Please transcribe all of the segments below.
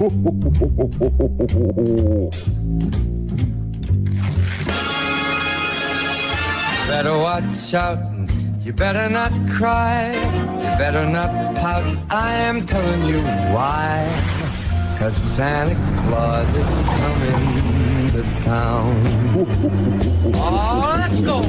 Better watch out, you better not cry, you better not pout, I am telling you why. 'Cause Santa Claus is coming to town. Oh, let's go!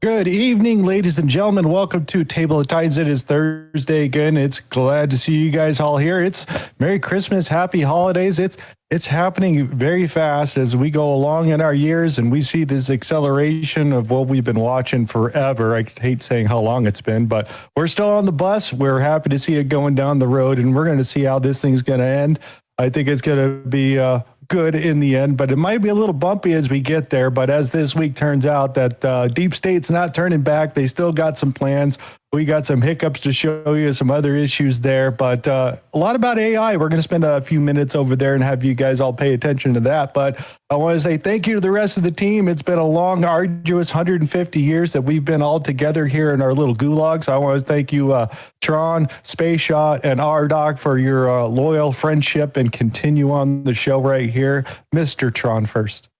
Good evening, ladies and gentlemen. Welcome to Table of Titans. It is Thursday again. It's glad to see you guys all here. It's Merry Christmas, Happy Holidays. It's happening very fast as we go along in our years, and we see this acceleration of what we've been watching forever. I hate saying how long it's been, but we're still on the bus. We're happy to see it going down the road, and we're going to see how this thing's going to end. I think it's going to be good in the end, but it might be a little bumpy as we get there. But as this week turns out, that Deep State's not turning back. They still got some plans. We got some hiccups to show you, some other issues there, but a lot about AI. We're going to spend a few minutes over there and have you guys all pay attention to that. But I want to say thank you to the rest of the team. It's been a long, arduous 150 years that we've been all together here in our little gulag. So I want to thank you, Tron, Space Shot, and Rdoc for your loyal friendship and continue on the show right here. Mr. Tron first.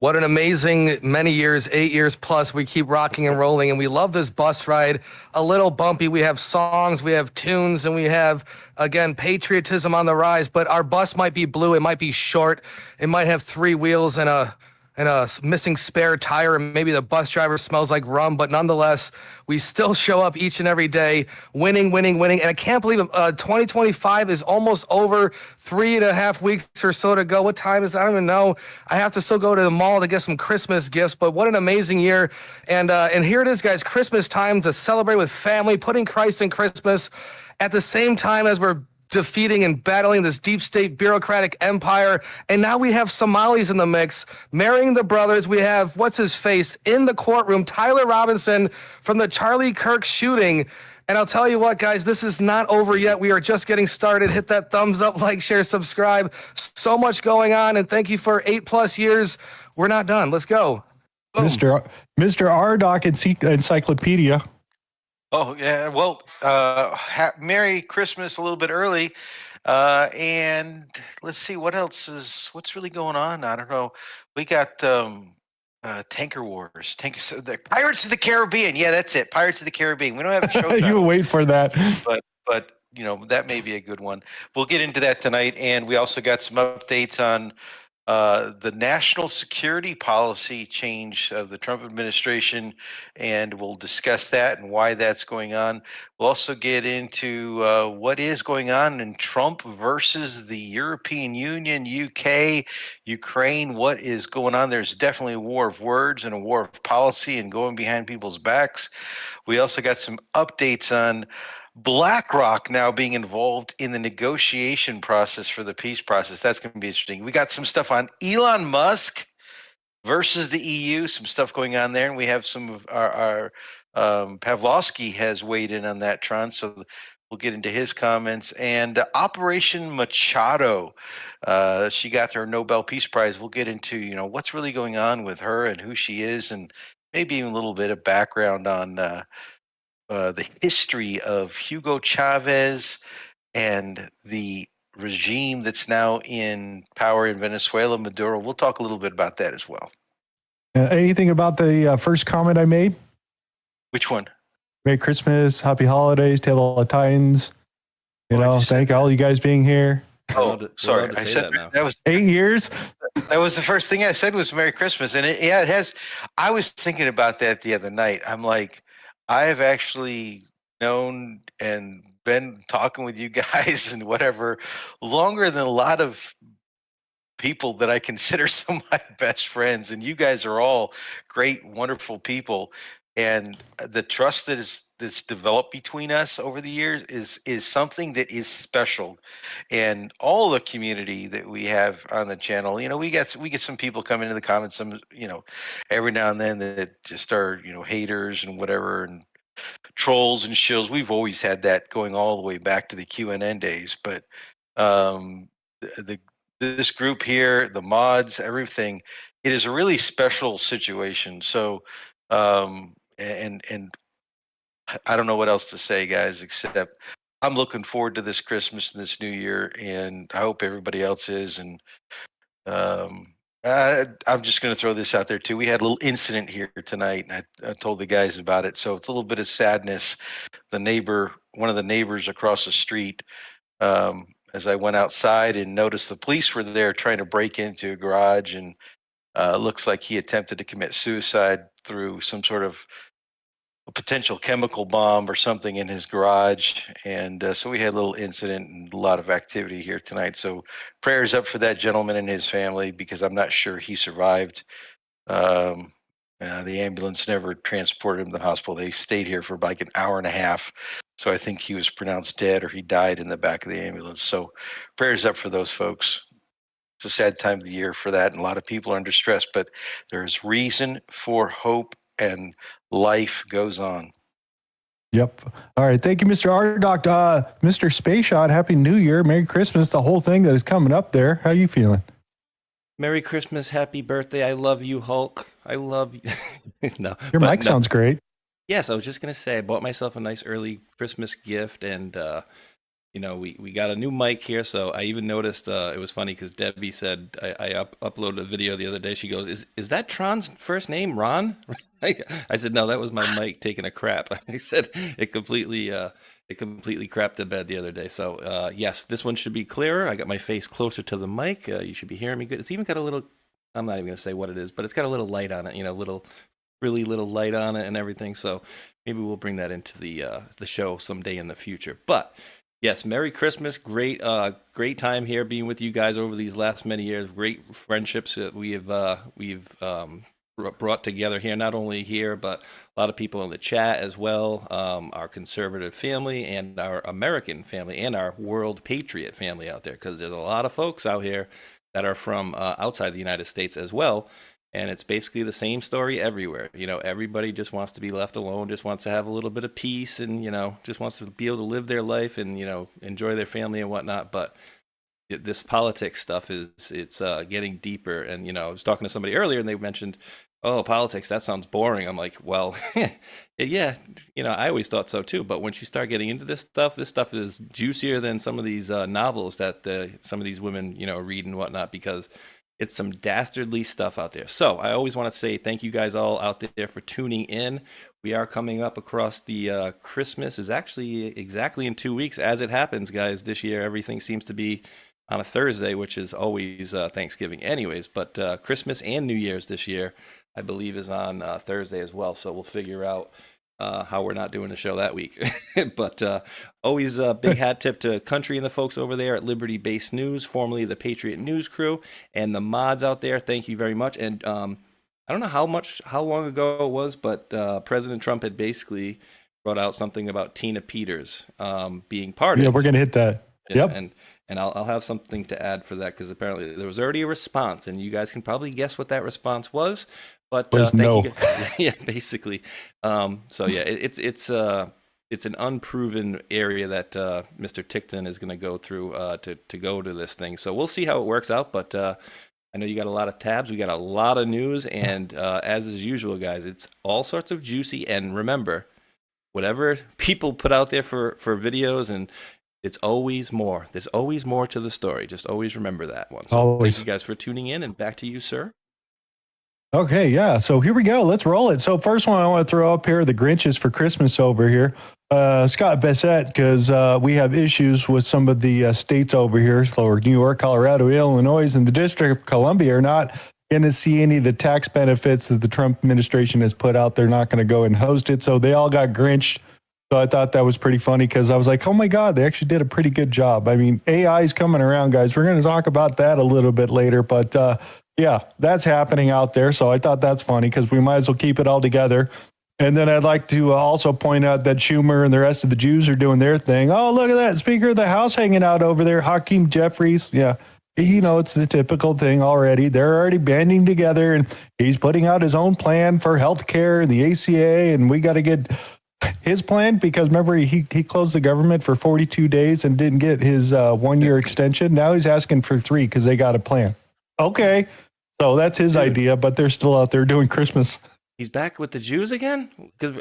What an amazing many years, 8 years plus. We keep rocking and rolling, and we love this bus ride. A little bumpy. We have songs, we have tunes, and we have, again, patriotism on the rise. But our bus might be blue. It might be short. It might have 3 wheels and a missing spare tire, and maybe the bus driver smells like rum. But nonetheless, we still show up each and every day, winning. And I can't believe it. 2025 is almost over. 3.5 weeks or so to go. What time is it? I don't even know. I have to still go to the mall to get some Christmas gifts. But what an amazing year. And here it is, guys. Christmas time to celebrate with family, putting Christ in Christmas at the same time as we're defeating and battling this deep state bureaucratic empire. And now we have Somalis in the mix, marrying the brothers. We have, what's his face, in the courtroom, Tyler Robinson from the Charlie Kirk shooting. And I'll tell you what, guys, this is not over yet. We are just getting started. Hit that thumbs up, like, share, subscribe. So much going on. And thank you for 8+ years. We're not done. Let's go. Boom. Mr. Rdoc Encyclopedia. Oh, yeah. Well, Merry Christmas a little bit early. And let's see, what's really going on? I don't know. We got Tanker Wars. The Pirates of the Caribbean. Yeah, that's it. Pirates of the Caribbean. We don't have a show. You wait for that. But you know, that may be a good one. We'll get into that tonight. And we also got some updates on the national security policy change of the Trump administration, and we'll discuss that and why that's going on. We'll also get into what is going on in Trump versus the European Union, UK, Ukraine. What is going on? There's definitely a war of words and a war of policy and going behind people's backs. We also got some updates on BlackRock now being involved in the negotiation process for the peace process. That's going to be interesting. We got some stuff on Elon Musk versus the EU, some stuff going on there. And we have some of our Pavlovsky has weighed in on that, Tron. So we'll get into his comments. And Operation Machado, she got her Nobel Peace Prize. We'll get into, you know, what's really going on with her and who she is, and maybe even a little bit of background on the history of Hugo Chavez and the regime that's now in power in Venezuela, Maduro. We'll talk a little bit about that as well. Anything about the first comment I made? Which one? Merry Christmas, Happy Holidays, Table of Titans. Thank all you guys being here. Oh, sorry. I said that was 8 years. That was the first thing I said was Merry Christmas. And it has. I was thinking about that the other night. I'm like, I have actually known and been talking with you guys and whatever longer than a lot of people that I consider some of my best friends. And you guys are all great, wonderful people. And the trust that's developed between us over the years is something that is special. And all the community that we have on the channel, you know, we get some people come into the comments, some, you know, every now and then that just are, you know, haters and whatever, and trolls and shills. We've always had that going all the way back to the QNN days. But this group here, the mods, everything, it is a really special situation. So and I don't know what else to say, guys, except I'm looking forward to this Christmas and this New Year, and I hope everybody else is. And I'm just going to throw this out there too. We had a little incident here tonight, and I told the guys about it. So it's a little bit of sadness. One of the neighbors across the street, as I went outside and noticed the police were there trying to break into a garage, and looks like he attempted to commit suicide through some sort of a potential chemical bomb or something in his garage. And so we had a little incident and a lot of activity here tonight. So prayers up for that gentleman and his family, because I'm not sure he survived. The ambulance never transported him to the hospital. They stayed here for like an hour and a half. So I think he was pronounced dead, or he died in the back of the ambulance. So prayers up for those folks. It's a sad time of the year for that, and a lot of people are under stress, but there's reason for hope, and life goes on. Yep. All right. Thank you, Mr. Rdoc. Mr. Space Shot, Happy New Year, Merry Christmas, the whole thing that is coming up there. How you feeling? Merry Christmas, happy birthday. I love you, Hulk. I love you. No, your mic sounds great. Yes, I was just going to say I bought myself a nice early Christmas gift, and we got a new mic here. So I even noticed it was funny because Debbie said I uploaded a video the other day. She goes, "Is that Tron's first name, Ron?" I said, "No, that was my mic taking a crap." I said it completely crapped the bed the other day. So yes, this one should be clearer. I got my face closer to the mic. You should be hearing me good. It's even got a little. I'm not even going to say what it is, but it's got a little light on it. Really little light on it and everything. So maybe we'll bring that into the show someday in the future. But yes, Merry Christmas. Great time here being with you guys over these last many years. Great friendships that we've brought together here, not only here, but a lot of people in the chat as well. Our conservative family and our American family and our world patriot family out there, because there's a lot of folks out here that are from outside the United States as well. And it's basically the same story everywhere. Everybody just wants to be left alone, just wants to have a little bit of peace, and, just wants to be able to live their life and, enjoy their family and whatnot. But this politics stuff it's getting deeper. And, I was talking to somebody earlier and they mentioned, oh, politics, that sounds boring. I'm like, well, yeah, I always thought so too. But once you start getting into this stuff is juicier than some of these novels that some of these women, read and whatnot, because it's some dastardly stuff out there. So I always want to say thank you guys all out there for tuning in. We are coming up across the Christmas is actually exactly in 2 weeks as it happens, guys. This year, everything seems to be on a Thursday, which is always Thanksgiving anyways. But Christmas and New Year's this year, I believe, is on Thursday as well. So we'll figure out how we're not doing the show that week. But always a big hat tip to Country and the folks over there at Liberty Base News, formerly the Patriot News Crew, and the mods out there. Thank you very much. And I don't know how long ago it was, but President Trump had basically brought out something about Tina Peters being pardoned. Yeah, we're going to hit that. Yep. And I'll have something to add for that, because apparently there was already a response, and you guys can probably guess what that response was. But thank you. Yeah, basically. So yeah, it's an unproven area that Mr. Tickton is going to go through to go to this thing. So we'll see how it works out. But I know you got a lot of tabs. We got a lot of news, and as is usual, guys, it's all sorts of juicy. And remember, whatever people put out there for videos, and it's always more. There's always more to the story. Just always remember that one. So always. Thank you guys for tuning in, and back to you, sir. Okay, yeah. So here we go. Let's roll it. So first one I want to throw up here, the Grinches for Christmas over here. Scott Bessette, because we have issues with some of the states over here, so New York, Colorado, Illinois, and the District of Columbia are not going to see any of the tax benefits that the Trump administration has put out. They're not going to go and host it. So they all got Grinched. So I thought that was pretty funny, because I was like, oh my God, they actually did a pretty good job. I mean, AI is coming around, guys. We're going to talk about that a little bit later, but yeah, that's happening out there. So I thought that's funny, because we might as well keep it all together. And then I'd like to also point out that Schumer and the rest of the Jews are doing their thing. Oh, look at that. Speaker of the House hanging out over there, Hakeem Jeffries. Yeah, it's the typical thing already. They're already banding together, and he's putting out his own plan for health care and the ACA, and we got to get his plan, because remember, he closed the government for 42 days and didn't get his 1 year extension. Now he's asking for 3 because they got a plan. Okay. So that's his idea, but they're still out there doing Christmas. He's back with the Jews again? Because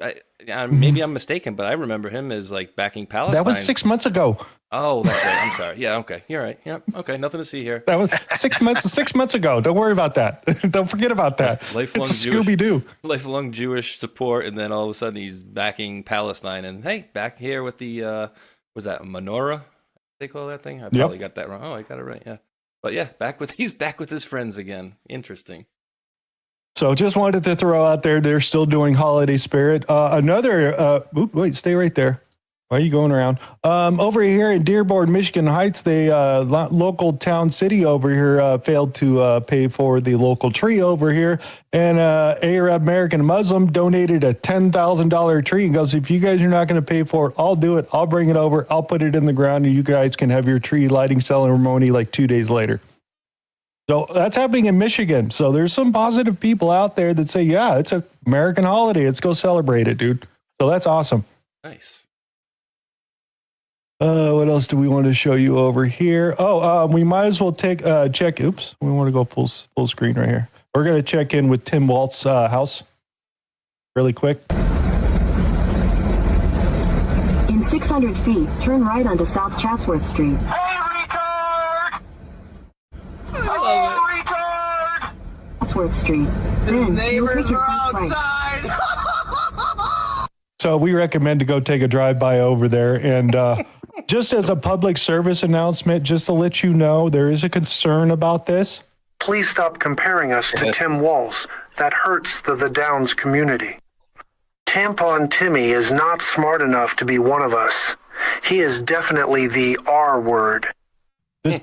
maybe I'm mistaken, but I remember him as like backing Palestine. That was 6 months ago. Oh, that's right. I'm sorry. Yeah, okay. You're right. Yep. Okay, nothing to see here. That was 6 months. 6 months ago. Don't worry about that. Don't forget about that. Lifelong it's Jewish, Scooby Doo. lifelong Jewish support, and then all of a sudden he's backing Palestine. And hey, back here with the was that menorah? They call that thing. I probably got that wrong. Oh, I got it right. Yeah, but yeah, he's back with his friends again. Interesting. So just wanted to throw out there, they're still doing holiday spirit. Wait, stay right there. Why are you going around? Over here in Dearborn, Michigan Heights, they local town city over here failed to pay for the local tree over here. And Arab American Muslim donated a $10,000 tree and goes, if you guys are not going to pay for it, I'll do it. I'll bring it over. I'll put it in the ground and you guys can have your tree lighting ceremony like 2 days later. So that's happening in Michigan. So there's some positive people out there that say, yeah, it's an American holiday. Let's go celebrate it, dude. So that's awesome. Nice. What else do we want to show you over here? We might as well check. Oops, we want to go full screen right here. We're going to check in with Tim Walt's house really quick. In 600 feet, turn right onto South Chatsworth Street. Chatsworth Street. Then, neighbors are outside. So we recommend to go take a drive-by over there. And just as a public service announcement, just to let you know, there is a concern about this. Please stop comparing us to Tim Walz. That hurts the Downs community. Tampon Timmy is not smart enough to be one of us. He is definitely the R word.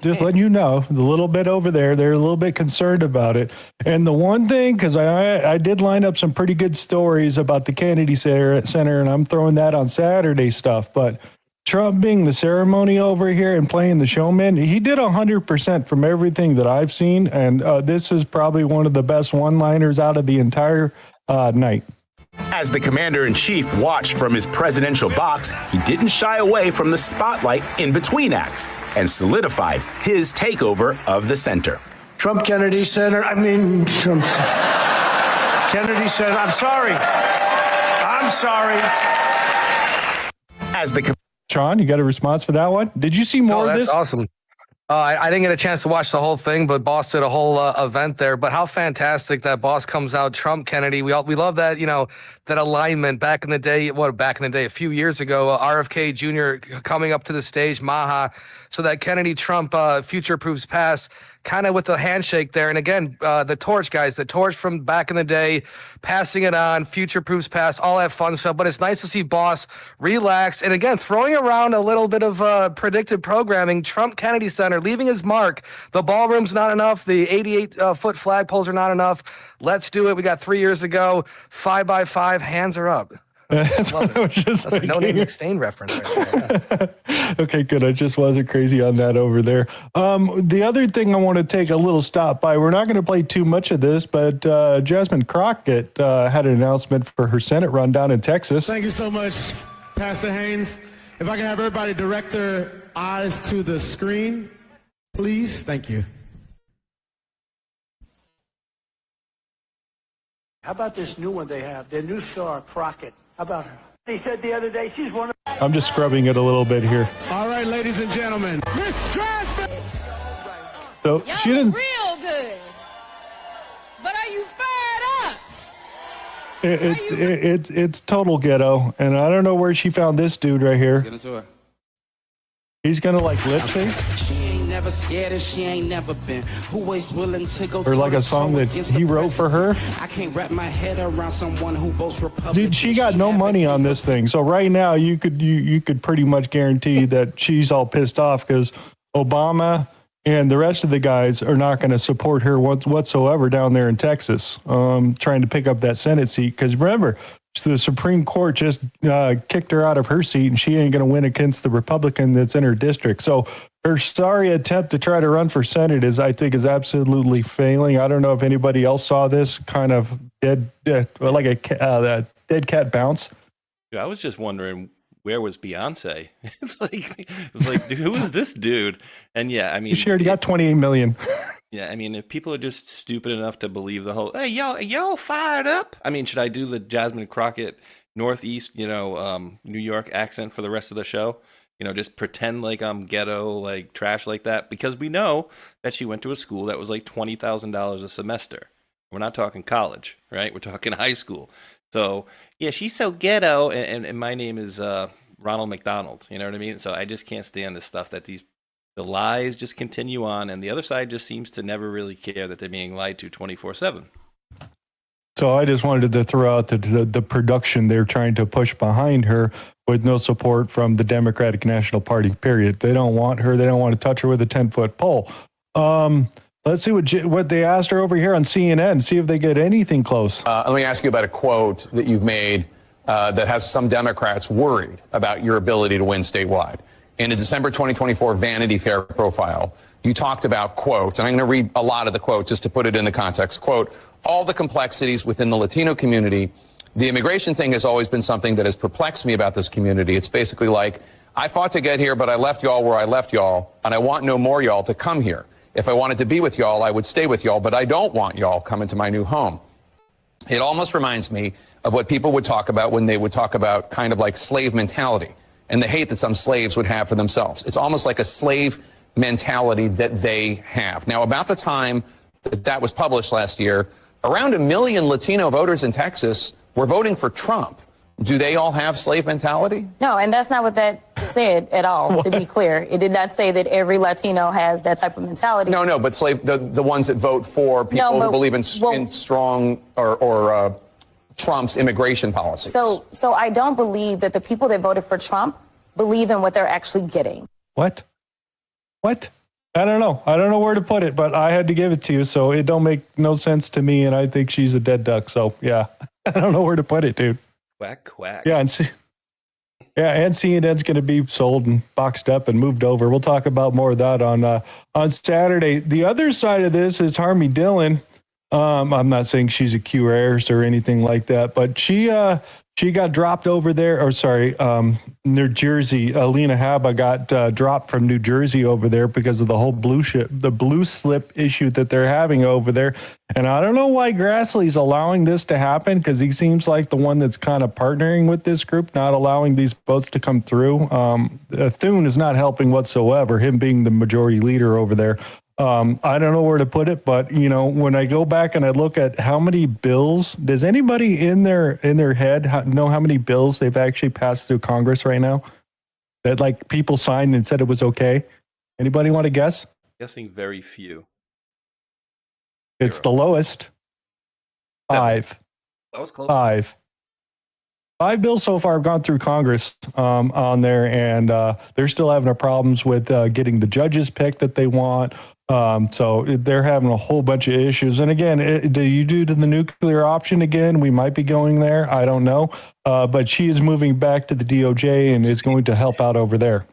Just letting you know, the little bit over there, they're a little bit concerned about it. And the one thing, because I did line up some pretty good stories about the Kennedy Center, and I'm throwing that on Saturday stuff. But Trump being the ceremony over here and playing the showman, he did 100% from everything that I've seen. And this is probably one of the best one-liners out of the entire night. As the commander-in-chief watched from his presidential box, he didn't shy away from the spotlight in between acts and solidified his takeover of the center. Kennedy Center, I'm sorry. As the Tron, you got a response for that one? Did you see more of this? That's awesome. I didn't get a chance to watch the whole thing, but Boss did a whole event there. But how fantastic that Boss comes out, Trump, Kennedy. We love that, that alignment back in the day. A few years ago, RFK Jr. coming up to the stage, Maha, so that Kennedy Trump future proofs past, kind of with the handshake there. And again, the torch, guys, the torch from back in the day, passing it on, future proofs past, all that fun stuff. But it's nice to see Boss relax. And again, throwing around a little bit of predictive programming, Trump Kennedy Center, leaving his mark. The ballroom's not enough. The 88-foot flagpoles are not enough. Let's do it. We got 3 years to go. 5x5, hands are up. That's what I was just That's a No Name McStain reference right there. Yeah. Okay, good. I just wasn't crazy on that over there. The other thing I want to take a little stop by, we're not going to play too much of this, but Jasmine Crockett had an announcement for her Senate run down in Texas. Thank you so much, Pastor Haynes. If I can have everybody direct their eyes to the screen, please. Thank you. How about this new one they have, their new star, Crockett? How about her? He said the other day she's one of... I'm just scrubbing it a little bit here. All right, ladies and gentlemen, Miss Jasmine. So Y'all she didn't. real good. But are you fired up? It's total ghetto, and I don't know where she found this dude right here. He's gonna like lip sync. She ain't never scared and she ain't never been always willing to go. Or like a song that he wrote for her. I can't wrap my head around someone who votes Republican. Dude, she got no money on this thing. So right now you could pretty much guarantee that she's all pissed off because Obama and the rest of the guys are not going to support her whatsoever down there in Texas, trying to pick up that Senate seat. Because remember, the Supreme Court just kicked her out of her seat, and she ain't going to win against the Republican that's in her district. So her sorry attempt to try to run for Senate I think is absolutely failing. I don't know if anybody else saw this kind of dead cat bounce. Yeah, I was just wondering, where was Beyonce? It's like, dude, who is this dude? And yeah, I mean, she already got 28 million. Yeah, I mean, if people are just stupid enough to believe the whole, hey, y'all fired up. I mean, should I do the Jasmine Crockett Northeast, New York accent for the rest of the show? Just pretend like I'm ghetto, like trash like that, because we know that she went to a school that was like $20,000 a semester. We're not talking college, right? We're talking high school. So yeah, she's so ghetto, and my name is Ronald McDonald. You know what I mean? So I just can't stand this stuff that the lies just continue on, and the other side just seems to never really care that they're being lied to 24/7. So I just wanted to throw out the production they're trying to push behind her with no support from the Democratic National Party, period. They don't want her. They don't want to touch her with a 10-foot pole. Let's see what they asked her over here on CNN, see if they get anything close. Let me ask you about a quote that you've made that has some Democrats worried about your ability to win statewide. In a December 2024 Vanity Fair profile, you talked about, quote, and I'm going to read a lot of the quotes just to put it in the context, quote, all the complexities within the Latino community. The immigration thing has always been something that has perplexed me about this community. It's basically like, I fought to get here, but I left y'all where I left y'all, and I want no more y'all to come here. If I wanted to be with y'all, I would stay with y'all, but I don't want y'all coming to my new home. It almost reminds me of what people would talk about when they would talk about kind of like slave mentality and the hate that some slaves would have for themselves. It's almost like a slave mentality that they have. Now, about the time that was published last year, around 1 million Latino voters in Texas were voting for Trump. Do they all have slave mentality? No, and that's not what that said at all, to be clear. It did not say that every Latino has that type of mentality. No, but the ones that vote for people who believe in strong or Trump's immigration policies. So I don't believe that the people that voted for Trump believe in what they're actually getting. What? I don't know. I don't know where to put it, but I had to give it to you, so it don't make no sense to me, and I think she's a dead duck. So yeah, I don't know where to put it, dude. Quack, quack. Yeah, and CNN's going to be sold and boxed up and moved over. We'll talk about more of that on Saturday. The other side of this is Harmy Dillon. I'm not saying she's a Q heiress or anything like that, but she got dropped over there. Or sorry, New Jersey. Alina Habba got dropped from New Jersey over there because of the whole the blue slip issue that they're having over there. And I don't know why Grassley's allowing this to happen, because he seems like the one that's kind of partnering with this group, not allowing these votes to come through. Thune is not helping whatsoever, him being the majority leader over there. I don't know where to put it, but when I go back and I look at how many bills, does anybody in their head know how many bills they've actually passed through Congress right now that like people signed and said it was okay? Anybody want to guess? Guessing very few. It's the lowest. 5. That was close. 5 bills so far have gone through Congress on there, and they're still having their problems with getting the judges picked that they want. So they're having a whole bunch of issues. And again, do you do to the nuclear option again? We might be going there. I don't know. But she is moving back to the DOJ and is going to help out over there.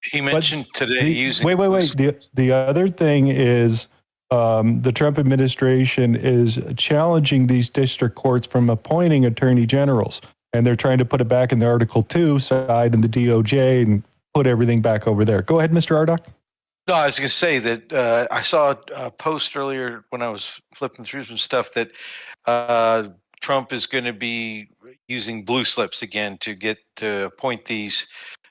He mentioned today using... Wait. The other thing is the Trump administration is challenging these district courts from appointing attorney generals. And they're trying to put it back in the Article 2 side in the DOJ and put everything back over there. Go ahead, Mr. Rdoc. No, I was going to say that I saw a post earlier when I was flipping through some stuff that Trump is going to be using blue slips again to appoint these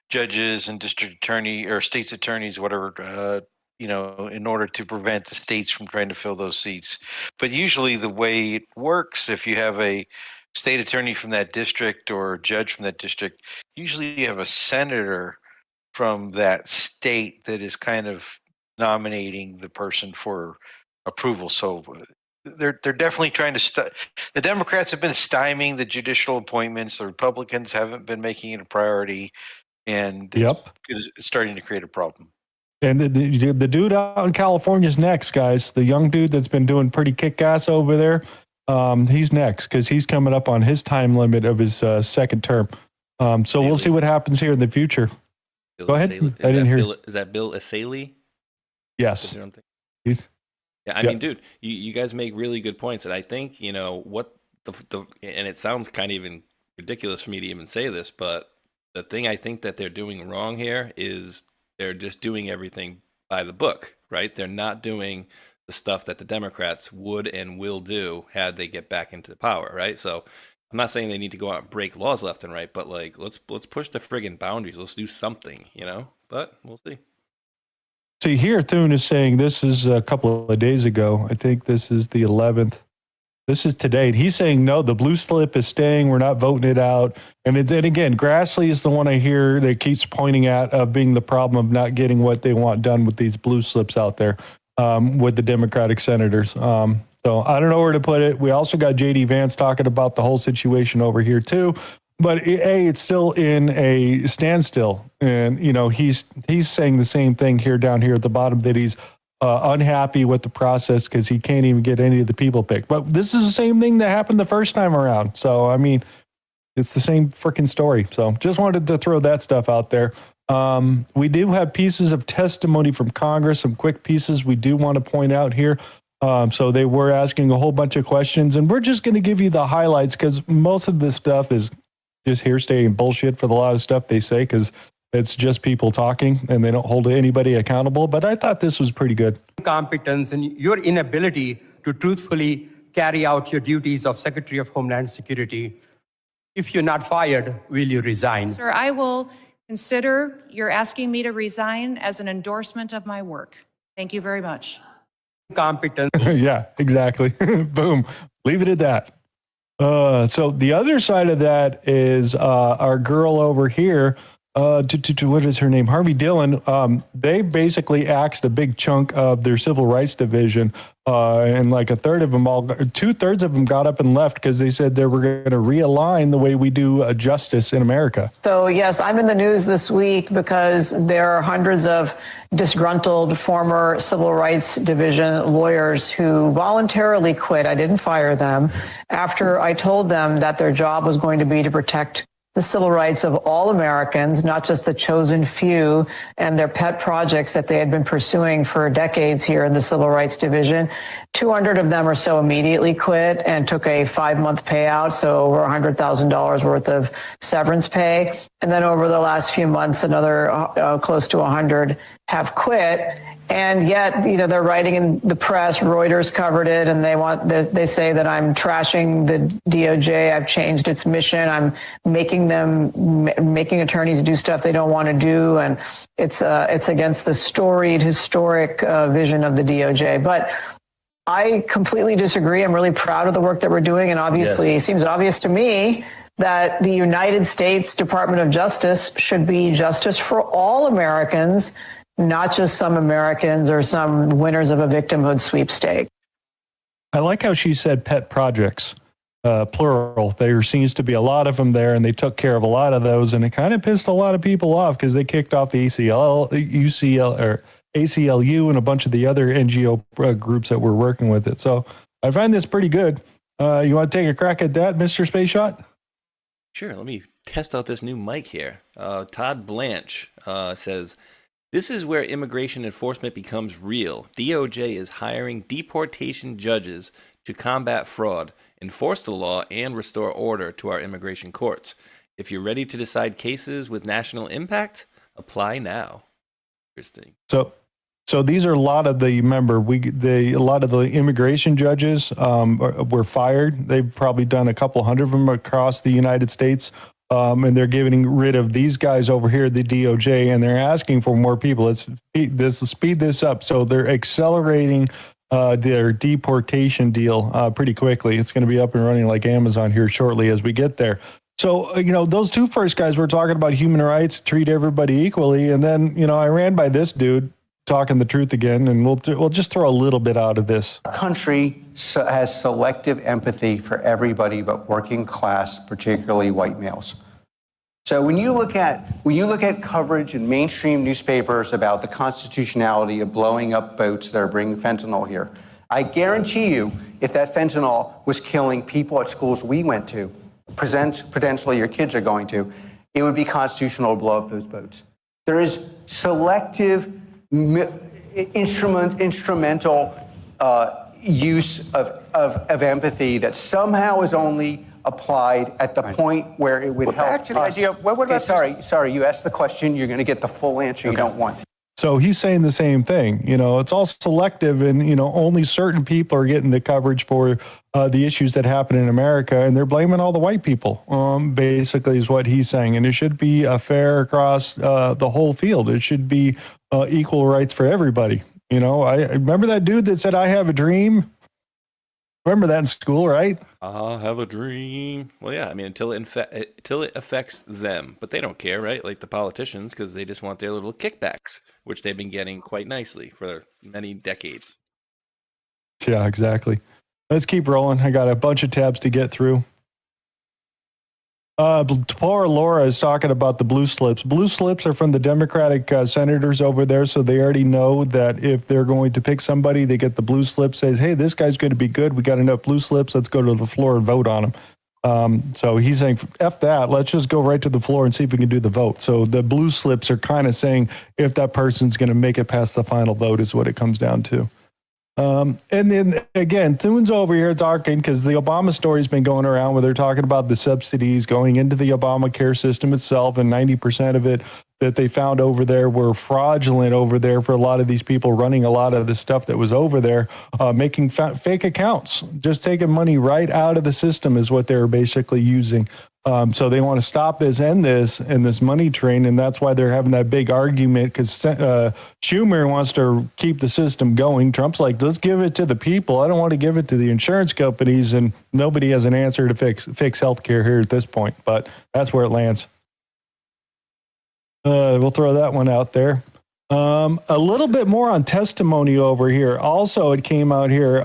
judges and district attorney or state's attorneys, whatever, in order to prevent the states from trying to fill those seats. But usually the way it works, if you have a state attorney from that district or a judge from that district, usually you have a senator from that state that is kind of nominating the person for approval. So they're definitely trying to the Democrats have been stymieing the judicial appointments. The Republicans haven't been making it a priority, and it's starting to create a problem. And the dude out in California is next, guys. The young dude that's been doing pretty kick-ass over there. He's next because he's coming up on his time limit of his second term. So we'll see what happens here in the future. Go ahead. I didn't hear. Is that Bill Asaley? Yes. Yeah, I mean, dude, you guys make really good points, and I think what and it sounds kind of even ridiculous for me to even say this, but the thing I think that they're doing wrong here is they're just doing everything by the book, right? They're not doing the stuff that the Democrats would and will do had they get back into power, right? So I'm not saying they need to go out and break laws left and right, but like let's push the friggin' boundaries. Let's do something, you know? But we'll see. See, here Thune is saying this is a couple of days ago. I think this is the 11th. This is today. And he's saying, no, the blue slip is staying. We're not voting it out. And then again, Grassley is the one I hear that keeps pointing at being the problem of not getting what they want done with these blue slips out there with the Democratic senators. So I don't know where to put it. We also got J.D. Vance talking about the whole situation over here too. But it's still in a standstill. And, you know, he's saying the same thing here down here at the bottom, that he's unhappy with the process because he can't even get any of the people picked. But this is the same thing that happened the first time around. So, I mean, it's the same freaking story. So just wanted to throw that stuff out there. We do have pieces of testimony from Congress, some quick pieces we do want to point out here. So they were asking a whole bunch of questions, and we're just going to give you the highlights because most of this stuff is just hearsay and bullshit for the lot of stuff they say, because it's just people talking and they don't hold anybody accountable. But I thought this was pretty good. Competence and your inability to truthfully carry out your duties of Secretary of Homeland Security. If you're not fired, will you resign? Sir, I will consider your asking me to resign as an endorsement of my work. Thank you very much. Competence. Yeah, exactly. Boom. Leave it at that. So the other side of that is our girl over here. What is her name? Harvey Dillon. They basically axed a big chunk of their civil rights division, and like 2/3 of them got up and left because they said they were going to realign the way we do justice in America. So yes, I'm in the news this week because there are hundreds of disgruntled former civil rights division lawyers who voluntarily quit. I didn't fire them after I told them that their job was going to be to protect the civil rights of all Americans, not just the chosen few and their pet projects that they had been pursuing for decades here in the Civil Rights Division. 200 of them or so immediately quit and took a 5-month payout, so over $100,000 worth of severance pay. And then over the last few months, another close to 100 have quit. And yet, you know, they're writing in the press, Reuters covered it, and they say that I'm trashing the DOJ. I've changed its mission. I'm making attorneys do stuff they don't want to do. And it's against the storied, historic vision of the DOJ. But I completely disagree. I'm really proud of the work that we're doing. And obviously, It seems obvious to me that the United States Department of Justice should be justice for all Americans, not just some Americans or some winners of a victimhood sweepstake. I like how she said pet projects, plural. There seems to be a lot of them there, and they took care of a lot of those, and it kind of pissed a lot of people off because they kicked off the ACLU and a bunch of the other NGO groups that were working with it. So I find this pretty good. You want to take a crack at that, Mr. Space Shot? Sure. Let me test out this new mic here. Todd Blanche says, "This is where immigration enforcement becomes real. DOJ is hiring deportation judges to combat fraud, enforce the law, and restore order to our immigration courts. If you're ready to decide cases with national impact, apply now." Interesting. So these are a lot of the, remember, a lot of the immigration judges were fired. They've probably done a couple hundred of them across the United States. And they're getting rid of these guys over here, the DOJ, and they're asking for more people. Let's speed this up. So they're accelerating their deportation deal pretty quickly. It's going to be up and running like Amazon here shortly as we get there. So, you know, those two first guys were talking about human rights, treat everybody equally. And then, you know, I ran by this dude talking the truth again, and we'll just throw a little bit out of this. Our country has selective empathy for everybody but working class, particularly white males. So when you look at coverage in mainstream newspapers about the constitutionality of blowing up boats that are bringing fentanyl here, I guarantee you, if that fentanyl was killing people at schools we went to, potentially your kids are going to, it would be constitutional to blow up those boats. There is selective instrumental use of empathy that somehow is only applied at the point where it would help. Back to the idea of, what about sorry, you asked the question, you're going to get the full answer you don't want. So he's saying the same thing. It's all selective, and only certain people are getting the coverage for the issues that happen in America, and they're blaming all the white people. Basically, is what he's saying, and it should be fair across the whole field. It should be equal rights for everybody. I remember that dude that said, "I have a dream." Remember that in school, right? I have a dream. Well, yeah, I mean, until it affects them, but they don't care, right? Like the politicians, because they just want their little kickbacks, which they've been getting quite nicely for many decades. Yeah, exactly. Let's keep rolling. I got a bunch of tabs to get through. Poor Laura is talking about the blue slips. Blue slips are from the Democratic senators over there, so they already know that if they're going to pick somebody, they get the blue slip, says, hey, this guy's going to be good. We got enough blue slips. Let's go to the floor and vote on him. So he's saying, F that. Let's just go right to the floor and see if we can do the vote. So the blue slips are kind of saying if that person's going to make it past the final vote is what it comes down to. And then again, Thune's over here talking because the Obama story's been going around where they're talking about the subsidies going into the Obamacare system itself, and 90% of it that they found over there were fraudulent over there for a lot of these people running a lot of the stuff that was over there, making fake accounts, just taking money right out of the system is what they're basically using. So they want to stop this, end this, and this money train, and that's why they're having that big argument because Schumer wants to keep the system going. Trump's like, let's give it to the people. I don't want to give it to the insurance companies, and nobody has an answer to fix healthcare here at this point, but that's where it lands. We'll throw that one out there. A little bit more on testimony over here. Also, it came out here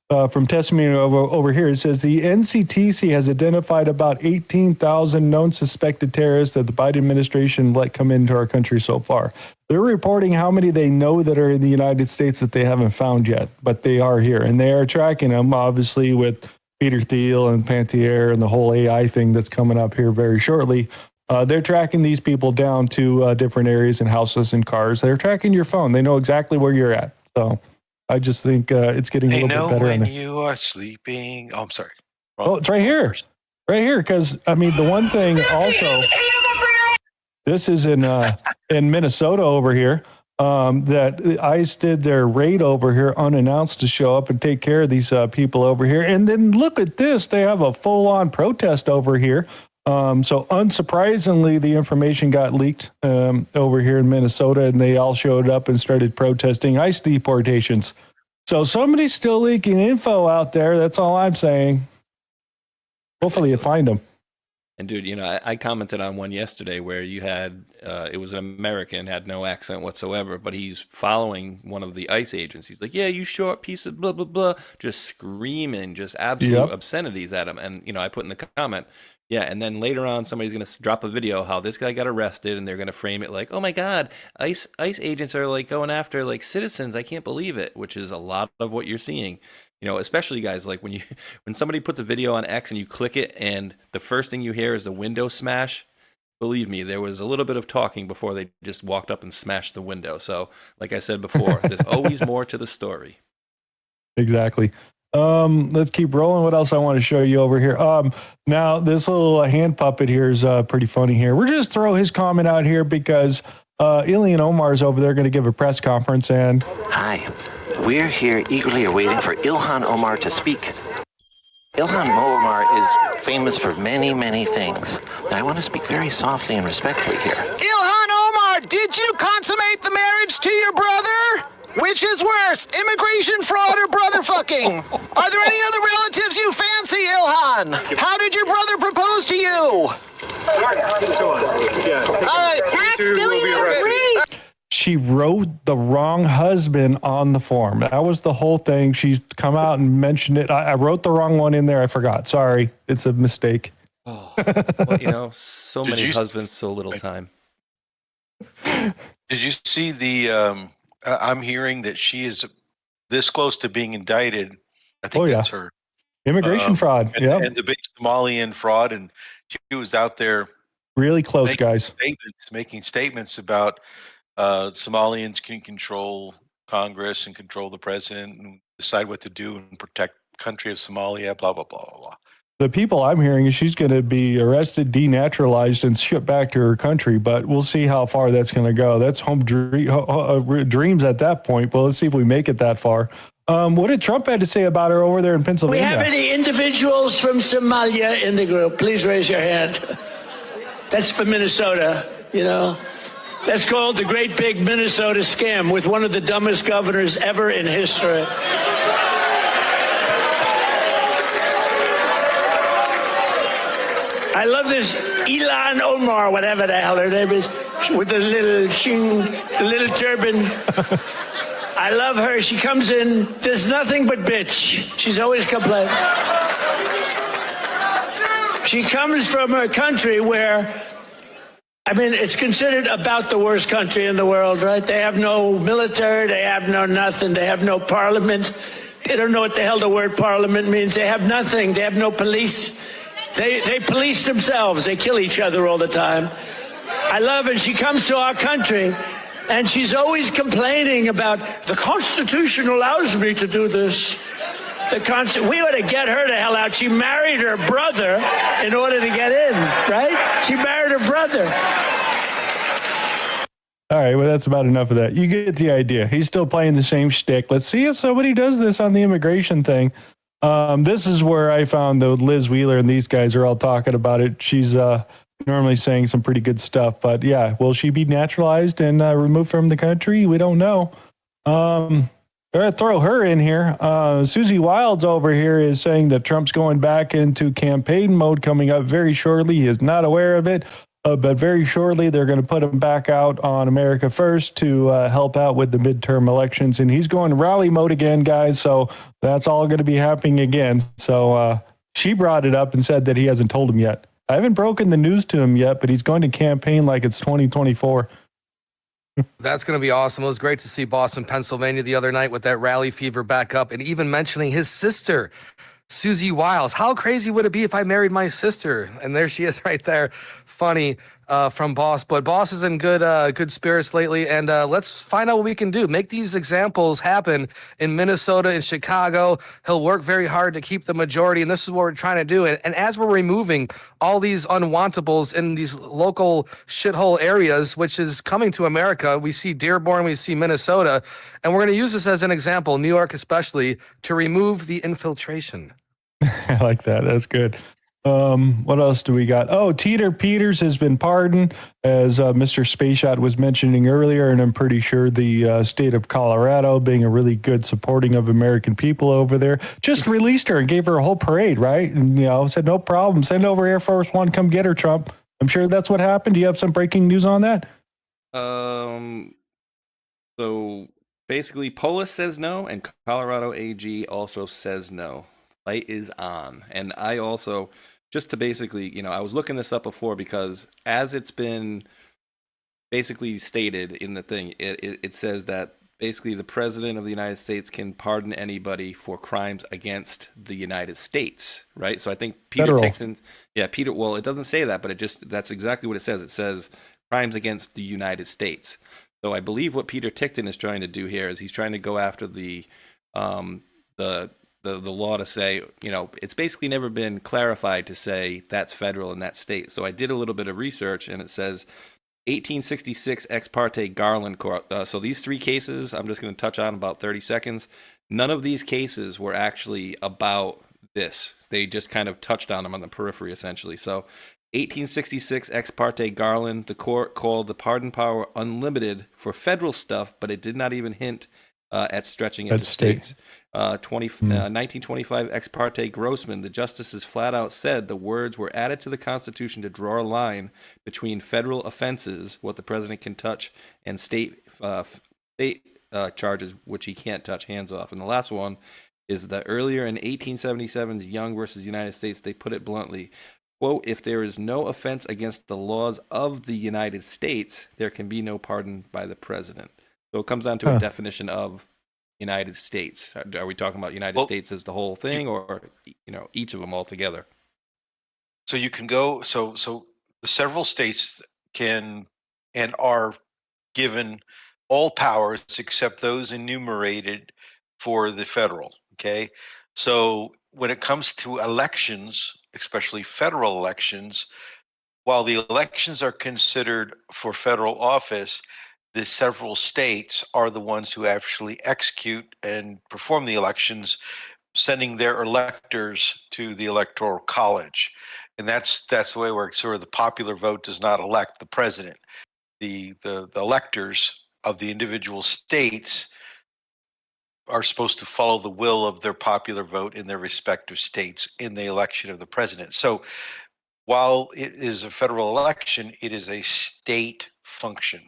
from testimony over here. It says the NCTC has identified about 18,000 known suspected terrorists that the Biden administration let come into our country so far. They're reporting how many they know that are in the United States that they haven't found yet, but they are here, and they are tracking them, obviously, with Peter Thiel and Panthier and the whole AI thing that's coming up here very shortly. They're tracking these people down to different areas and houses and cars. They're tracking your phone. They know exactly where you're at. So I just think it's getting a little bit better. When you are sleeping. Oh, I'm sorry. Oh, it's right here. Right here. Because, I mean, the one thing also, this is in Minnesota over here, that ICE did their raid over here unannounced to show up and take care of these people over here. And then look at this. They have a full-on protest over here. So unsurprisingly, the information got leaked over here in Minnesota, and they all showed up and started protesting ICE deportations. So somebody's still leaking info out there. That's all I'm saying. Hopefully you find them. And dude, I commented on one yesterday where you had, it was an American, had no accent whatsoever, but he's following one of the ICE agents. He's like, yeah, you short piece of blah, blah, blah, just screaming, just absolute obscenities at him. And, I put in the comment, yeah, and then later on, somebody's going to drop a video how this guy got arrested, and they're going to frame it like, oh my God, ICE agents are like going after like citizens. I can't believe it, which is a lot of what you're seeing. Especially guys, like when somebody puts a video on X and you click it and the first thing you hear is a window smash, believe me, there was a little bit of talking before they just walked up and smashed the window. So like I said before, there's always more to the story. Exactly. Let's keep rolling. What else I want to show you over here? Now this little hand puppet here is pretty funny here. We're just throw his comment out here because Ilhan Omar is over there going to give a press conference and hi. We're here eagerly awaiting for Ilhan Omar to speak. Ilhan Omar is famous for many, many things. I want to speak very softly and respectfully here. Ilhan Omar, did you consummate the marriage to your brother? Which is worse, immigration fraud or brother fucking? Are there any other relatives you fancy, Ilhan? How did your brother propose to you? All right, tax billionaire. She wrote the wrong husband on the form. That was the whole thing. She's come out and mentioned it. I wrote the wrong one in there. I forgot. Sorry. It's a mistake. Oh, well, so many husbands, so little time. Did you see the, I'm hearing that she is this close to being indicted. I think that's her. Immigration fraud. Yeah. And the big Somalian fraud. And she was out there. Really close, guys. Making statements about Somalians can control Congress and control the president and decide what to do and protect the country of Somalia, blah, blah, blah, blah, blah. the people I'm hearing is she's going to be arrested, denaturalized, and shipped back to her country. But we'll see how far that's going to go. That's dreams at that point. But let's see if we make it that far. What did Trump had to say about her over there in We Pennsylvania? have any individuals from Somalia in the group? Please raise your hand. That's for Minnesota, you know. That's called the Great Big Minnesota Scam with one of the dumbest governors ever in history. I love this Ilhan Omar, whatever the hell her name is, with the little turban. I love her. She comes in, there's nothing but bitch. She's always complaining. She comes from a country where, I mean, it's considered about the worst country in the world, right? They have no military, they have no nothing, they have no parliament. They don't know what the hell the word parliament means. They have nothing. They have no police. They police themselves. They kill each other all the time. I love it. She comes to our country, and she's always complaining about the Constitution allows me to do this. We ought to get her the hell out. She married her brother in order to get in, right? She married her brother. All right, well, that's about enough of that. You get the idea. He's still playing the same shtick. Let's see if somebody does this on the immigration thing. This is where I found that Liz Wheeler and these guys are all talking about it. She's normally saying some pretty good stuff, but yeah, will she be naturalized and removed from the country? We don't know. Throw her in here. Susie Wilds over here is saying that Trump's going back into campaign mode coming up very shortly. He is not aware of it, but very shortly they're going to put him back out on America First to help out with the midterm elections. And he's going rally mode again, guys. So that's all going to be happening again. So she brought it up and said that he hasn't told him yet. I haven't broken the news to him yet, but he's going to campaign like it's 2024. That's going to be awesome. It was great to see Boston, Pennsylvania the other night with that rally fever back up and even mentioning his sister, Susie Wiles. How crazy would it be if I married my sister? And there she is right there. Funny from Boss. But Boss is in good spirits lately. And let's find out what we can do. Make these examples happen in Minnesota and Chicago. He'll work very hard to keep the majority. And this is what we're trying to do. And as we're removing all these unwantables in these local shithole areas, which is coming to America, we see Dearborn, we see Minnesota. And we're going to use this as an example, New York especially, to remove the infiltration. I like that. That's good. What else do we got? Oh, Teeter Peters has been pardoned, as Mr. Spaceshot was mentioning earlier, and I'm pretty sure the state of Colorado, being a really good supporting of American people over there, just released her and gave her a whole parade, right? And, you know, said, no problem. Send over Air Force One. Come get her, Trump. I'm sure that's what happened. Do you have some breaking news on that? So basically, Polis says no, and Colorado AG also says no. Light is on. And I also, just to basically, I was looking this up before because as it's been basically stated in the thing, it says that basically the president of the United States can pardon anybody for crimes against the United States, right? So I think Peter Tickton, well, it doesn't say that, but that's exactly what it says. It says crimes against the United States. So I believe what Peter Tickton is trying to do here is he's trying to go after the law to say, it's basically never been clarified to say that's federal and that's state. So I did a little bit of research, and it says 1866 ex parte Garland Court. So these three cases, I'm just going to touch on about 30 seconds. None of these cases were actually about this. They just kind of touched on them on the periphery, essentially. So 1866 ex parte Garland, the court called the pardon power unlimited for federal stuff, but it did not even hint at stretching into states. 1925 ex parte Grossman, the justices flat out said the words were added to the Constitution to draw a line between federal offenses, what the president can touch, and state charges, which he can't touch, hands off. And the last one is that earlier in 1877's Young versus United States, they put it bluntly, quote, if there is no offense against the laws of the United States, there can be no pardon by the president. So it comes down to a definition of United States. Are we talking about United States as the whole thing, or each of them all together? So you can go. So the several states can and are given all powers except those enumerated for the federal. Okay, so when it comes to elections, especially federal elections, while the elections are considered for federal office, the several states are the ones who actually execute and perform the elections, sending their electors to the electoral college. And that's the way it works. Sort of the popular vote does not elect the president. The electors of the individual states are supposed to follow the will of their popular vote in their respective states in the election of the president. So while it is a federal election, it is a state function.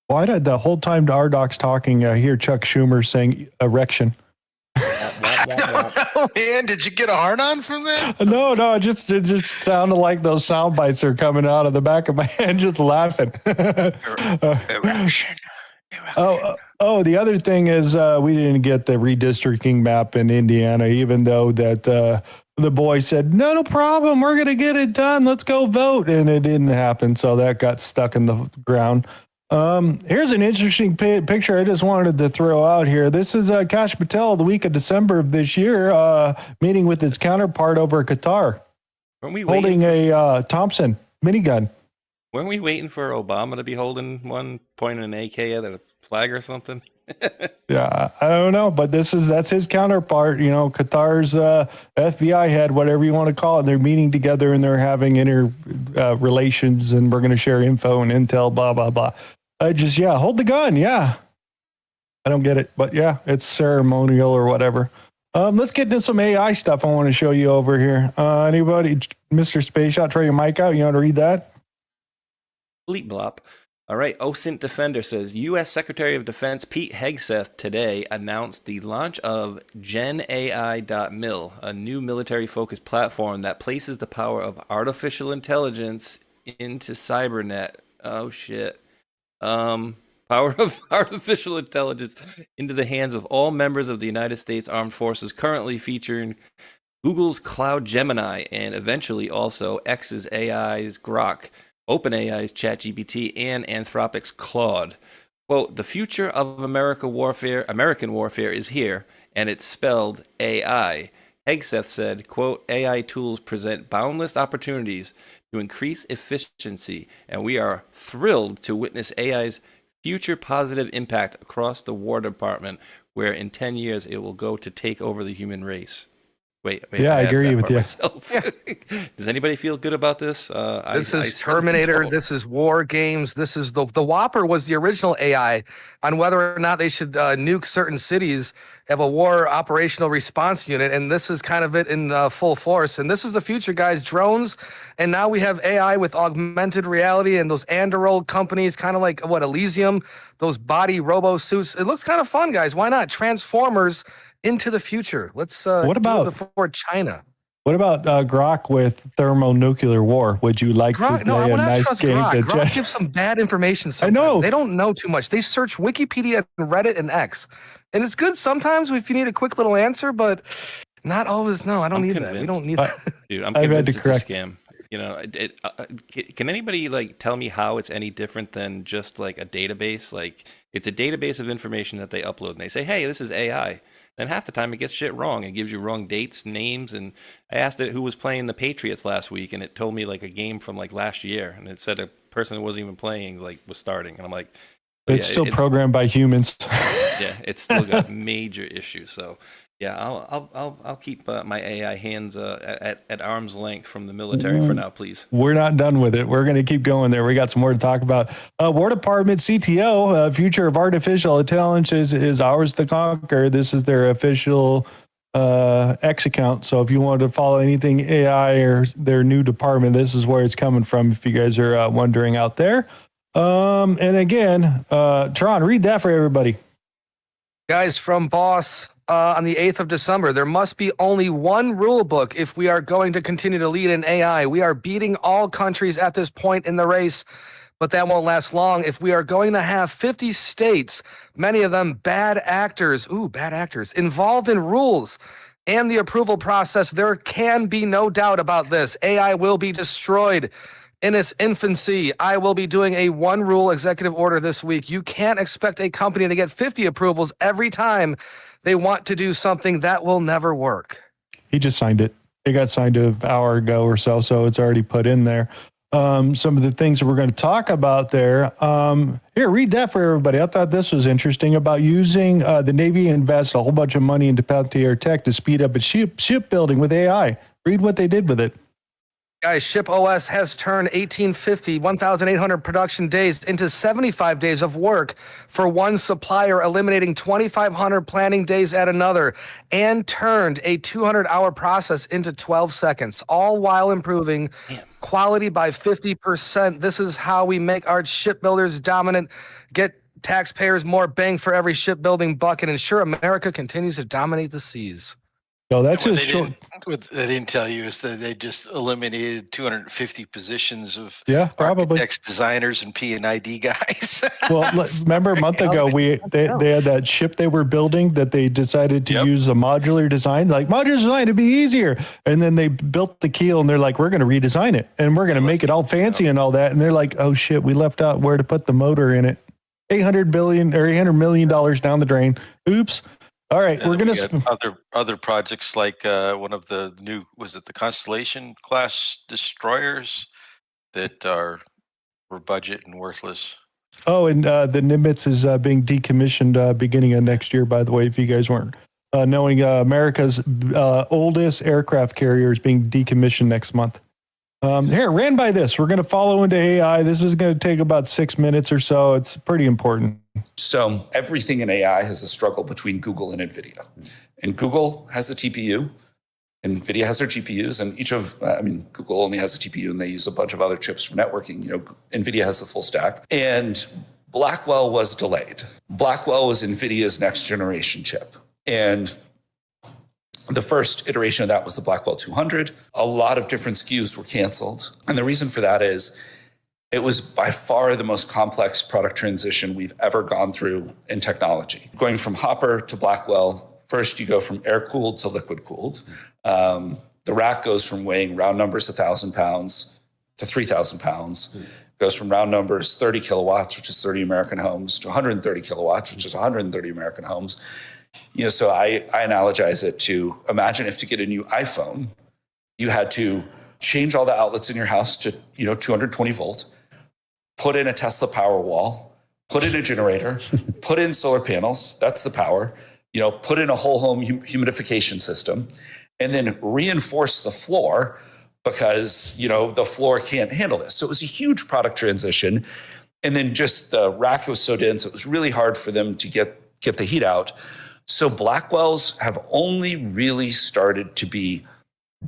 Well, I had the whole time Rdoc's talking, I hear Chuck Schumer saying erection. Oh man, did you get a hard on from that? No, it just sounded like those sound bites are coming out of the back of my head, just laughing. Erection. Oh, the other thing is we didn't get the redistricting map in Indiana, even though that the boy said, no problem, we're going to get it done, let's go vote. And it didn't happen, so that got stuck in the ground. Here's an interesting picture I just wanted to throw out here. This is Kash Patel the week of December of this year, meeting with his counterpart over Qatar, holding a Thompson minigun. Weren't we waiting for Obama to be holding one, pointing an AK at a flag or something? Yeah, I don't know, but that's his counterpart. You know, Qatar's FBI head, whatever you want to call it. They're meeting together and they're having relations, and we're going to share info and intel. Blah blah blah. Hold the gun. Yeah, I don't get it, but yeah, it's ceremonial or whatever. Let's get into some AI stuff. I want to show you over here. Anybody, Mr. Space Shot, try your mic out. You want to read that? Bleep blop. All right, OSINT Defender says, U.S. Secretary of Defense Pete Hegseth today announced the launch of GenAI.mil, a new military-focused platform that places the power of artificial intelligence into cybernet. Oh, shit. Power of artificial intelligence into the hands of all members of the United States Armed Forces, currently featuring Google's Cloud Gemini and eventually also X's AI's Grok, OpenAI's ChatGPT, and Anthropic's Claude. Quote, the future of American warfare is here, and it's spelled AI. Hegseth said, quote, AI tools present boundless opportunities to increase efficiency, and we are thrilled to witness AI's future positive impact across the War Department, where in 10 years it will go to take over the human race. Wait. Yeah, I agree with you. Yeah. Does anybody feel good about this? This is Terminator. This is War Games. This is the Whopper was the original AI on whether or not they should nuke certain cities, have a war operational response unit, and this is kind of it in full force. And this is the future, guys. Drones, and now we have AI with augmented reality and those Anduril companies, kind of like Elysium, those body robo suits. It looks kind of fun, guys. Why not? Transformers into the future. Let's what about before China? What about Grok with thermonuclear war? Would you like to play a nice game? Grok gives some bad information sometimes. I know. They don't know too much. They search Wikipedia and Reddit and X. And it's good sometimes if you need a quick little answer, but not always. No, I don't need that. We don't need that. Dude, I'm convinced it's a scam. You know, can anybody like tell me how it's any different than just like a database? Like it's a database of information that they upload and they say, hey, this is AI. Then half the time it gets shit wrong. It gives you wrong dates, names, and I asked it who was playing the Patriots last week, and it told me like a game from like last year, and it said a person who wasn't even playing like was starting, and I'm like, it's still programmed by humans. Yeah, it's still got major issues. So yeah, I'll keep my AI hands at arm's length from the military for now, please. We're not done with it. We're going to keep going there. We got some more to talk about. War Department CTO, future of artificial intelligence is ours to conquer. This is their official X account. So if you want to follow anything AI or their new department, this is where it's coming from. If you guys are wondering out there. And again, Tron, read that for everybody. Guys, from Boss. On the 8th of December, there must be only one rule book if we are going to continue to lead in AI. We are beating all countries at this point in the race, but that won't last long. If we are going to have 50 states, many of them bad actors, involved in rules and the approval process, there can be no doubt about this. AI will be destroyed in its infancy. I will be doing a one rule executive order this week. You can't expect a company to get 50 approvals every time they want to do something. That will never work. He just signed it. It got signed an hour ago or so, so it's already put in there. Some of the things that we're going to talk about there. Here, read that for everybody. I thought this was interesting about using the Navy invest a whole bunch of money into Patriot tech to speed up its shipbuilding with AI. Read what they did with it. Guys, Ship OS has turned 1,800 production days into 75 days of work for one supplier, eliminating 2,500 planning days at another, and turned a 200-hour process into 12 seconds, all while improving quality by 50%. This is how we make our shipbuilders dominant, get taxpayers more bang for every shipbuilding buck, and ensure America continues to dominate the seas. No, that's what just short. What they didn't tell you is that they just eliminated 250 positions of probably architects, designers, and P&ID guys. Well, remember a month ago they had that ship they were building that they decided to use a modular design, like modular design to be easier, and then they built the keel and they're like, we're going to redesign it and we're going to make it all fancy and all that, and they're like, oh shit, we left out where to put the motor in it. $800 million down the drain. Oops. All right, we're going to other projects like one of the new, was it the Constellation class destroyers that were budget and worthless. Oh, and the Nimitz is being decommissioned beginning of next year, by the way, if you guys weren't knowing. America's oldest aircraft carrier is being decommissioned next month. Here, ran by this. We're going to follow into AI. This is going to take about 6 minutes or so. It's pretty important. So everything in AI has a struggle between Google and NVIDIA. And Google has the TPU, NVIDIA has their GPUs, and Google only has a TPU and they use a bunch of other chips for networking. NVIDIA has the full stack. And Blackwell was delayed. Blackwell was NVIDIA's next generation chip. And the first iteration of that was the Blackwell 200. A lot of different SKUs were canceled. And the reason for that is it was by far the most complex product transition we've ever gone through in technology. Going from Hopper to Blackwell, first you go from air-cooled to liquid-cooled. The rack goes from weighing round numbers 1,000 pounds to 3,000 pounds. Goes from round numbers 30 kilowatts, which is 30 American homes, to 130 kilowatts, which is 130 American homes. So I analogize it to, imagine if to get a new iPhone, you had to change all the outlets in your house to 220 volt, put in a Tesla power wall, put in a generator, put in solar panels, that's the power, put in a whole home humidification system, and then reinforce the floor because, the floor can't handle this. So it was a huge product transition. And then just the rack was so dense, it was really hard for them to get the heat out. So Blackwells have only really started to be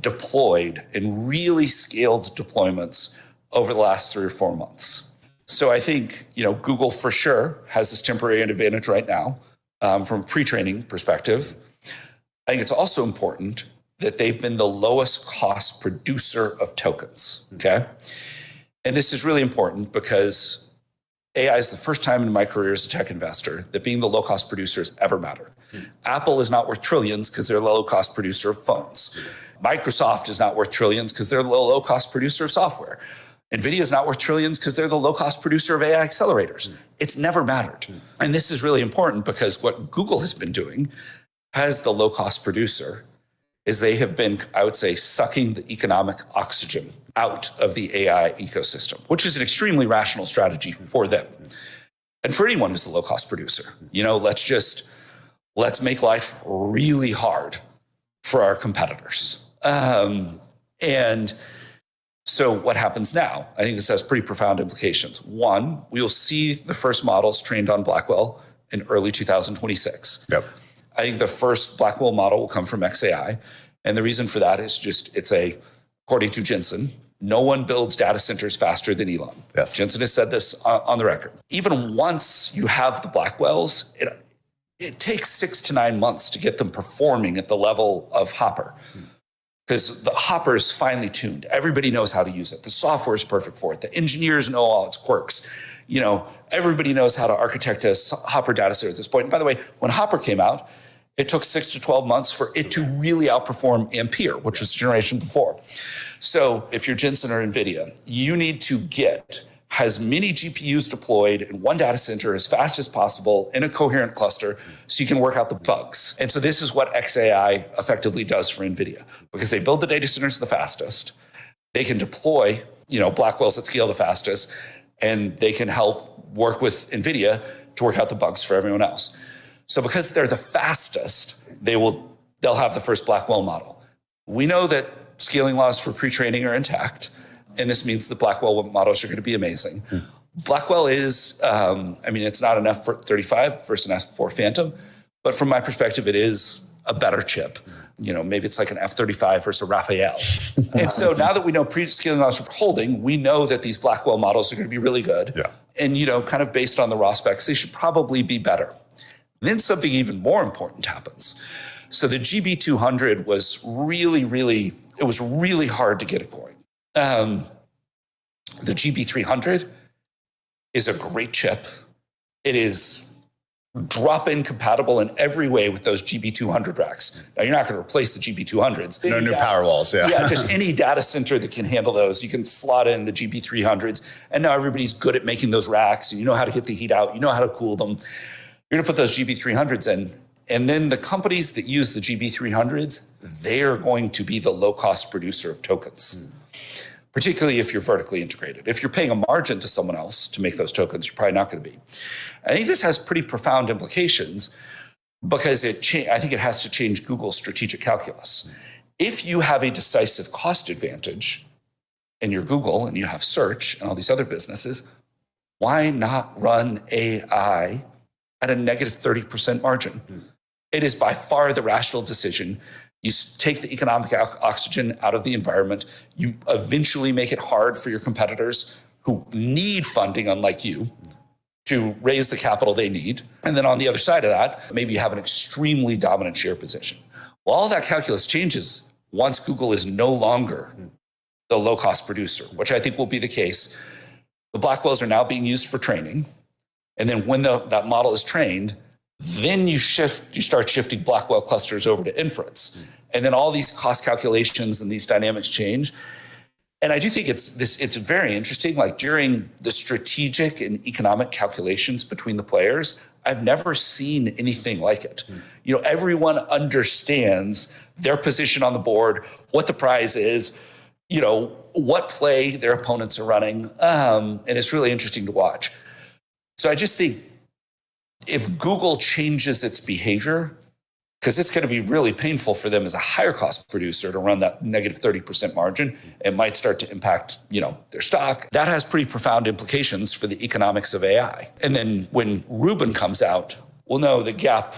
deployed in really scaled deployments over the last 3 or 4 months. So I think, Google for sure has this temporary advantage right now from a pre-training perspective. I think it's also important that they've been the lowest cost producer of tokens, okay? And this is really important because AI is the first time in my career as a tech investor that being the low-cost producer has ever mattered. Apple is not worth trillions because they're a low-cost producer of phones. Microsoft is not worth trillions because they're the low-cost producer of software. NVIDIA is not worth trillions because they're the low-cost producer of AI accelerators. It's never mattered. And this is really important because what Google has been doing as the low-cost producer is they have been, I would say, sucking the economic oxygen out of the AI ecosystem, which is an extremely rational strategy for them. And for anyone who's the low-cost producer, let's make life really hard for our competitors. And so what happens now? I think this has pretty profound implications. One, we will see the first models trained on Blackwell in early 2026. Yep. I think the first Blackwell model will come from XAI. And the reason for that is according to Jensen, no one builds data centers faster than Elon. Yes. Jensen has said this on the record. Even once you have the Blackwells, it takes 6 to 9 months to get them performing at the level of Hopper. Because the Hopper is finely tuned. Everybody knows how to use it. The software is perfect for it. The engineers know all its quirks. Everybody knows how to architect a Hopper data center at this point. And by the way, when Hopper came out, it took 6 to 12 months for it to really outperform Ampere, which was the generation before. So if you're Jensen or NVIDIA, you need to get has many GPUs deployed in one data center as fast as possible in a coherent cluster so you can work out the bugs. And so this is what xAI effectively does for NVIDIA, because they build the data centers the fastest. They can deploy, Blackwells at scale the fastest, and they can help work with NVIDIA to work out the bugs for everyone else. So because they're the fastest, they'll have the first Blackwell model. We know that scaling laws for pre-training are intact, and this means the Blackwell models are going to be amazing. Blackwell is, it's not an F35 versus an F4 Phantom, but from my perspective, it is a better chip. Maybe it's like an F35 versus a Raphael. And so now that we know pre-scaling laws are holding, we know that these Blackwell models are going to be really good. Yeah. And, kind of based on the raw specs, they should probably be better. Then something even more important happens. So the GB200 was really hard to get it going. The GB300 is a great chip. It is drop-in compatible in every way with those GB200 racks. Now, you're not going to replace the GB200s. No new power walls, yeah. Yeah, just any data center that can handle those. You can slot in the GB300s, and now everybody's good at making those racks, and you know how to get the heat out, you know how to cool them. You're going to put those GB300s in, and then the companies that use the GB300s, they're going to be the low-cost producer of tokens, particularly if you're vertically integrated. If you're paying a margin to someone else to make those tokens, you're probably not going to be. I think this has pretty profound implications because I think it has to change Google's strategic calculus. If you have a decisive cost advantage and you're Google and you have search and all these other businesses, why not run AI at a negative 30% margin? It is by far the rational decision. You take the economic oxygen out of the environment. You eventually make it hard for your competitors who need funding, unlike you, to raise the capital they need. And then on the other side of that, maybe you have an extremely dominant share position. Well, all that calculus changes once Google is no longer the low-cost producer, which I think will be the case. The Blackwells are now being used for training. And then when that model is trained, then you start shifting Blackwell clusters over to inference. And then all these cost calculations and these dynamics change. And I do think it's very interesting. Like during the strategic and economic calculations between the players, I've never seen anything like it. Everyone understands their position on the board, what the prize is, what play their opponents are running. And it's really interesting to watch. So I just think if Google changes its behavior, because it's going to be really painful for them as a higher cost producer to run that negative 30% margin, it might start to impact, their stock. That has pretty profound implications for the economics of AI. And then when Rubin comes out, we'll know the gap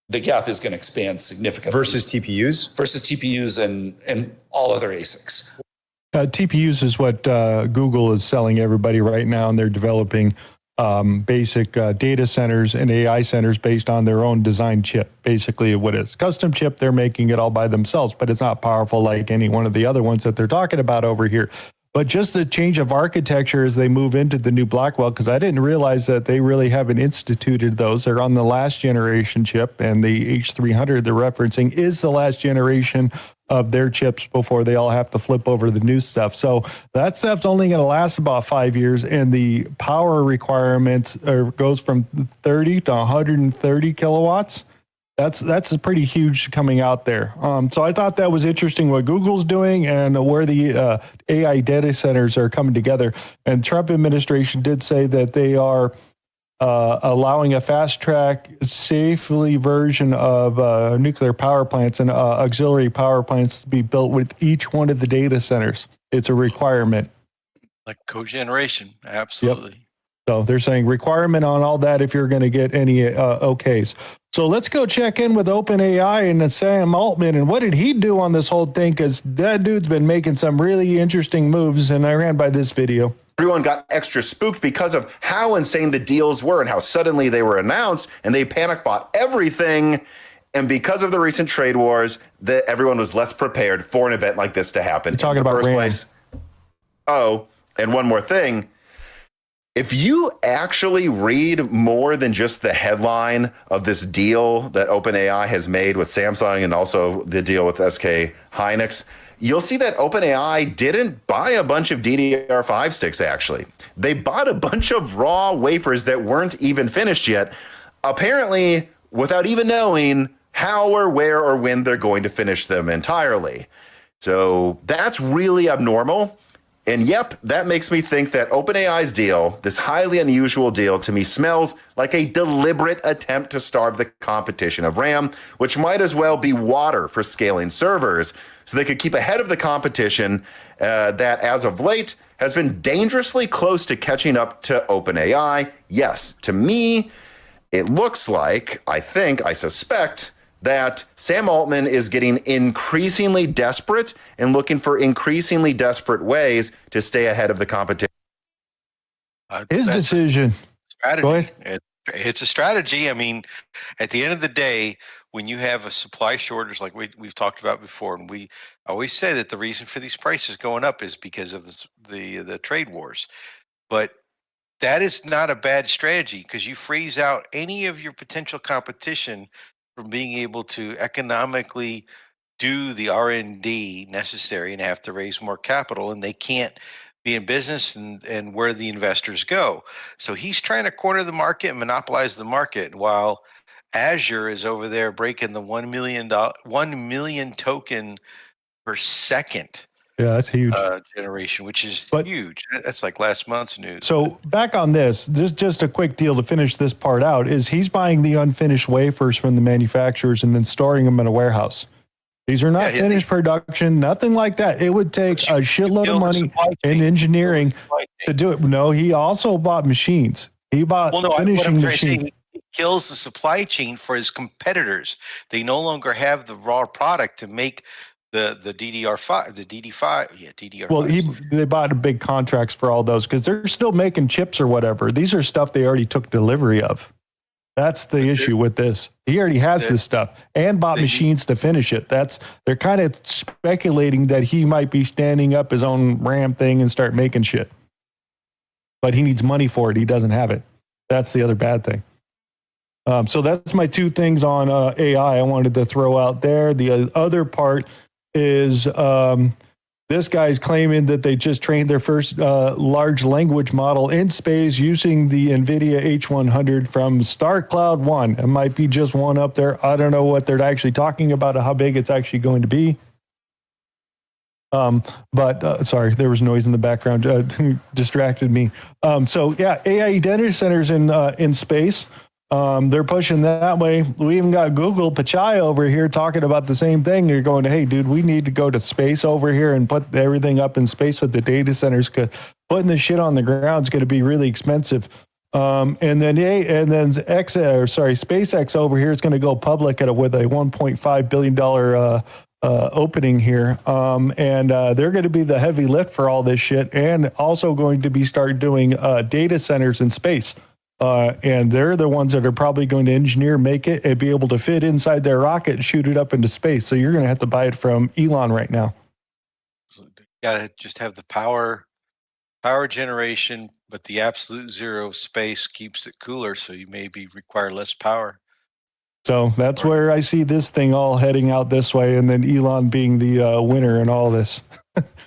is going to expand significantly. Versus TPUs? And all other ASICs. TPUs is what Google is selling everybody right now, and they're developing basic data centers and AI centers based on their own design chip. Basically, what is custom chip, they're making it all by themselves, but it's not powerful like any one of the other ones that they're talking about over here. But just the change of architecture as they move into the new Blackwell, because I didn't realize that they really haven't instituted those. They're on the last generation chip, and the H300 they're referencing is the last generation of their chips before they all have to flip over to the new stuff. So that stuff's only going to last about 5 years, and the power requirements goes from 30 to 130 kilowatts. That's a pretty huge coming out there. So I thought that was interesting what Google's doing and where the AI data centers are coming together. And Trump administration did say that they are allowing a fast track safely version of nuclear power plants and auxiliary power plants to be built with each one of the data centers. It's a requirement. Like cogeneration, absolutely. Yep. So they're saying requirement on all that if you're going to get any okays. So let's go check in with OpenAI and Sam Altman. And what did he do on this whole thing? Because that dude's been making some really interesting moves, and I ran by this video. Everyone got extra spooked because of how insane the deals were and how suddenly they were announced, and they panic bought everything. And because of the recent trade wars, everyone was less prepared for an event like this to happen. You're talking about first place. Oh, and one more thing. if you actually read more than just the headline of this deal that OpenAI has made with Samsung and also the deal with SK Hynix, you'll see that OpenAI didn't buy a bunch of DDR5 sticks, actually. They bought a bunch of raw wafers that weren't even finished yet, apparently without even knowing how or where or when they're going to finish them entirely. So that's really abnormal. And yep, that makes me think that OpenAI's deal, this highly unusual deal, to me smells like a deliberate attempt to starve the competition of RAM, which might as well be water for scaling servers, so they could keep ahead of the competition that, as of late, has been dangerously close to catching up to OpenAI. Yes, to me, it looks like, I suspect, that Sam Altman is getting increasingly desperate and looking for increasingly desperate ways to stay ahead of the competition. His decision. Strategy. Go ahead. It's a strategy. I mean, at the end of the day, when you have a supply shortage like we've talked about before, and we always say that the reason for these prices going up is because of the trade wars. But that is not a bad strategy, because you freeze out any of your potential competition from being able to economically do the R&D necessary and have to raise more capital, and they can't be in business and where the investors go. So he's trying to corner the market and monopolize the market, while Azure is over there breaking the 1 million token per second. Yeah, that's huge. Generation, which is huge. That's like last month's news. So back on this, just a quick deal to finish this part out, is he's buying the unfinished wafers from the manufacturers and then storing them in a warehouse. These are not finished production, nothing like that. It would take a shitload of money and engineering to do it. No, he also bought machines. He bought finishing machines. He kills the supply chain for his competitors. They no longer have the raw product to make the DDR5, the DD5, DDR5. Well, they bought big contracts for all those because they're still making chips or whatever. These are stuff they already took delivery of. That's the issue with this. He already has this stuff and bought machines to finish it. They're kind of speculating that he might be standing up his own RAM thing and start making shit. But he needs money for it. He doesn't have it. That's the other bad thing. So that's my two things on AI I wanted to throw out there. The other part is this guy's claiming that they just trained their first large language model in space using the NVIDIA H100 from StarCloud 1. It might be just one up there. I don't know what they're actually talking about, how big it's actually going to be. Sorry, there was noise in the background, distracted me. So yeah, AI data centers in space. They're pushing that way. We even got Google Pachai over here talking about the same thing. They're going, hey, dude, we need to go to space over here and put everything up in space with the data centers, because putting this shit on the ground is going to be really expensive. And then SpaceX over here is going to go public with a $1.5 billion opening here. And they're going to be the heavy lift for all this shit, and also going to start doing data centers in space. And they're the ones that are probably going to engineer, make it, and be able to fit inside their rocket and shoot it up into space. So you're going to have to buy it from Elon right now. You got to just have the power generation, but the absolute zero space keeps it cooler, so you maybe require less power. So that's where I see this thing all heading out this way, and then Elon being the winner in all this.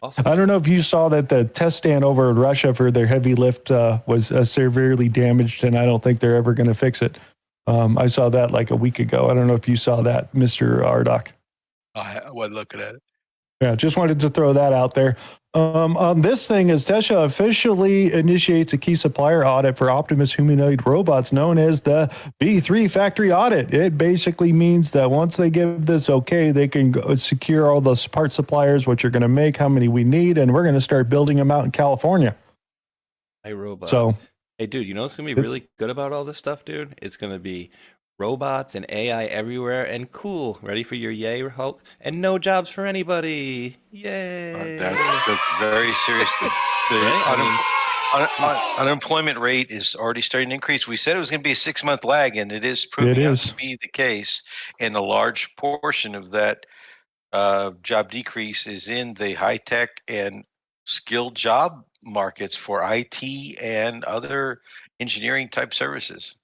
Awesome. I don't know if you saw that the test stand over in Russia for their heavy lift was severely damaged, and I don't think they're ever going to fix it. I saw that like a week ago. I don't know if you saw that, Mr. Rdoc. I wasn't looking at it. Yeah, just wanted to throw that out there. On this thing, is Tesla officially initiates a key supplier audit for Optimus humanoid robots known as the B3 factory audit. It basically means that once they give this okay, they can go secure all those part suppliers, what you're going to make, how many we need, and we're going to start building them out in California. Hey, robot. So, hey, dude, you know what's going to be really good about all this stuff, dude? It's going to be robots and AI everywhere, and cool. Ready for your yay, Hulk? And no jobs for anybody. Yay! That's very serious. Unemployment rate is already starting to increase. We said it was going to be a 6-month lag, and it is proving out to be the case. And a large portion of that job decrease is in the high tech and skilled job markets for IT and other engineering type services.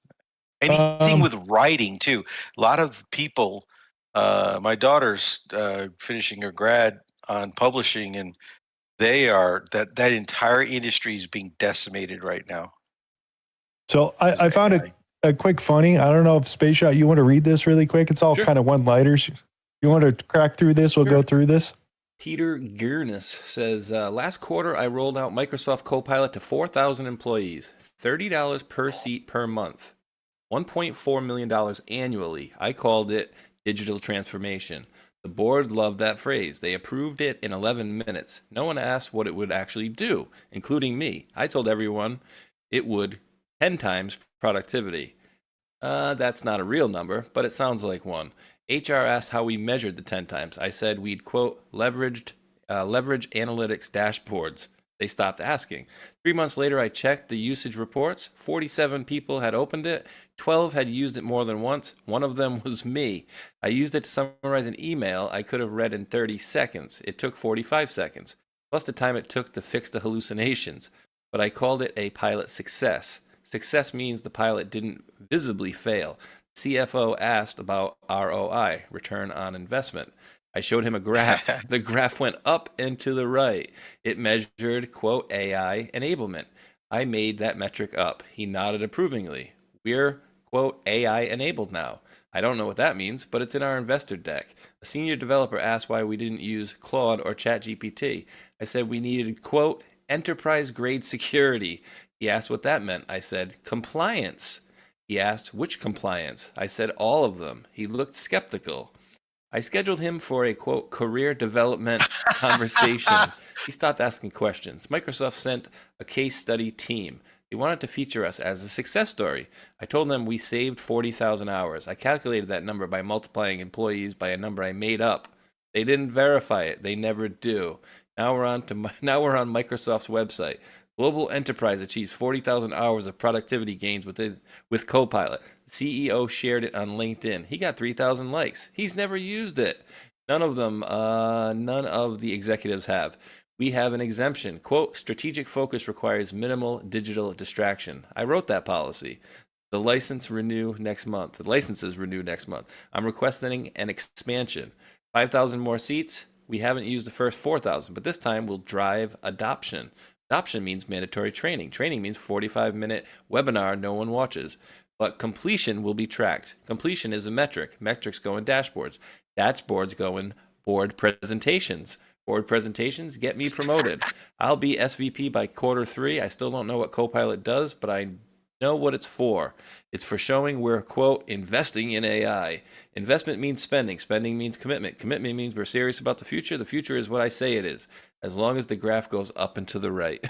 Anything with writing too. A lot of people, my daughter's finishing her grad on publishing, and they are that entire industry is being decimated right now. So I found a quick funny. I don't know if Space Shot, you want to read this really quick? It's all kind of one-liners. You want to crack through this? We'll go through this. Peter Gearness says, last quarter I rolled out Microsoft Copilot to 4,000 employees, $30 per seat per month, $1.4 million annually. I called it digital transformation. The board loved that phrase. They approved it in 11 minutes. No one asked what it would actually do, including me. I told everyone it would 10 times productivity. That's not a real number, but it sounds like one. HR asked how we measured the 10 times. I said we'd, quote, leverage analytics dashboards. They stopped asking. 3 months later, I checked the usage reports. 47 people had opened it. 12 had used it more than once. One of them was me. I used it to summarize an email I could have read in 30 seconds. It took 45 seconds, plus the time it took to fix the hallucinations. But I called it a pilot success. Success means the pilot didn't visibly fail. CFO asked about ROI, return on investment. I showed him a graph. The graph went up and to the right. It measured, quote, AI enablement. I made that metric up. He nodded approvingly. We're, quote, AI enabled now. I don't know what that means, but it's in our investor deck. A senior developer asked why we didn't use Claude or ChatGPT. I said we needed, quote, enterprise grade security. He asked what that meant. I said, compliance. He asked, which compliance? I said, all of them. He looked skeptical. I scheduled him for a, quote, career development conversation. He stopped asking questions. Microsoft sent a case study team. They wanted to feature us as a success story. I told them we saved 40,000 hours. I calculated that number by multiplying employees by a number I made up. They didn't verify it. They never do. Now we're on Microsoft's website. Global enterprise achieves 40,000 hours of productivity gains with Copilot. The CEO shared it on LinkedIn. He got 3,000 likes. He's never used it. None of the executives have. We have an exemption. Quote, strategic focus requires minimal digital distraction. I wrote that policy. The licenses renew next month. I'm requesting an expansion. 5,000 more seats. We haven't used the first 4,000, but this time we'll drive adoption. Adoption means mandatory training. Training means 45-minute webinar no one watches. But completion will be tracked. Completion is a metric. Metrics go in dashboards. Dashboards go in board presentations. Board presentations get me promoted. I'll be SVP by Q3. I still don't know what Copilot does, but I know what it's for. It's for showing we're, quote, investing in AI. Investment means spending. Spending means commitment. Commitment means we're serious about the future. The future is what I say it is, as long as the graph goes up and to the right.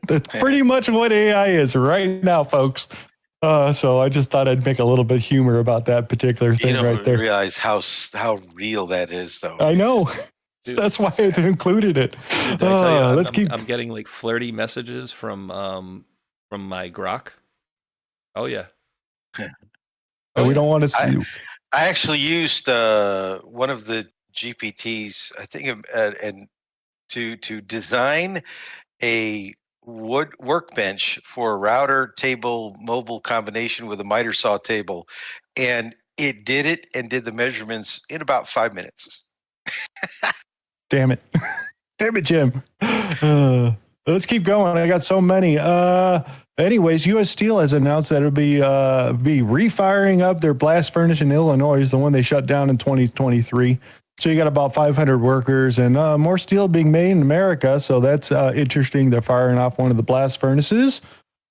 That's pretty much what AI is right now, folks. So I just thought I'd make a little bit of humor about that particular thing right there. You don't realize how real that is, though. I know. Dude, that's why I've included it. Dude, did I tell you, I'm getting like flirty messages from my Grok. Oh yeah. We don't want to see. I actually used one of the GPTs, I think, and to design a wood workbench for a router table mobile combination with a miter saw table, and it did it and did the measurements in about 5 minutes. Damn it. Damn it, Jim. Let's keep going. I got so many. Anyways, U.S. Steel has announced that it'll be refiring up their blast furnace in Illinois, the one they shut down in 2023. So you got about 500 workers and more steel being made in America. So that's interesting. They're firing off one of the blast furnaces.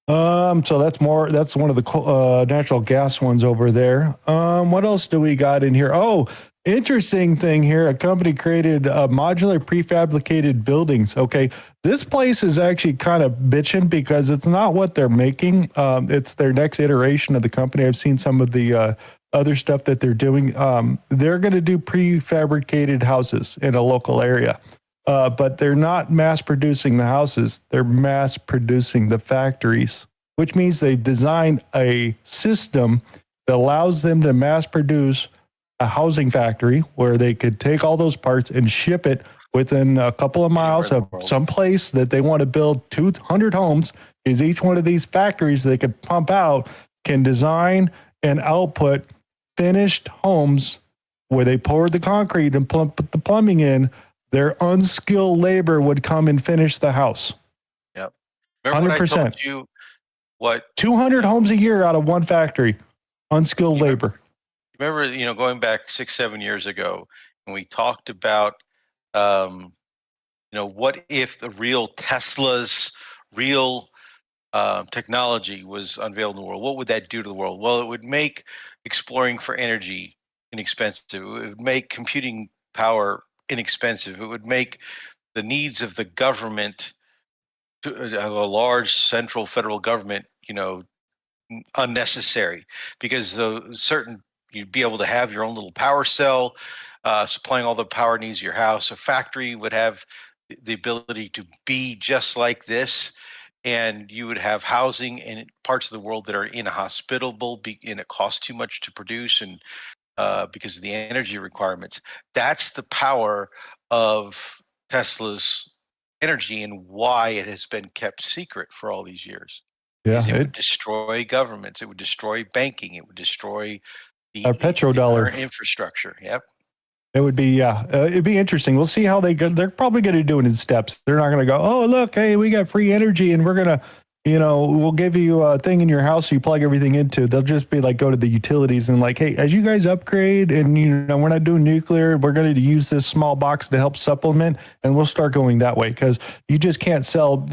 So that's one of the natural gas ones over there. What else do we got in here? Oh, interesting thing here. A company created modular prefabricated buildings. Okay. This place is actually kind of bitching because it's not what they're making. It's their next iteration of the company. I've seen some of the other stuff that they're doing. They're going to do prefabricated houses in a local area, but they're not mass producing the houses. They're mass producing the factories, which means they designed a system that allows them to mass produce a housing factory where they could take all those parts and ship it within a couple of miles of some place that they want to build 200 homes. Is each one of these factories they could pump out can design and output finished homes where they poured the concrete and put the plumbing in. Their unskilled labor would come and finish the house. Yep. Remember 100%. what I told you? What 200 homes a year out of one factory, unskilled labor. Remember, going back 6-7 years ago, and we talked about, what if the real Tesla's real technology was unveiled in the world? What would that do to the world? Well, it would make exploring for energy inexpensive. It would make computing power inexpensive. It would make the needs of the government, a large central federal government, unnecessary, because you'd be able to have your own little power cell supplying all the power needs of your house. A factory would have the ability to be just like this, and you would have housing in parts of the world that are inhospitable, and it costs too much to produce, and because of the energy requirements. That's the power of Tesla's energy and why it has been kept secret for all these years. Yeah, It would destroy governments. It would destroy banking. It would destroy the our petrodollar current infrastructure. Yep. It would be, it'd be interesting. We'll see how they go. They're probably going to do it in steps. They're not going to go, oh, look, hey, we got free energy and we're going to, we'll give you a thing in your house you plug everything into. They'll just be like, go to the utilities and like, hey, as you guys upgrade and, we're not doing nuclear, we're going to use this small box to help supplement, and we'll start going that way, because you just can't sell,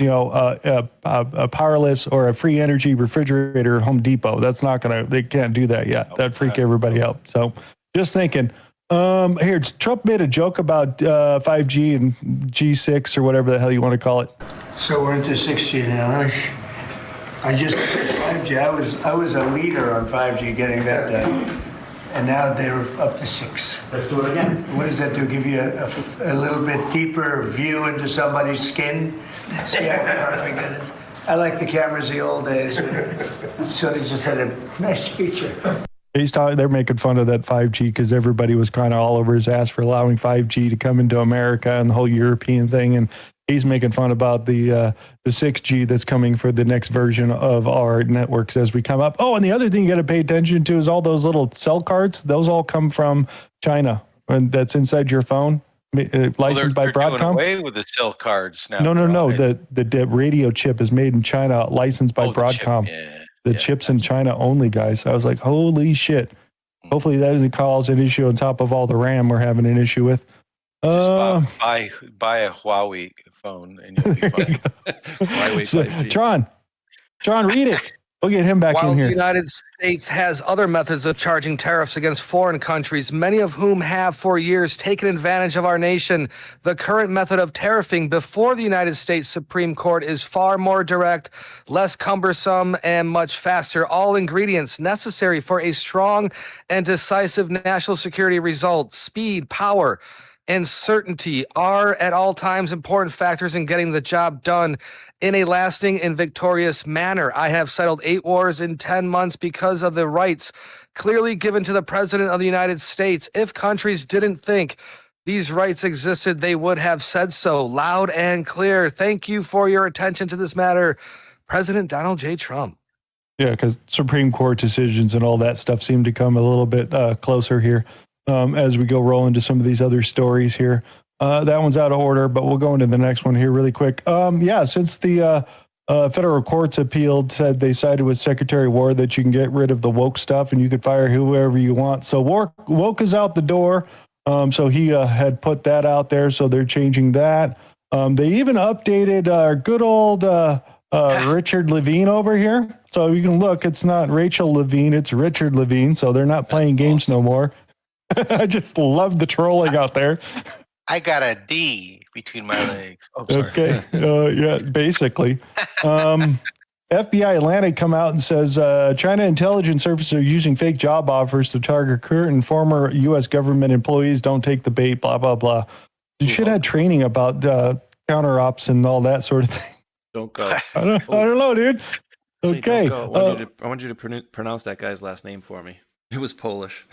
a powerless or a free energy refrigerator at Home Depot. That's not going to, they can't do that yet. That'd freak everybody out. So just thinking. Here, Trump made a joke about 5G and G6 or whatever the hell you want to call it. So we're into 6G now. I just 5G. I was a leader on 5G getting that done, and now they're up to 6. Let's do it again. What does that do? Give you a little bit deeper view into somebody's skin? See how perfect it is? I like the cameras the old days. So they just had a nice feature. They're making fun of that 5G because everybody was kind of all over his ass for allowing 5G to come into America and the whole European thing. And he's making fun about the 6G that's coming for the next version of our networks as we come up. Oh, and the other thing you got to pay attention to is all those little cell cards. Those all come from China, and that's inside your phone, licensed by Broadcom. They're doing away with the cell cards now. No. The radio chip is made in China, licensed by Broadcom. The chips in China only, guys. I was like, holy shit. Hopefully that doesn't cause an issue on top of all the RAM we're having an issue with. Just buy a Huawei phone and you'll be fine. So, Tron, read it. We'll get him back While in here. the United States has other methods of charging tariffs against foreign countries, many of whom have for years taken advantage of our nation, the current method of tariffing before the United States Supreme Court is far more direct, less cumbersome, and much faster. All ingredients necessary for a strong and decisive national security result: speed, power, and certainty are at all times important factors in getting the job done in a lasting and victorious manner. I have settled 8 wars in 10 months because of the rights clearly given to the President of the United States. If countries didn't think these rights existed, they would have said so loud and clear. Thank you for your attention to this matter, President Donald J. Trump. Yeah, because Supreme Court decisions and all that stuff seem to come a little bit closer here as we go roll into some of these other stories here. That one's out of order, but we'll go into the next one here really quick. Since the federal courts appealed, said they sided with Secretary Ward that you can get rid of the woke stuff and you could fire whoever you want. So woke is out the door. So he had put that out there. So they're changing that. They even updated our good old Richard Levine over here. So you can look, it's not Rachel Levine, it's Richard Levine. So they're not playing games no more. I just love the trolling out there. I got a D between my legs. Oh, sorry. Okay. Yeah, basically. FBI Atlantic come out and says China intelligence services are using fake job offers to target current and former U.S. government employees. Don't take the bait, blah, blah, blah. You should have training about counter ops and all that sort of thing. Don't go. I don't know, dude. Okay. I want you to pronounce that guy's last name for me. It was Polish.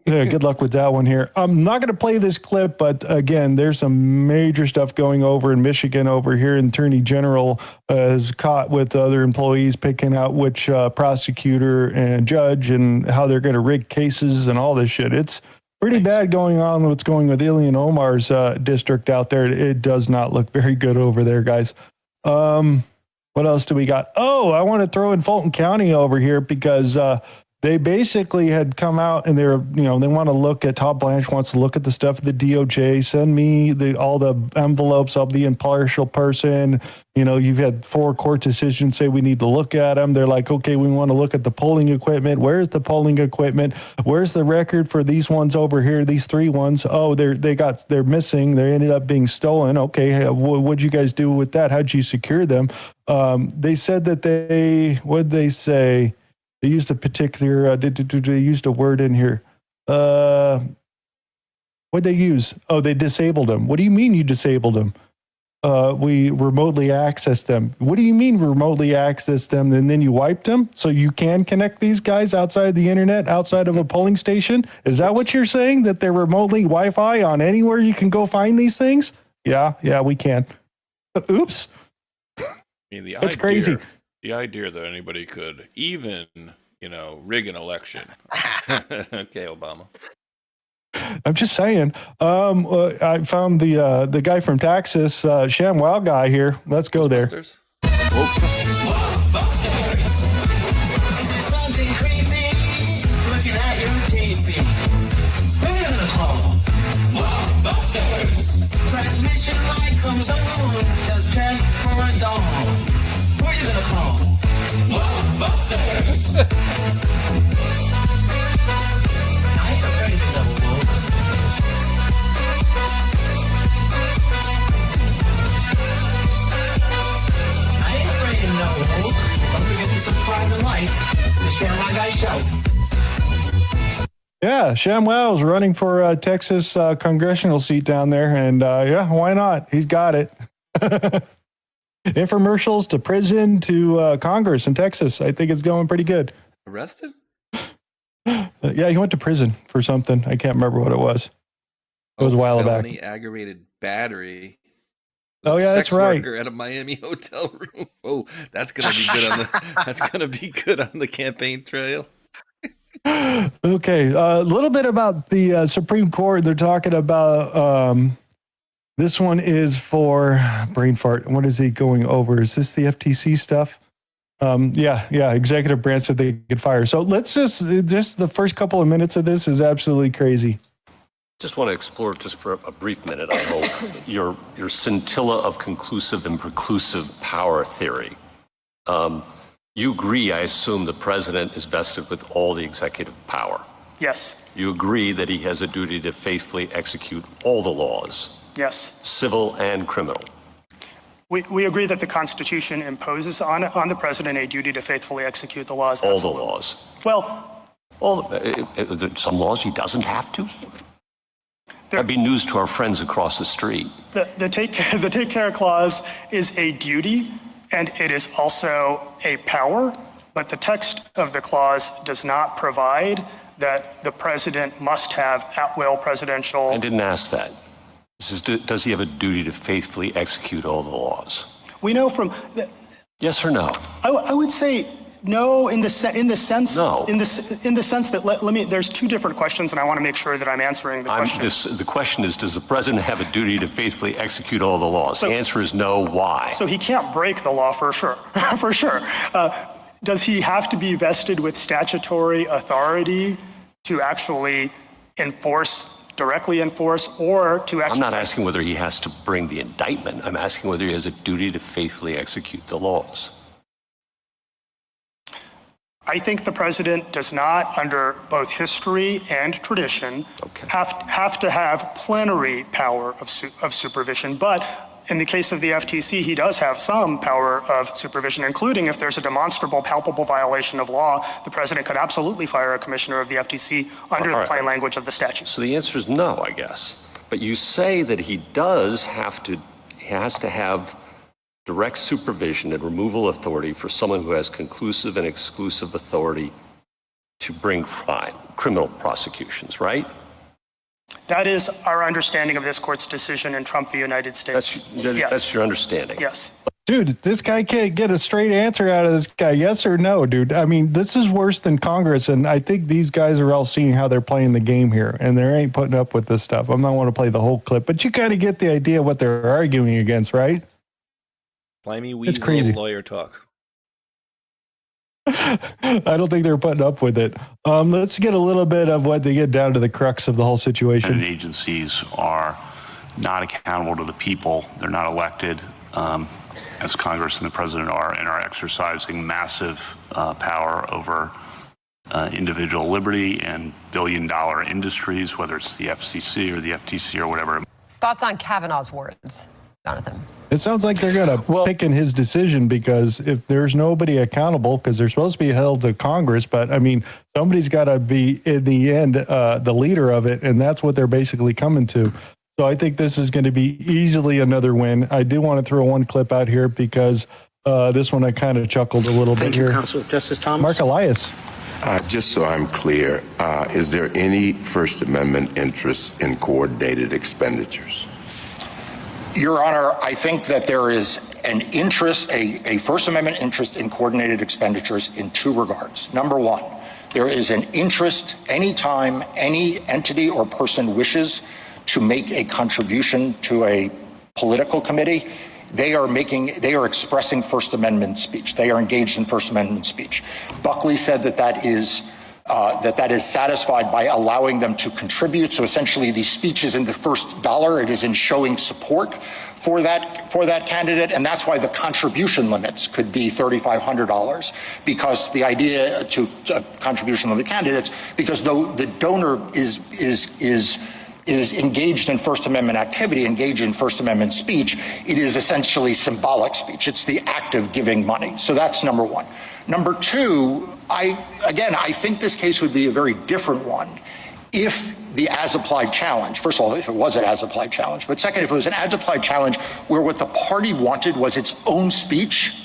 Yeah, good luck with that one here. I'm not going to play this clip, but again, there's some major stuff going over in Michigan over here. And Attorney General is caught with other employees picking out which prosecutor and judge and how they're going to rig cases and all this shit. It's pretty bad going on what's going with Ilhan Omar's district out there. It does not look very good over there, guys. What else do we got? Oh, I want to throw in Fulton County over here because they basically had come out and they're, they want to look at, Todd Blanche wants to look at the stuff of the DOJ, send me all the envelopes of the impartial person. You've had 4 court decisions say we need to look at them. They're like, okay, we want to look at the polling equipment. Where's the polling equipment? Where's the record for these ones over here? These 3 ones. Oh, they're missing. They ended up being stolen. Okay. What'd you guys do with that? How'd you secure them? They said that what'd they say? They used a particular, they used a word in here. What'd they use? Oh, they disabled them. What do you mean you disabled them? We remotely accessed them. What do you mean remotely accessed them and then you wiped them? So you can connect these guys outside the internet, outside of a polling station? Is that what you're saying? That they're remotely Wi-Fi on anywhere you can go find these things? Yeah, we can. Oops. That's crazy. The idea that anybody could even, rig an election. Okay, Obama. I'm just saying. I found the guy from Texas, ShamWow guy here. Let's go there. Transmission light comes on. Does check for a dawn. Who are you gonna call? Busters. I ain't afraid of the wolf. I ain't afraid of no wolf. Don't forget to subscribe and like the Share My Guy show. Yeah, ShamWow is running for a Texas congressional seat down there, and why not? He's got it. Infomercials to prison to Congress in Texas. I think it's going pretty good. Arrested? Yeah, he went to prison for something. I can't remember what it was. It was a while back. Aggravated battery. Oh yeah, that's right. Worker at a Miami hotel room. Oh, that's gonna be good on the. That's gonna be good on the campaign trail. Okay, a little bit about the Supreme Court. They're talking about. This one is for brain fart. What is he going over? Is this the FTC stuff? Yeah. Executive branch said they could fire. So let's just the first couple of minutes of this is absolutely crazy. Just want to explore just for a brief minute, I hope, your scintilla of conclusive and preclusive power theory. You agree, I assume, the president is vested with all the executive power. Yes. You agree that he has a duty to faithfully execute all the laws. Yes. Civil and criminal. We agree that the Constitution imposes on the president a duty to faithfully execute the laws. All Absolutely. the laws. Well, some laws he doesn't have to. That'd be news to our friends across the street. the take care clause is a duty, and it is also a power. But the text of the clause does not provide that the president must have at-will presidential. I didn't ask that. This is, does he have a duty to faithfully execute all the laws? We know from. Yes or no? I would say no in the sense. No. In the sense that let me. There's 2 different questions, and I want to make sure that I'm answering the question. The question is, does the president have a duty to faithfully execute all the laws? The answer is no. Why? So he can't break the law for sure. For sure. Does he have to be vested with statutory authority to actually directly enforce, or to actually... I'm not asking whether he has to bring the indictment. I'm asking whether he has a duty to faithfully execute the laws. I think the president does not, under both history and tradition, have to have plenary power of supervision. But in the case of the FTC, he does have some power of supervision, including if there's a demonstrable, palpable violation of law, the president could absolutely fire a commissioner of the FTC under the plain language of the statute. So the answer is no, I guess. But you say that he has to have direct supervision and removal authority for someone who has conclusive and exclusive authority to bring criminal prosecutions, right? That is our understanding of this court's decision in Trump v. United States. That's your understanding. Yes. Dude, this guy can't get a straight answer out of this guy. Yes or no, dude? I mean, this is worse than Congress, and I think these guys are all seeing how they're playing the game here, and they ain't putting up with this stuff. I'm not want to play the whole clip, but you kind of get the idea of what they're arguing against, right? Slimy It's crazy. weasel lawyer talk. I don't think they're putting up with it. Let's get a little bit of what they get down to the crux of the whole situation. Agencies are not accountable to the people. They're not elected, as Congress and the president are, and are exercising massive power over individual liberty and billion-dollar industries, whether it's the FCC or the FTC or whatever. Thoughts on Kavanaugh's words, Jonathan? It sounds like they're going to pick in his decision, because if there's nobody accountable, because they're supposed to be held to Congress, but I mean, somebody's got to be in the end the leader of it, and that's what they're basically coming to. So I think this is going to be easily another win. I do want to throw one clip out here because this one I kind of chuckled a little bit here. Thank you, Counsel. Justice Thomas. Mark Elias. Just so I'm clear, is there any First Amendment interest in coordinated expenditures? Your Honor, I think that there is an interest, a First Amendment interest in coordinated expenditures in two regards. Number one, there is an interest anytime any entity or person wishes to make a contribution to a political committee, they are expressing First Amendment speech. They are engaged in First Amendment speech. Buckley said that is satisfied by allowing them to contribute. So essentially the speech is in the first dollar. It is in showing support for that candidate. And that's why the contribution limits could be $3,500, because the idea to contribution limit candidates, because though the donor is engaged in First Amendment activity, engaged in First Amendment speech, it is essentially symbolic speech. It's the act of giving money. So that's number one. Number two, I think this case would be a very different one if the as-applied challenge, first of all, if it was an as-applied challenge, but second, if it was an as-applied challenge where what the party wanted was its own speech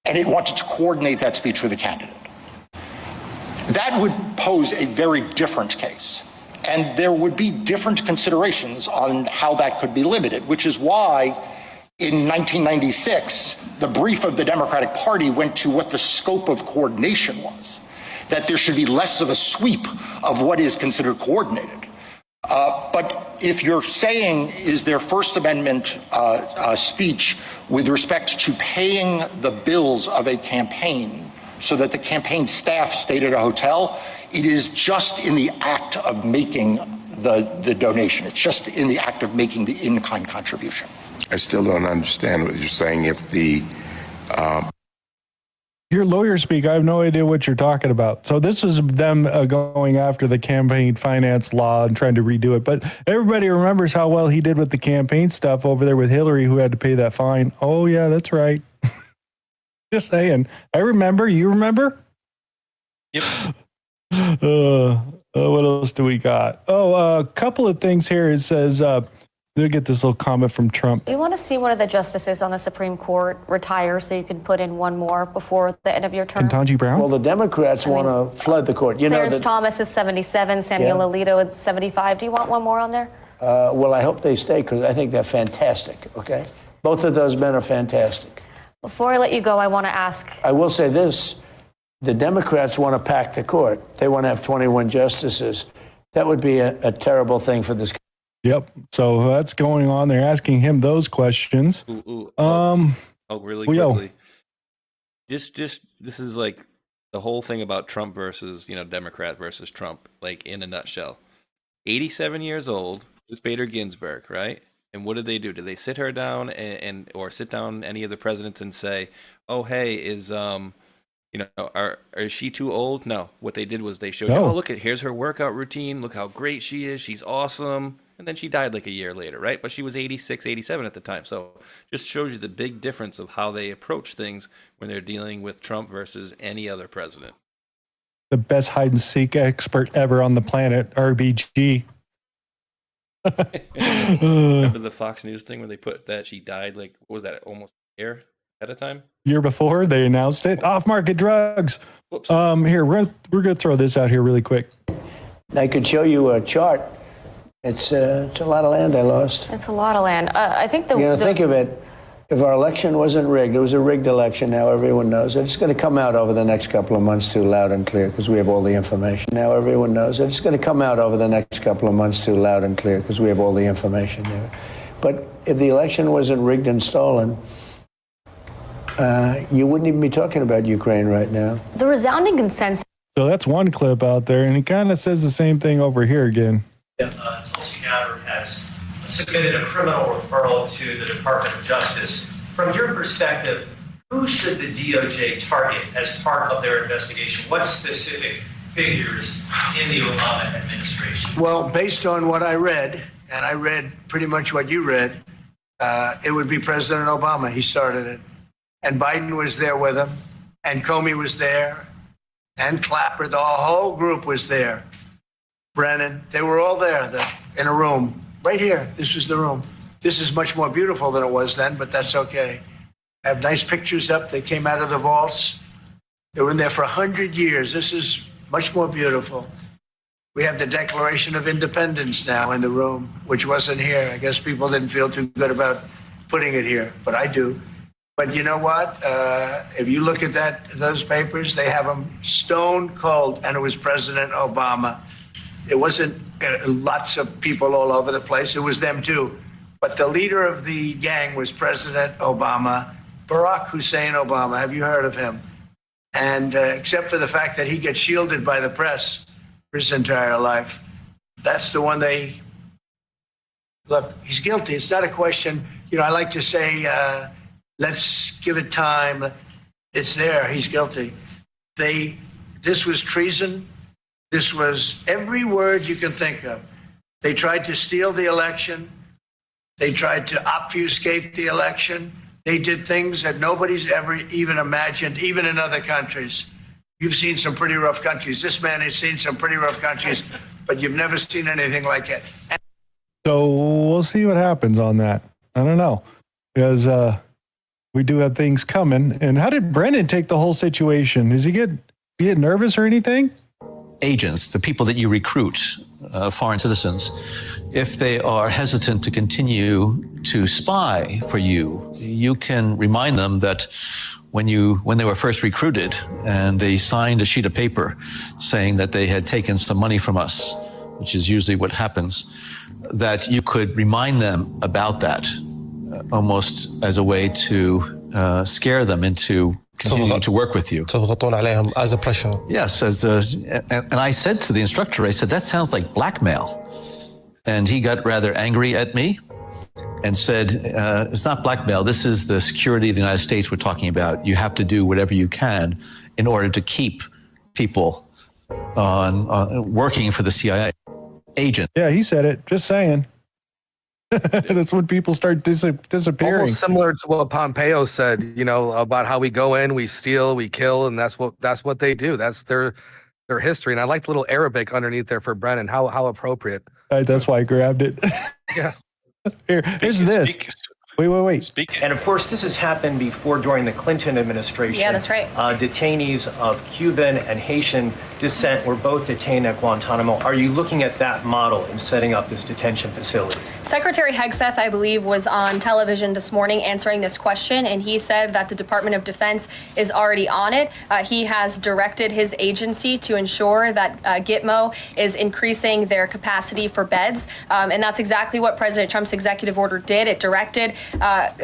and it wanted to coordinate that speech with a candidate. That would pose a very different case. And there would be different considerations on how that could be limited, which is why in 1996, the brief of the Democratic Party went to what the scope of coordination was, that there should be less of a sweep of what is considered coordinated. But if you're saying, is there First Amendment speech with respect to paying the bills of a campaign so that the campaign staff stayed at a hotel, it is just in the act of making the donation. It's just in the act of making the in-kind contribution. I still don't understand what you're saying. If the Your lawyer speak, I have no idea what you're talking about. So this is them going after the campaign finance law and trying to redo it. But everybody remembers how well he did with the campaign stuff over there with Hillary, who had to pay that fine. Oh, yeah, that's right. Just saying. I remember. You remember? Yep. What else do we got? Oh, a couple of things here. It says, they'll get this little comment from Trump. Do you want to see one of the justices on the Supreme Court retire so you can put in one more before the end of your term? Ketanji Brown? Well, the Democrats want to flood the court. Clarence Thomas is 77, Samuel Yeah. Alito is 75. Do you want one more on there? Well, I hope they stay because I think they're fantastic, okay? Both of those men are fantastic. Before I let you go, I want to ask. I will say this. The Democrats want to pack the court. They want to have 21 justices. That would be a terrible thing for this country. Yep. So that's going on. They're asking him those questions. Really quickly. Just this is like the whole thing about Trump versus, Democrat versus Trump, like in a nutshell. 87 years old, Ruth Bader Ginsburg, right? And what did they do? Did they sit her down and or sit down any of the presidents and say, "Oh, hey, is she too old?" No. What they did was they showed, No. "Oh, look here's her workout routine. Look how great she is. She's awesome." And then she died like a year later, right? But she was 86, 87 at the time. So just shows you the big difference of how they approach things when they're dealing with Trump versus any other president. The best hide and seek expert ever on the planet, RBG. Remember the Fox News thing where they put that she died like, what was that, almost a year? At a time? Year before they announced it. Off-market drugs. Whoops. Here, we're gonna throw this out here really quick. I could show you a chart. It's a lot of land I lost. It's a lot of land. I think Think of it. If our election wasn't rigged, it was a rigged election. Now everyone knows. It's going to come out over the next couple of months too loud and clear because we have all the information. Now everyone knows. It's going to come out over the next couple of months too loud and clear because we have all the information there. But if the election wasn't rigged and stolen, you wouldn't even be talking about Ukraine right now. The resounding consensus. So that's one clip out there, and he kind of says the same thing over here again. Tulsi Gabbard has submitted a criminal referral to the Department of Justice. From your perspective, who should the DOJ target as part of their investigation? What specific figures in the Obama administration? Well, based on what I read, and I read pretty much what you read, it would be President Obama. He started it. And Biden was there with him, and Comey was there, and Clapper. The whole group was there. Brennan, they were all there in a room. Right here, this was the room. This is much more beautiful than it was then, but that's okay. I have nice pictures up. They came out of the vaults. They were in there for 100 years. This is much more beautiful. We have the Declaration of Independence now in the room, which wasn't here. I guess people didn't feel too good about putting it here, but I do. But you know what? If you look at those papers, they have them stone cold, and it was President Obama. It wasn't lots of people all over the place. It was them too. But the leader of the gang was President Obama, Barack Hussein Obama. Have you heard of him? And except for the fact that he gets shielded by the press for his entire life, that's the one they look. He's guilty. It's not a question. I like to say, let's give it time. It's there. He's guilty. This was treason. This was every word you can think of. They tried to steal the election. They tried to obfuscate the election. They did things that nobody's ever even imagined, even in other countries. You've seen some pretty rough countries. This man has seen some pretty rough countries, but you've never seen anything like it. So we'll see what happens on that. I don't know, because we do have things coming. And how did Brennan take the whole situation? Does he get nervous or anything? Agents, the people that you recruit, foreign citizens, if they are hesitant to continue to spy for you, you can remind them that when they were first recruited and they signed a sheet of paper saying that they had taken some money from us, which is usually what happens, that you could remind them about that, almost as a way to scare them into continuing to work with you. تضغطون عليهم as a pressure. Yes, and I said to the instructor, I said, that sounds like blackmail. And he got rather angry at me and said, it's not blackmail. This is the security of the United States we're talking about. You have to do whatever you can in order to keep people on working for the CIA agent. Yeah, he said it. Just saying. That's when people start disappearing. Almost similar to what Pompeo said, about how we go in, we steal, we kill, and that's what they do. That's their history. And I like the little Arabic underneath there for Brennan. How appropriate. That's why I grabbed it. Yeah. Here's this. Wait. And of course, this has happened before during the Clinton administration. Yeah, that's right. Detainees of Cuban and Haitian descent were both detained at Guantanamo. Are you looking at that model in setting up this detention facility? Secretary Hegseth, I believe, was on television this morning answering this question, and he said that the Department of Defense is already on it. He has directed his agency to ensure that Gitmo is increasing their capacity for beds, and that's exactly what President Trump's executive order did. It directed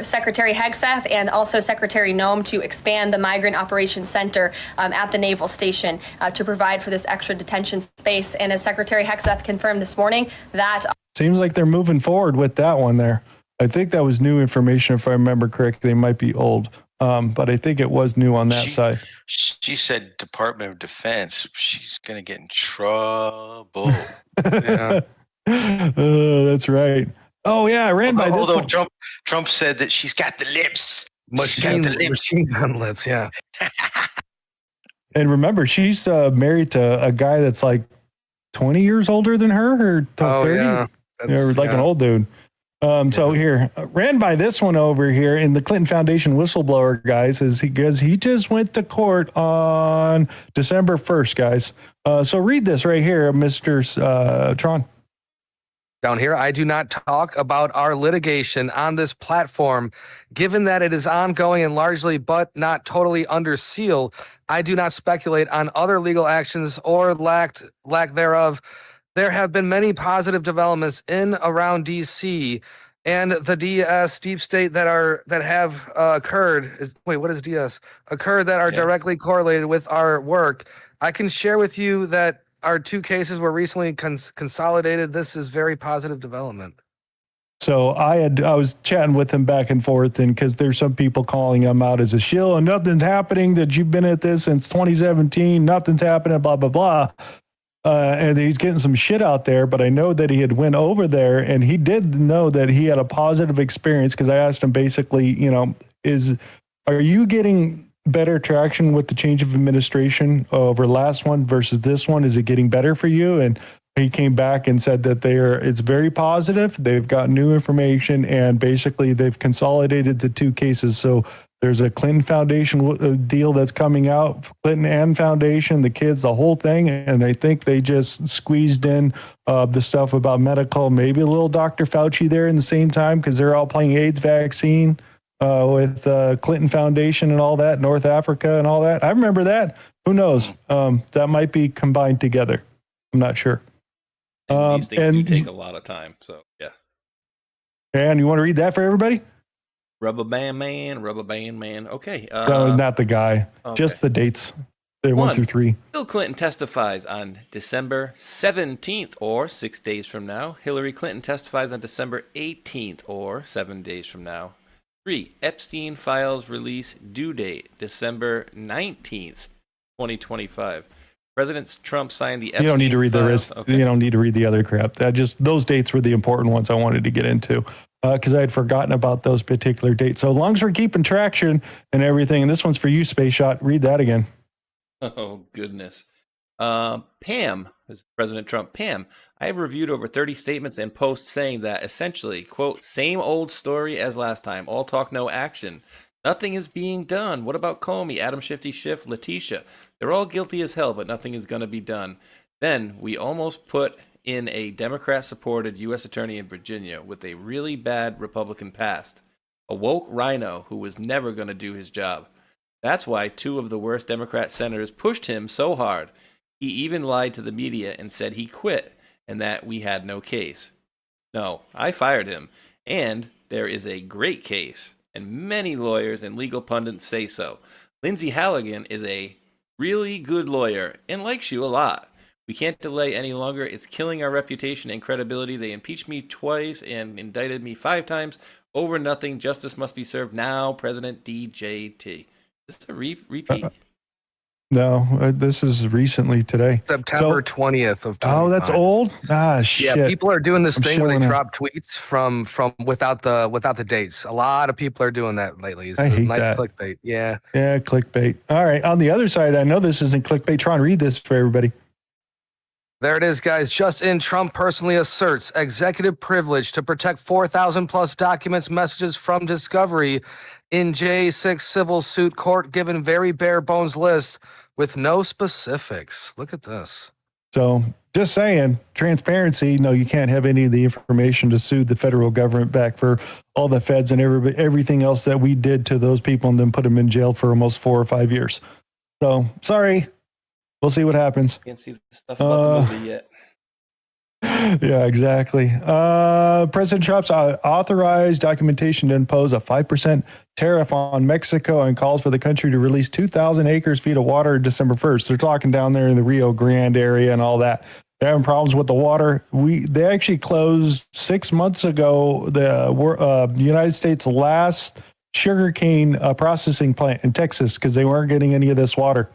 Secretary Hegseth and also Secretary Noem to expand the Migrant Operations Center at the Naval Station to provide for this extra detention space. And as Secretary Hegseth confirmed this morning, that seems like they're moving forward with that one there. I think that was new information, if I remember correctly. They might be old, but I think it was new on that side. She said Department of Defense. She's going to get in trouble. Yeah. That's right. Oh, yeah, I ran by this one. Trump said that she's got the lips. Machine gun lips, yeah. And remember, she's married to a guy that's like 20 years older than her, or 30? Yeah. Like an old dude. So here, ran by this one over here in the Clinton Foundation whistleblower, guys, is because he just went to court on December 1st, guys. So read this right here, Mr. Tron. Down here, I do not talk about our litigation on this platform. Given that it is ongoing and largely but not totally under seal, I do not speculate on other legal actions or lack thereof. There have been many positive developments in around DC and the DS deep state that have occurred. What is DS? Occurred that are directly correlated with our work. I can share with you that our two cases were recently consolidated. This is very positive development. So I was chatting with him back and forth, and because there's some people calling him out as a shill and nothing's happening, that you've been at this since 2017, nothing's happening, blah, blah, blah. And he's getting some shit out there, but I know that he had went over there and he did know that he had a positive experience, because I asked him basically, are you getting better traction with the change of administration over last one versus this one? Is it getting better for you? And he came back and said that it's very positive. They've got new information, and basically they've consolidated the two cases. So there's a Clinton Foundation deal that's coming out, Clinton and Foundation, the kids, the whole thing. And I think they just squeezed in the stuff about medical, maybe a little Dr. Fauci there in the same time, because they're all playing AIDS vaccine with Clinton Foundation and all that, North Africa and all that. I remember that. Who knows? That might be combined together. I'm not sure. And these things do take a lot of time. So, yeah. And you want to read that for everybody? Rubber Band Man. Okay. No, not the guy. Okay. Just the dates. They're 1 through 3. Bill Clinton testifies on December 17th, or 6 days from now. Hillary Clinton testifies on December 18th, or 7 days from now. 3. Epstein files release due date, December 19th, 2025. President Trump signed the Epstein You don't need to read the rest. Okay. You don't need to read the other crap. Those dates were the important ones I wanted to get into, because I had forgotten about those particular dates. So as long as we're keeping traction and everything, and this one's for you, Space Shot. Read that again. Oh, goodness. Pam, is President Trump. Pam, I have reviewed over 30 statements and posts saying that essentially, quote, same old story as last time. All talk, no action. Nothing is being done. What about Comey, Adam Shifty Schiff, Letitia? They're all guilty as hell, but nothing is going to be done. Then we almost put in a Democrat-supported U.S. attorney in Virginia with a really bad Republican past. A woke rhino who was never going to do his job. That's why 2 of the worst Democrat senators pushed him so hard. He even lied to the media and said he quit and that we had no case. No, I fired him. And there is a great case. And many lawyers and legal pundits say so. Lindsay Halligan is a really good lawyer and likes you a lot. We can't delay any longer. It's killing our reputation and credibility. They impeached me twice and indicted me 5 times over nothing. Justice must be served now. President DJT. Is this a repeat? No, this is recently today. September 20th of 2025. Oh, that's old? Ah, shit. Yeah, people are doing this thing where they showing drop tweets from without the dates. A lot of people are doing that lately. It's I hate nice that. clickbait. Yeah. Yeah, clickbait. All right. On the other side, I know this isn't clickbait. Tron, read this for everybody. There it is, guys. Just in, Trump personally asserts executive privilege to protect 4,000 plus documents, messages from Discovery in J6 civil suit court, given very bare bones list with no specifics. Look at this. So just saying, transparency. No, you can't have any of the information to sue the federal government back for all the feds and everything else that we did to those people and then put them in jail for almost 4 or 5 years. So sorry. We'll see what happens. Can't see the stuff about the movie yet. Yeah, exactly. President Trump's authorized documentation to impose a 5% tariff on Mexico and calls for the country to release 2,000 acre-feet of water December 1st. They're talking down there in the Rio Grande area and all that. They're having problems with the water. They actually closed 6 months ago the United States' last sugarcane processing plant in Texas because they weren't getting any of this water.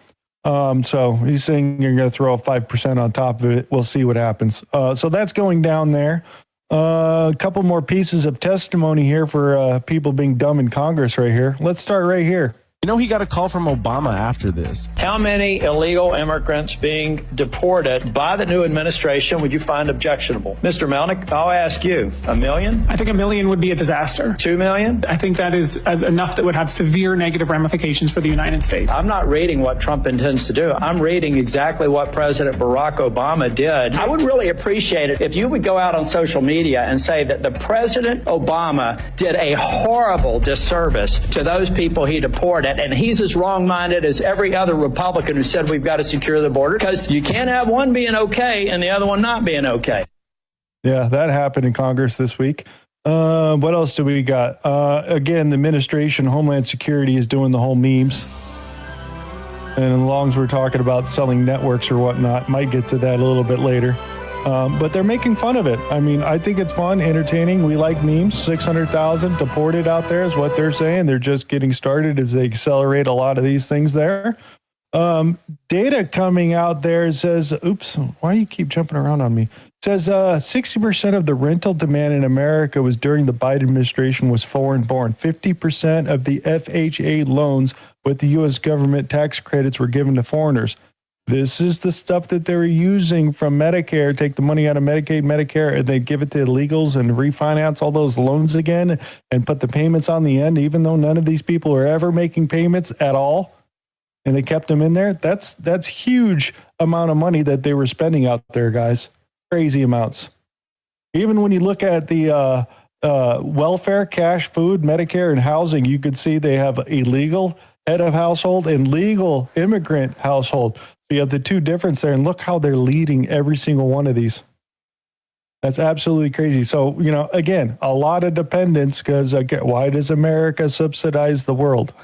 So he's saying you're going to throw a 5% on top of it. We'll see what happens. So that's going down there. A couple more pieces of testimony here for people being dumb in Congress right here. Let's start right here. You know, he got a call from Obama after this. How many illegal immigrants being deported by the new administration would you find objectionable? Mr. Melnick, I'll ask you, 1 million? I think 1 million would be a disaster. 2 million? I think that is enough that would have severe negative ramifications for the United States. I'm not reading what Trump intends to do. I'm reading exactly what President Barack Obama did. I would really appreciate it if you would go out on social media and say that the President Obama did a horrible disservice to those people he deported, and he's as wrong-minded as every other Republican who said we've got to secure the border, because you can't have one being okay and the other one not being okay. Yeah, that happened in Congress this week. What else do we got? Again, the administration, Homeland Security, is doing the whole memes. And as long as we're talking about selling networks or whatnot, might get to that a little bit later. But they're making fun of it. I mean, I think it's fun, entertaining. We like memes. 600,000 deported out there is what they're saying. They're just getting started as they accelerate a lot of these things there. Data coming out there says, oops, why you keep jumping around on me? Says 60% of the rental demand in America was during the Biden administration was foreign born. 50% of the FHA loans with the U.S. government tax credits were given to foreigners. This is the stuff that they were using from Medicare, take the money out of Medicaid, Medicare, and they give it to illegals and refinance all those loans again and put the payments on the end, even though none of these people are ever making payments at all. And they kept them in there. That's huge amount of money that they were spending out there, guys. Crazy amounts. Even when you look at the welfare, cash, food, Medicare, and housing, you could see they have illegal head of household and legal immigrant household. You have the two difference there, and look how they're leading every single one of these. That's absolutely crazy. So, you know, again, a lot of dependence because why does America subsidize the world?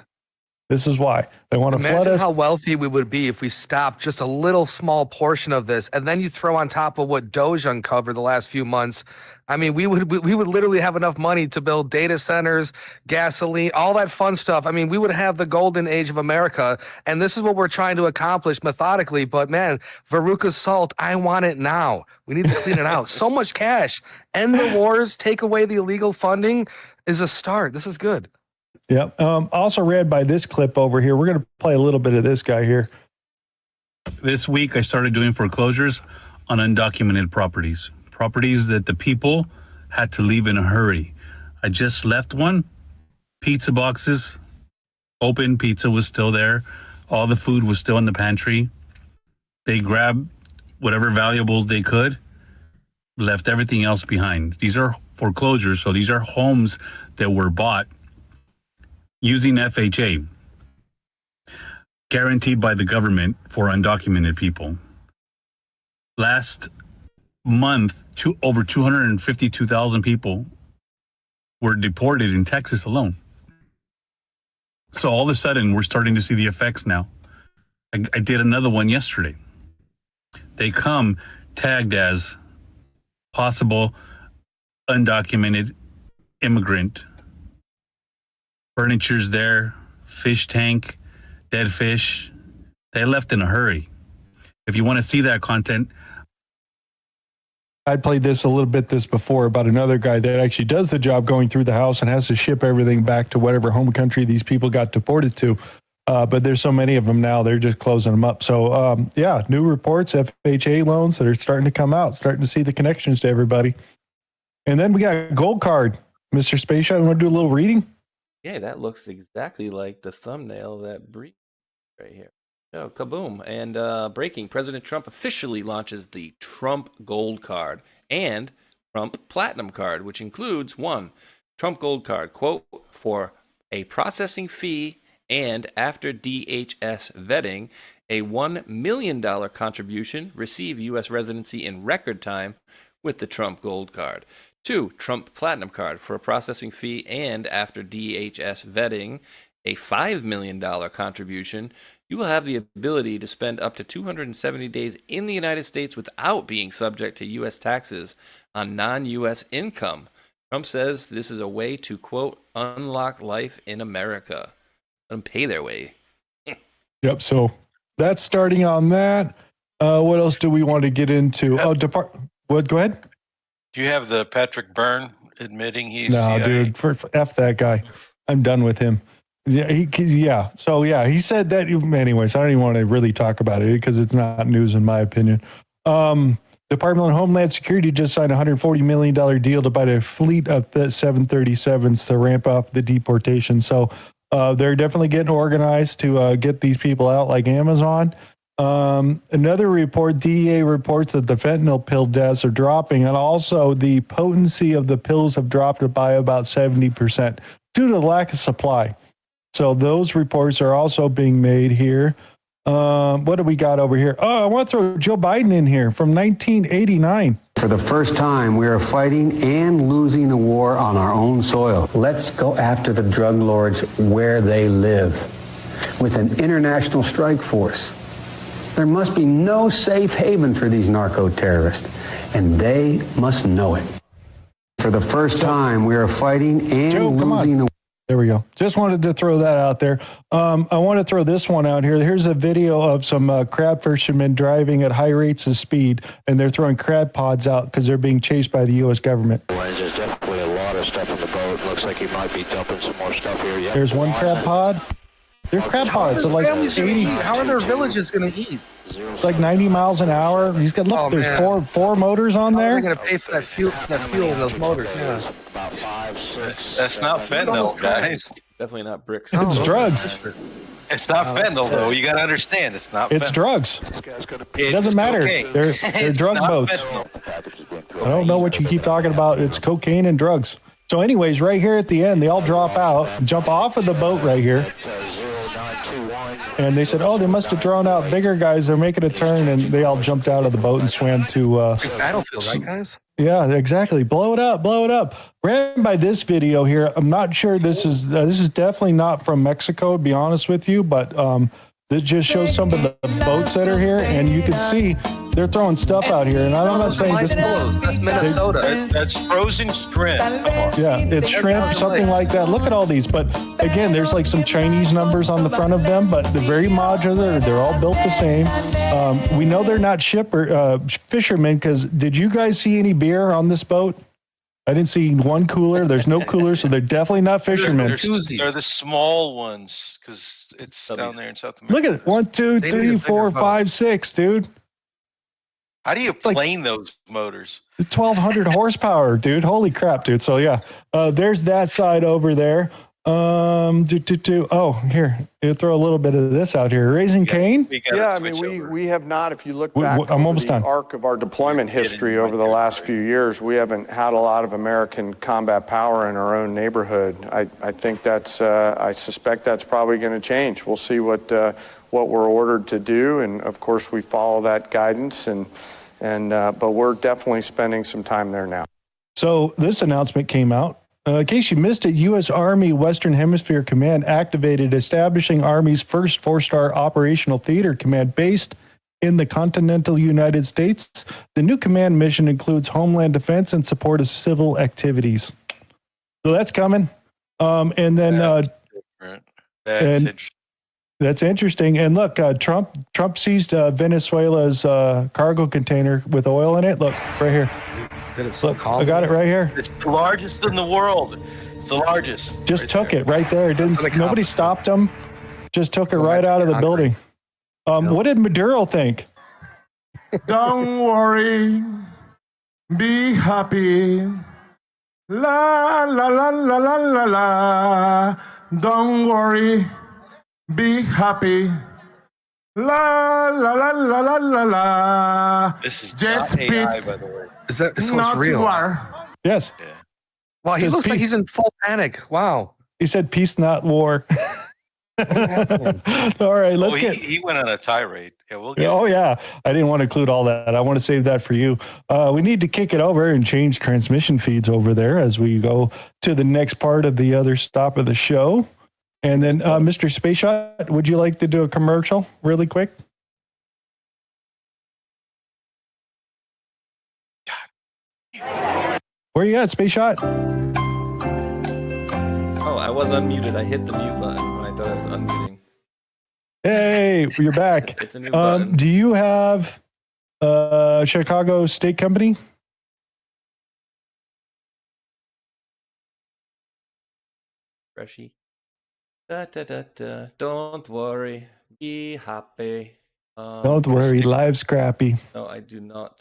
This is why. They want to flood us. Imagine how wealthy we would be if we stopped just a little small portion of this, and then you throw on top of what Doge uncovered the last few months. I mean, we would literally have enough money to build data centers, gasoline, all that fun stuff. I mean, we would have the golden age of America, and this is what we're trying to accomplish methodically. But man, Veruca's salt, I want it now. We need to clean it out. So much cash. End the wars, take away the illegal funding is a start. This is good. Yeah. Also read by this clip over here. We're going to play a little bit of this guy here. This week, I started doing foreclosures on undocumented properties that the people had to leave in a hurry. I just left one. Pizza boxes, open pizza was still there. All the food was still in the pantry. They grabbed whatever valuables they could, left everything else behind. These are foreclosures, so these are homes that were bought using FHA, guaranteed by the government for undocumented people. Last month, over 252,000 people were deported in Texas alone. So all of a sudden, we're starting to see the effects now. I did another one yesterday. They come tagged as possible undocumented immigrant. Furniture's there, fish tank, dead fish. They left in a hurry. If you want to see that content, I played this a little bit before about another guy that actually does the job going through the house and has to ship everything back to whatever home country these people got deported to. But there's so many of them now, they're just closing them up. So, yeah, new reports, FHA loans that are starting to come out, starting to see the connections to everybody. And then we got Gold Card. Mr. Space Shot, you want to do a little reading? Yeah, that looks exactly like the thumbnail of that brief right here. Oh, kaboom. And breaking, President Trump officially launches the Trump Gold Card and Trump Platinum Card, which includes, 1, Trump Gold Card, quote, for a processing fee and after DHS vetting, a $1 million contribution, receive U.S. residency in record time with the Trump Gold Card. 2, Trump Platinum Card for a processing fee and after DHS vetting, a $5 million contribution. You will have the ability to spend up to 270 days in the United States without being subject to U.S. taxes on non-U.S. income. Trump says this is a way to, quote, unlock life in America. Let them pay their way. Yep, so that's starting on that. What else do we want to get into? What? Go ahead. Do you have the Patrick Byrne admitting he's No, CIA? dude, F that guy. I'm done with him. Yeah. So he said that. Anyways, I don't even want to really talk about it because it's not news in my opinion. Department of Homeland Security just signed a $140 million deal to buy a fleet of the 737s to ramp up the deportation. So they're definitely getting organized to get these people out like Amazon. Another report, DEA reports that the fentanyl pill deaths are dropping, and also the potency of the pills have dropped by about 70% due to the lack of supply. So those reports are also being made here. What do we got over here? Oh, I want to throw Joe Biden in here from 1989. For the first time, we are fighting and losing a war on our own soil. Let's go after the drug lords where they live with an international strike force. There must be no safe haven for these narco-terrorists, and they must know it. For the first time, we are fighting and losing a war. There we go. Just wanted to throw that out there. I want to throw this one out here. Here's a video of some crab fishermen driving at high rates of speed, and they're throwing crab pods out because they're being chased by the U.S. government. There's definitely a lot of stuff in the boat. Looks like he might be dumping some more stuff here. Yeah. There's one crab pod. There's crab pods at like 80. How are their villages going to eat? It's like 90 miles an hour. He's got there's four motors on there. They're going to pay for that fuel in those motors. Yeah. About 5, 6. That's not fentanyl, guys. Definitely not bricks. It's drugs. It's not fentanyl, though. You got to understand, it's not. It's fentanyl. drugs. It doesn't matter. Cocaine. They're drug boats. I don't know what you keep talking about. It's cocaine and drugs. So, anyways, right here at the end, they all drop out, jump off of the boat right here. And they said, oh, they must have thrown out bigger guys. They're making a turn, and they all jumped out of the boat and swam to... Battlefield, right, guys? Yeah, exactly. Blow it up. Ran by this video here. I'm not sure this is definitely not from Mexico, to be honest with you, but this just shows some of the boats that are here, and you can see they're throwing stuff out here. And I'm not saying this. That's Minnesota. That's frozen shrimp. Come on. Yeah, it's shrimp, something like that. Look at all these. But again, there's like some Chinese numbers on the front of them, but they're very modular. They're all built the same. We know they're not fishermen because did you guys see any beer on this boat? I didn't see one cooler. There's no cooler, so they're definitely not fishermen. They're the small ones because it's down there in South America. Look at it. 1, 2, 3, 4, 5, 6, dude. How do you plane those motors? 1,200 horsepower, dude. Holy crap, dude. So yeah, there's that side over there. Oh, here, you throw a little bit of this out here. Raising Cane. Yeah, I mean, we have not. If you look back I'm almost over the done. arc of our deployment history over the last few years, we haven't had a lot of American combat power in our own neighborhood. I think that's. I suspect that's probably going to change. We'll see what we're ordered to do, and of course we follow that guidance. But we're definitely spending some time there now. So this announcement came out. In case you missed it, U.S. Army Western Hemisphere Command activated, establishing Army's first 4-star operational theater command based in the continental United States. The new command mission includes homeland defense and support of civil activities. So that's coming. And then that's interesting. And look, Trump seized Venezuela's cargo container with oil in it. Look, right here. Did it so calm? I got it right here. It's the largest in the world. It's the largest. Just took it right there. It didn't. Nobody stopped him. Just took it right out of the building. What did Maduro think? Don't worry. Be happy. La la la la la la la. Don't worry. Be happy. La la la la la la la. This is just not AI, by the way. Is this one's real? Yes. Yeah. Wow, he looks like he's in full panic. Wow. He said peace, not war. All right, let's get. He went on a tirade. Yeah, we'll get. Oh yeah, I didn't want to include all that. I want to save that for you. We need to kick it over and change transmission feeds over there as we go to the next part of the other stop of the show. And then, Mr. Space Shot, would you like to do a commercial really quick? Where you at, Space Shot? Oh, I was unmuted. I hit the mute button when I thought I was unmuting. Hey, you're back. It's a new button. Do you have Chicago State Company? Freshy. Da, da, da, da. Don't worry. Be happy. Don't worry, life's crappy. No, I do not.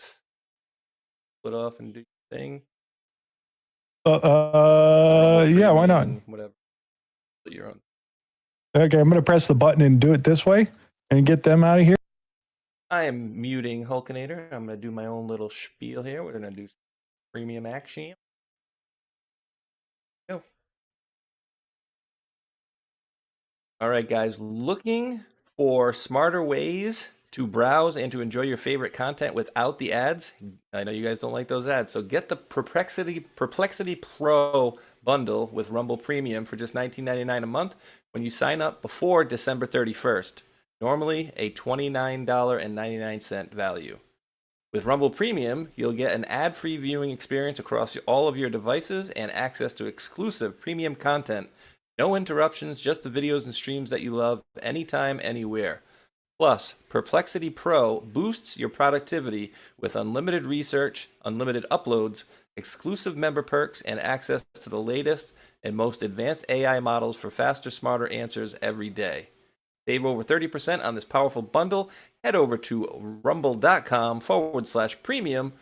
Split off and do your thing. Yeah, why not? Whatever. You're on. Okay, I'm going to press the button and do it this way and get them out of here. I am muting Hulkinator. I'm going to do my own little spiel here. We're going to do premium action. Go. All right, guys. Looking for smarter ways to browse and to enjoy your favorite content without the ads? I know you guys don't like those ads. So get the Perplexity Pro bundle with Rumble Premium for just $19.99 a month when you sign up before December 31st. Normally a $29.99 value. With Rumble Premium, you'll get an ad-free viewing experience across all of your devices and access to exclusive premium content. No interruptions, just the videos and streams that you love anytime, anywhere. Plus, Perplexity Pro boosts your productivity with unlimited research, unlimited uploads, exclusive member perks, and access to the latest and most advanced AI models for faster, smarter answers every day. Save over 30% on this powerful bundle. Head over to rumble.com/premium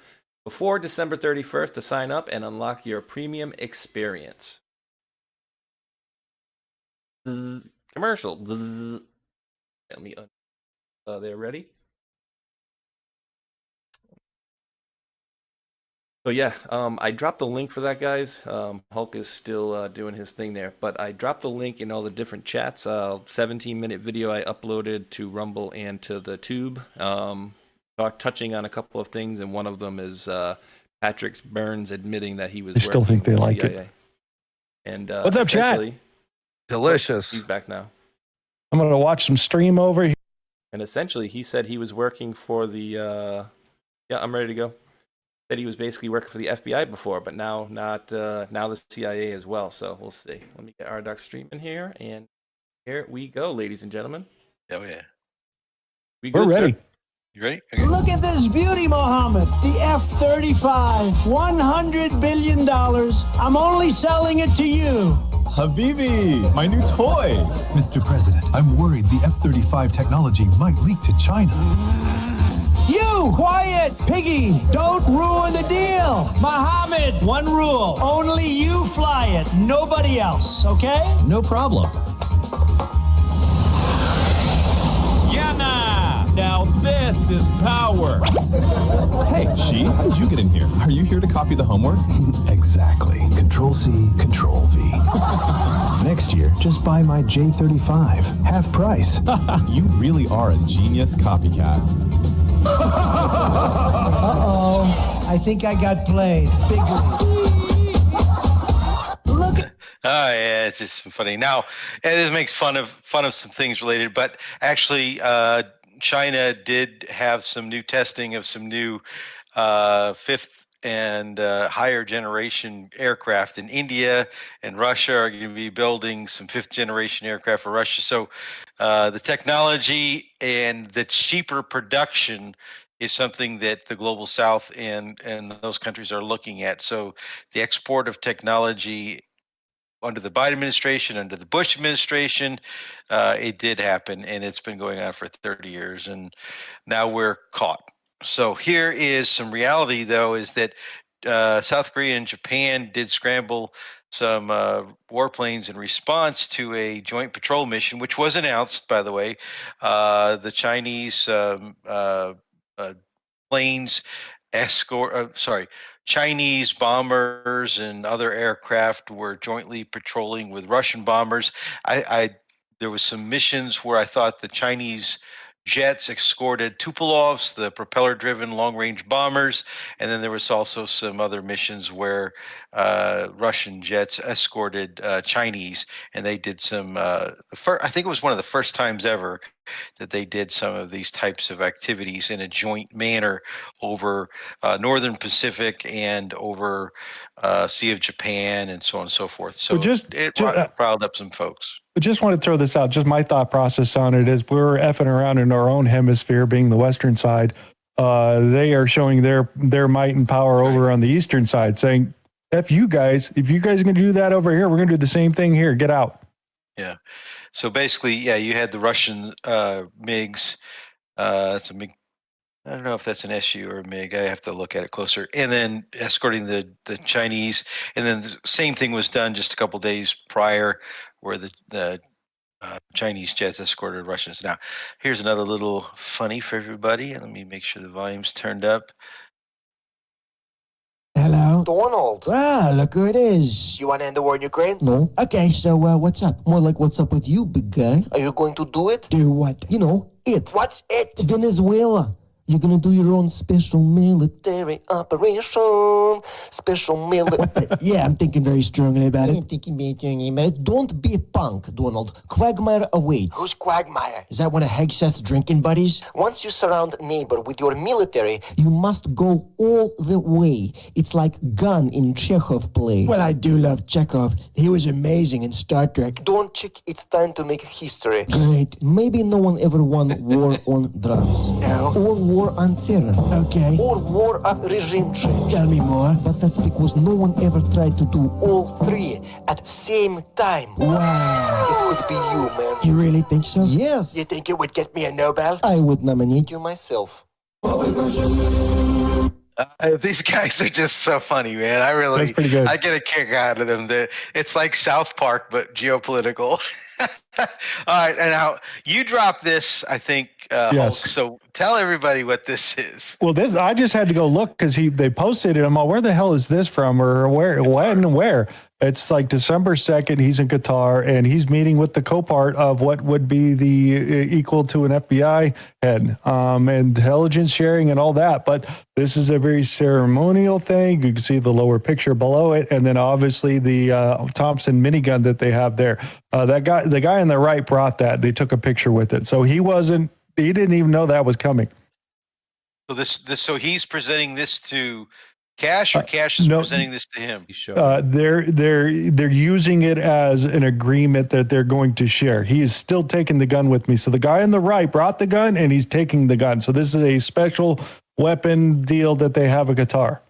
before December 31st to sign up and unlock your premium experience. Commercial. Let me they're ready. So yeah, I dropped the link for that, guys. Hulk is still doing his thing there, but I dropped the link in all the different chats. 17-minute video I uploaded to Rumble and to the Tube, touching on a couple of things, and one of them is Patrick Burns admitting that he was. I still think they like CIA. it. And what's up, chat? Delicious. He's back now. I'm gonna watch some stream over here. And essentially, he said he was working for the. Yeah, I'm ready to go. Said he was basically working for the FBI before, but now not now the CIA as well. So we'll see. Let me get Rdoc stream in here, and here we go, ladies and gentlemen. Oh yeah, We're ready. Sir? You ready? Okay. Look at this beauty, Mohammed. The F-35, $100 billion. I'm only selling it to you. Habibi, my new toy. Mr. President, I'm worried the F-35 technology might leak to China. You, quiet, piggy. Don't ruin the deal. Mohammed, one rule. Only you fly it, nobody else, okay? No problem. Yana. Now this is power. Hey, She, how did you get in here? Are you here to copy the homework? Exactly. Control-C, Control-V. Next year, just buy my J35. Half price. You really are a genius copycat. Uh-oh. I think I got played. Bigly. Look at... Oh yeah, it's just funny. Now, it makes fun of some things related, but actually, China did have some new testing of some new fifth and higher generation aircraft in India, and Russia are going to be building some fifth generation aircraft for Russia. So the technology and the cheaper production is something that the global South and those countries are looking at. So the export of technology under the Biden administration, under the Bush administration, it did happen, and it's been going on for 30 years, and now we're caught. So here is some reality, though, is that South Korea and Japan did scramble some warplanes in response to a joint patrol mission, which was announced, by the way. The Chinese planes Chinese bombers and other aircraft were jointly patrolling with Russian bombers. There was some missions where I thought the Chinese jets escorted Tupolovs, the propeller-driven long-range bombers, and then there was also some other missions where Russian jets escorted Chinese, and they did some. I think it was one of the first times ever that they did some of these types of activities in a joint manner over Northern Pacific and over Sea of Japan and so on and so forth. So it riled up some folks. I just want to throw this out. Just my thought process on it is we're effing around in our own hemisphere, being the Western side. They are showing their might and power over on the Eastern side, saying, F you guys, if you guys are going to do that over here, we're going to do the same thing here. Get out. Yeah. So basically, yeah, you had the Russian MiGs. It's a MiG. I don't know if that's an SU or a MiG. I have to look at it closer. And then escorting the Chinese. And then the same thing was done just a couple days prior, where the Chinese jets escorted Russians. Now, here's another little funny for everybody. Let me make sure the volume's turned up. Hello? Donald. Ah, look who it is. You want to end the war in Ukraine? No. Okay, so what's up? More like what's up with you, big guy? Are you going to do it? Do what? You know, it. What's it? Venezuela. You're gonna do your own special military operation. Special military. Yeah, I'm thinking very strongly about it. I'm thinking very strongly about it. Don't be a punk, Donald. Quagmire awaits. Who's Quagmire? Is that one of Hegseth's drinking buddies? Once you surround a neighbor with your military, you must go all the way. It's like Gun in Chekhov play. Well, I do love Chekhov. He was amazing in Star Trek. Don't check. It's time to make history. Great. Maybe no one ever won war on drugs. No. Or war on terror. Okay. Or war of regime change. Tell me more. But that's because no one ever tried to do all three at the same time. Wow. It could be you, man. You really think so? Yes. You think it would get me a Nobel? I would nominate you myself. These guys are just so funny, man. That's pretty good. I get a kick out of them. It's like South Park, but geopolitical. All right, and now you dropped this, I think, Yes. Hulk. So tell everybody what this is. Well, this I just had to go look because they posted it. I'm all, where the hell is this from, or where, when, and where? It's like December 2nd. He's in Qatar, and he's meeting with the co-part of what would be the equal to an FBI head, intelligence sharing and all that. But this is a very ceremonial thing. You can see the lower picture below it, and then obviously the Thompson minigun that they have there. The guy on the right brought that. They took a picture with it, so he didn't even know that was coming. So so he's presenting this to Cash, or Cash is presenting this to him? They're using it as an agreement that they're going to share. He is still taking the gun with me. So the guy on the right brought the gun, and he's taking the gun. So this is a special weapon deal that they have at Qatar.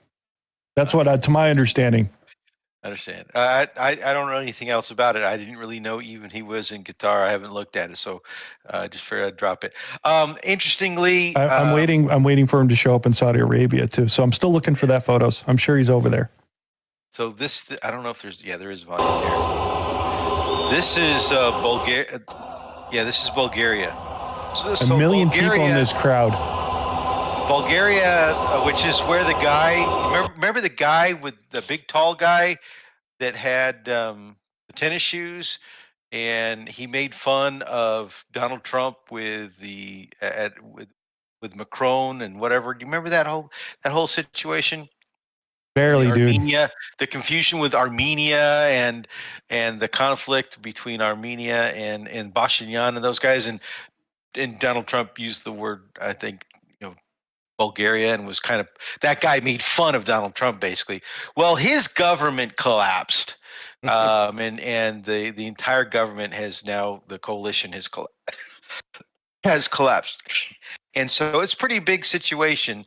That's what, to my understanding. I understand. I don't know anything else about it. I didn't really know even he was in Qatar. I haven't looked at it, so just figured I'd drop it. Interestingly, I'm waiting for him to show up in Saudi Arabia too. So I'm still looking for that photos. I'm sure he's over there. So I don't know if there is volume here. This is Bulgaria. Yeah, this is Bulgaria. So a million people in this crowd. Bulgaria, which is where the guy, remember the guy with the big tall guy that had the tennis shoes, and he made fun of Donald Trump with with Macron and whatever. Do you remember that whole situation? Barely, Armenia, dude. the confusion with Armenia and the conflict between Armenia and Pashinyan and those guys, and Donald Trump used the word, I think, Bulgaria, and was kind of, that guy made fun of Donald Trump basically. Well, his government collapsed, and the entire government has now, the coalition has collapsed, and so it's a pretty big situation.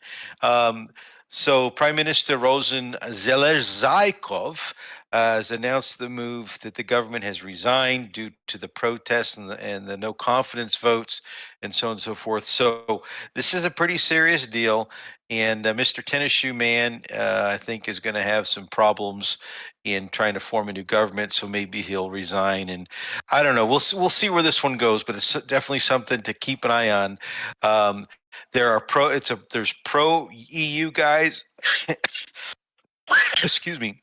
So Prime Minister Rosen Zeleznikov has announced the move that the government has resigned due to the protests and the no confidence votes and so on and so forth. So this is a pretty serious deal. And Mr. Tennis Shoe Man, I think, is going to have some problems in trying to form a new government. So maybe he'll resign. And I don't know. We'll see where this one goes. But it's definitely something to keep an eye on. There's pro EU guys. Excuse me.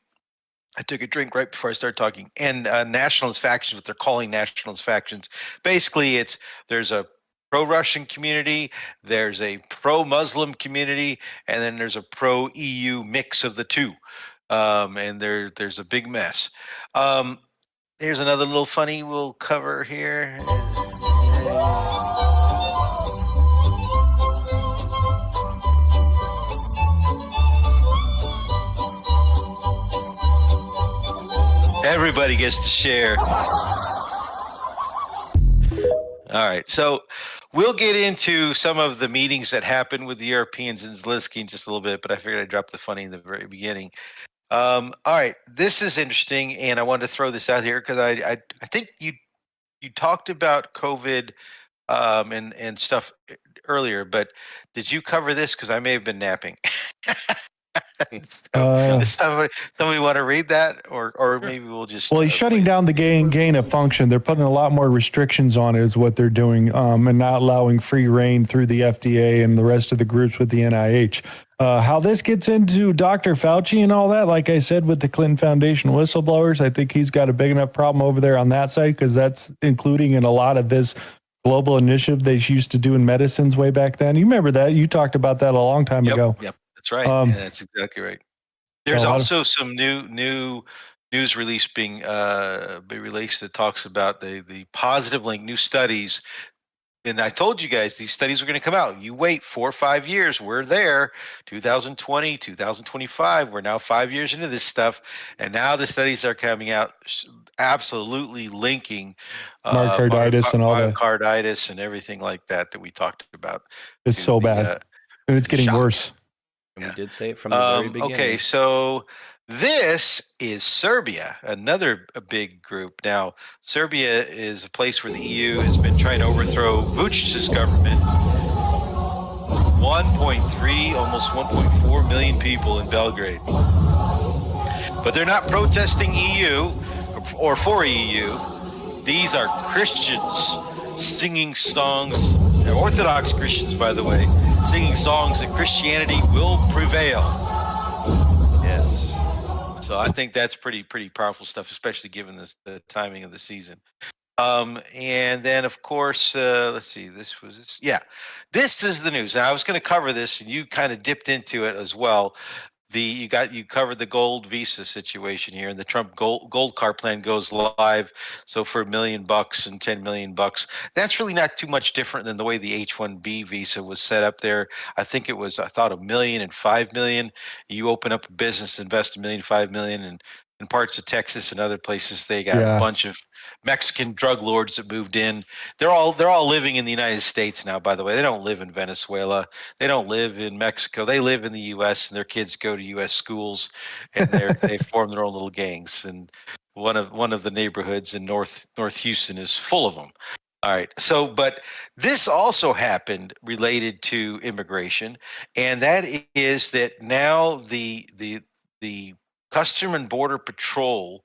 I took a drink right before I started talking. And nationalist factions, what they're calling nationalist factions. Basically, there's a pro-Russian community, there's a pro-Muslim community, and then there's a pro-EU mix of the two. And there's a big mess. Here's another little funny we'll cover here. Everybody gets to share. All right, so we'll get into some of the meetings that happened with the Europeans and Zelensky in just a little bit, but I figured I'd drop the funny in the very beginning. All right, this is interesting, and I wanted to throw this out here because I think you talked about COVID and stuff earlier, but did you cover this? Because I may have been napping. Somebody want to read that, or maybe we'll just. Well, he's shutting down the gain of function. They're putting a lot more restrictions on it, is what they're doing, and not allowing free reign through the FDA and the rest of the groups with the NIH. How this gets into Dr. Fauci and all that, like I said, with the Clinton Foundation whistleblowers, I think he's got a big enough problem over there on that side, because that's including in a lot of this global initiative they used to do in medicines way back then. You remember that? You talked about that a long time ago. Yep, that's right. Yeah, that's exactly right. There's also some new news release being released that talks about the positive link, new studies. And I told you guys these studies were going to come out. You wait 4 or 5 years. We're there. 2020, 2025. We're now 5 years into this stuff, and now the studies are coming out, absolutely linking myocarditis and all that, myocarditis and everything like that we talked about. It's so bad, and it's getting worse. And we did say it from the very beginning. Okay, so this is Serbia, another big group. Now, Serbia is a place where the EU has been trying to overthrow Vucic's government. 1.3, almost 1.4 million people in Belgrade. But they're not protesting EU or for EU. These are Christians singing songs, Orthodox Christians, by the way, singing songs that Christianity will prevail. Yes. So I think that's pretty powerful stuff, especially given the timing of the season. And then, of course, let's see. This is the news. Now, I was going to cover this, and you kind of dipped into it as well. You covered the gold visa situation here, and the Trump gold card plan goes live. So for $1 million and $10 million, that's really not too much different than the way the H-1B visa was set up there. I think it was, $1 million and $5 million. You open up a business, invest $1 million, $5 million, and in parts of Texas and other places, they got a bunch of Mexican drug lords that moved in. They're all living in the United States now, by the way. They don't live in Venezuela. They don't live in Mexico. They live in the U.S., and their kids go to U.S. schools, and they form their own little gangs. And one of the neighborhoods in North Houston is full of them. All right. So, but this also happened related to immigration, and that is that now the Custom and Border Patrol,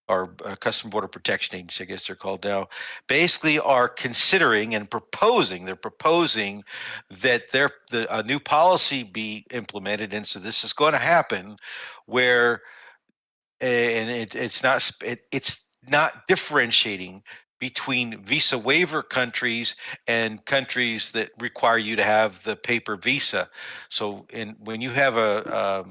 or Custom Border Protection Agency, I guess they're called now, basically are considering and proposing. They're proposing that a new policy be implemented, and so this is going to happen, where, and it's not differentiating between visa waiver countries and countries that require you to have the paper visa. So, when you have a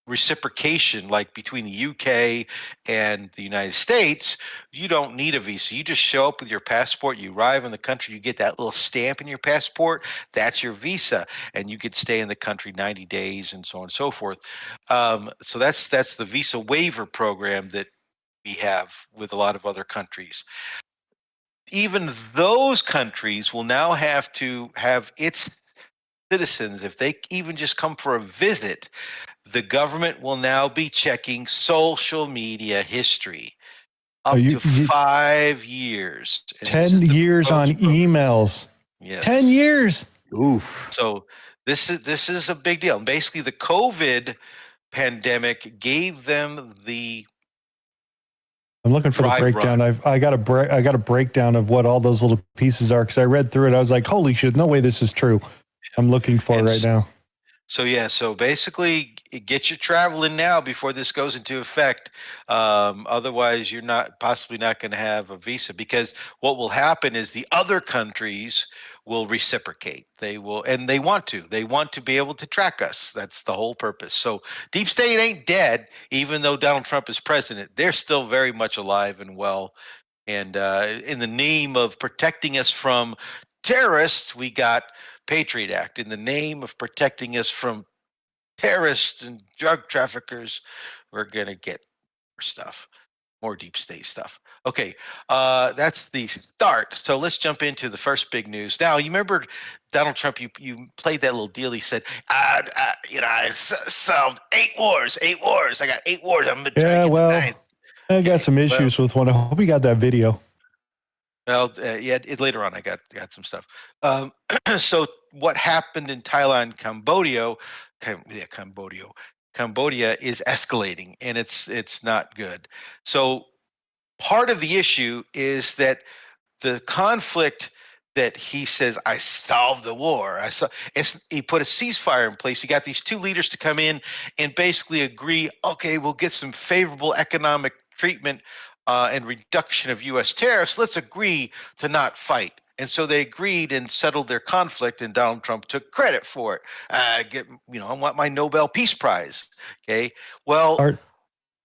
reciprocation, like between the UK and the United States, you don't need a visa. You just show up with your passport, you arrive in the country, you get that little stamp in your passport, that's your visa, and you could stay in the country 90 days and so on and so forth. So that's the visa waiver program that we have with a lot of other countries. Even those countries will now have to have its citizens, if they even just come for a visit, the government will now be checking social media history up to 5 years. 10 years on emails. Yes. 10 years. Oof. So this is a big deal. Basically, the COVID pandemic gave them the. I'm looking for the breakdown. I got a breakdown of what all those little pieces are, because I read through it. I was like, holy shit, no way this is true. I'm looking for it right now. So basically, get your travel in now before this goes into effect. Otherwise, you're possibly not going to have a visa, because what will happen is the other countries will reciprocate. They will, and they want to. They want to be able to track us. That's the whole purpose. So deep state ain't dead, even though Donald Trump is president. They're still very much alive and well. And in the name of protecting us from terrorists, we got Patriot Act. In the name of protecting us from terrorists and drug traffickers, we're going to get more stuff, more deep state stuff. Okay, that's the start. So let's jump into the first big news. Now, you remember Donald Trump, you played that little deal. He said, I solved 8 wars. I got 8 wars. I'm trying to get the ninth. I got some issues with one. I hope you got that video. Well, later on I got some stuff. So what happened in Thailand, Cambodia is escalating, and it's not good. So part of the issue is that the conflict that he says, I solved the war. He put a ceasefire in place. He got these two leaders to come in and basically agree, okay, we'll get some favorable economic treatment and reduction of U.S. tariffs. Let's agree to not fight. And so they agreed and settled their conflict, and Donald Trump took credit for it. I want my Nobel Peace Prize. Okay. Well, Art,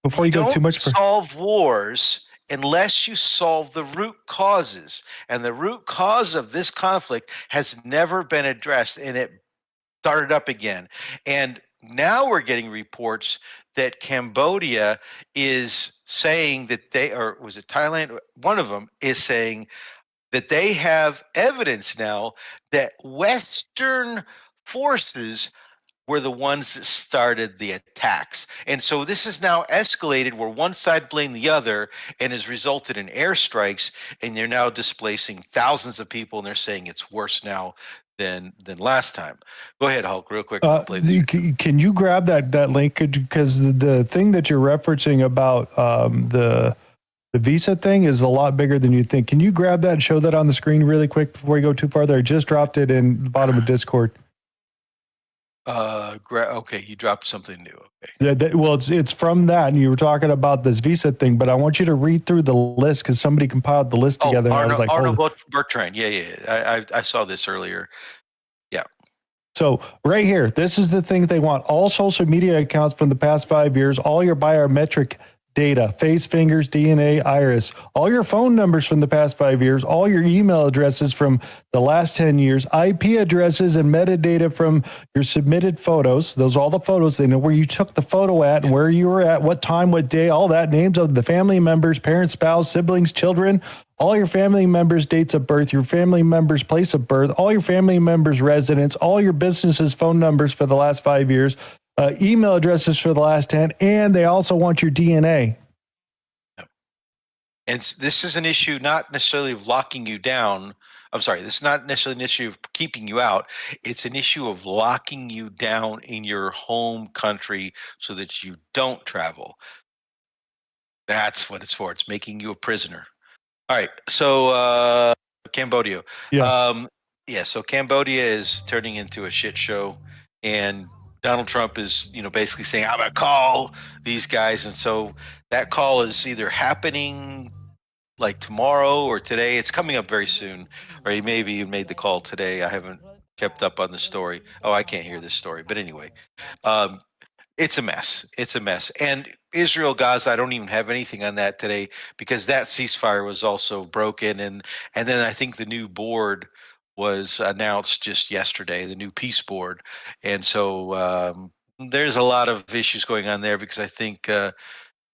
before you go too much, solve wars unless you solve the root causes. And the root cause of this conflict has never been addressed, and it started up again. And now we're getting reports that Cambodia is saying that or was it Thailand? One of them is saying that they have evidence now that Western forces were the ones that started the attacks. And so this is now escalated where one side blamed the other and has resulted in airstrikes, and they're now displacing thousands of people, and they're saying it's worse now than last time. Go ahead, Hulk, real quick. Can you grab that link? Because the thing that you're referencing about the visa thing is a lot bigger than you think. Can you grab that and show that on the screen really quick before you go too far there? I just dropped it in the bottom of Discord. Okay, you dropped something new. Okay. Well, it's from that, and you were talking about this visa thing, but I want you to read through the list because somebody compiled the list together. Arnold Bertrand. Yeah. I saw this earlier. Yeah. So right here, this is the thing they want. All social media accounts from the past 5 years, all your biometric data, face, fingers, DNA, iris, all your phone numbers from the past 5 years, all your email addresses from the last 10 years, IP addresses and metadata from your submitted photos. Those are all the photos. They know where you took the photo at and where you were at, what time, what day, all that, names of the family members, parents, spouse, siblings, children, all your family members' dates of birth, your family members' place of birth, all your family members' residence, all your businesses' phone numbers for the last 5 years, email addresses for the last 10, and they also want your DNA. And this is an issue not necessarily of locking you down. I'm sorry, this is not necessarily an issue of keeping you out. It's an issue of locking you down in your home country so that you don't travel. That's what it's for. It's making you a prisoner. All right, so Cambodia. Yes. So Cambodia is turning into a shit show, and Donald Trump is, basically saying, I'm going to call these guys. And so that call is either happening like tomorrow or today. It's coming up very soon. Or he maybe even made the call today. I haven't kept up on the story. Oh, I can't hear this story. But anyway, it's a mess. It's a mess. And Israel, Gaza, I don't even have anything on that today because that ceasefire was also broken. And then I think the new board was announced just yesterday, the new peace board. And so there's a lot of issues going on there because I think it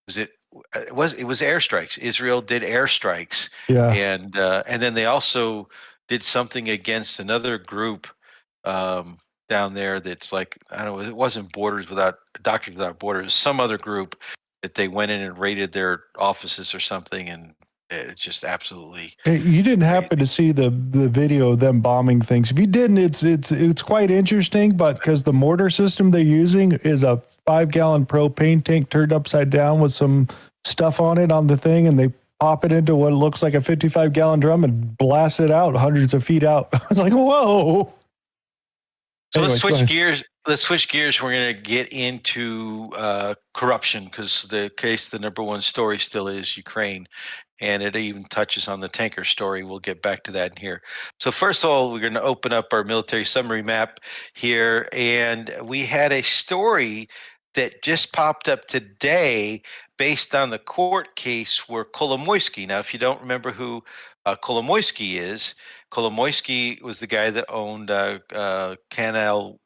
was airstrikes. Israel did airstrikes. Yeah. And then they also did something against another group down there that's like, I don't know, it wasn't Doctors Without Borders, some other group that they went in and raided their offices or something, and it's just absolutely. Hey, you didn't happen to see the video of them bombing things. If you didn't, it's quite interesting, but because the mortar system they're using is a 5-gallon propane tank turned upside down with some stuff on it on the thing, and they pop it into what looks like a 55-gallon drum and blast it out hundreds of feet out. I was like, whoa. So let's switch gears. We're going to get into corruption because the number one story still is Ukraine. And it even touches on the tanker story. We'll get back to that in here. So first of all, we're going to open up our military summary map here. And we had a story that just popped up today based on the court case where Kolomoisky. Now, if you don't remember who Kolomoisky is, Kolomoisky was the guy that owned Channel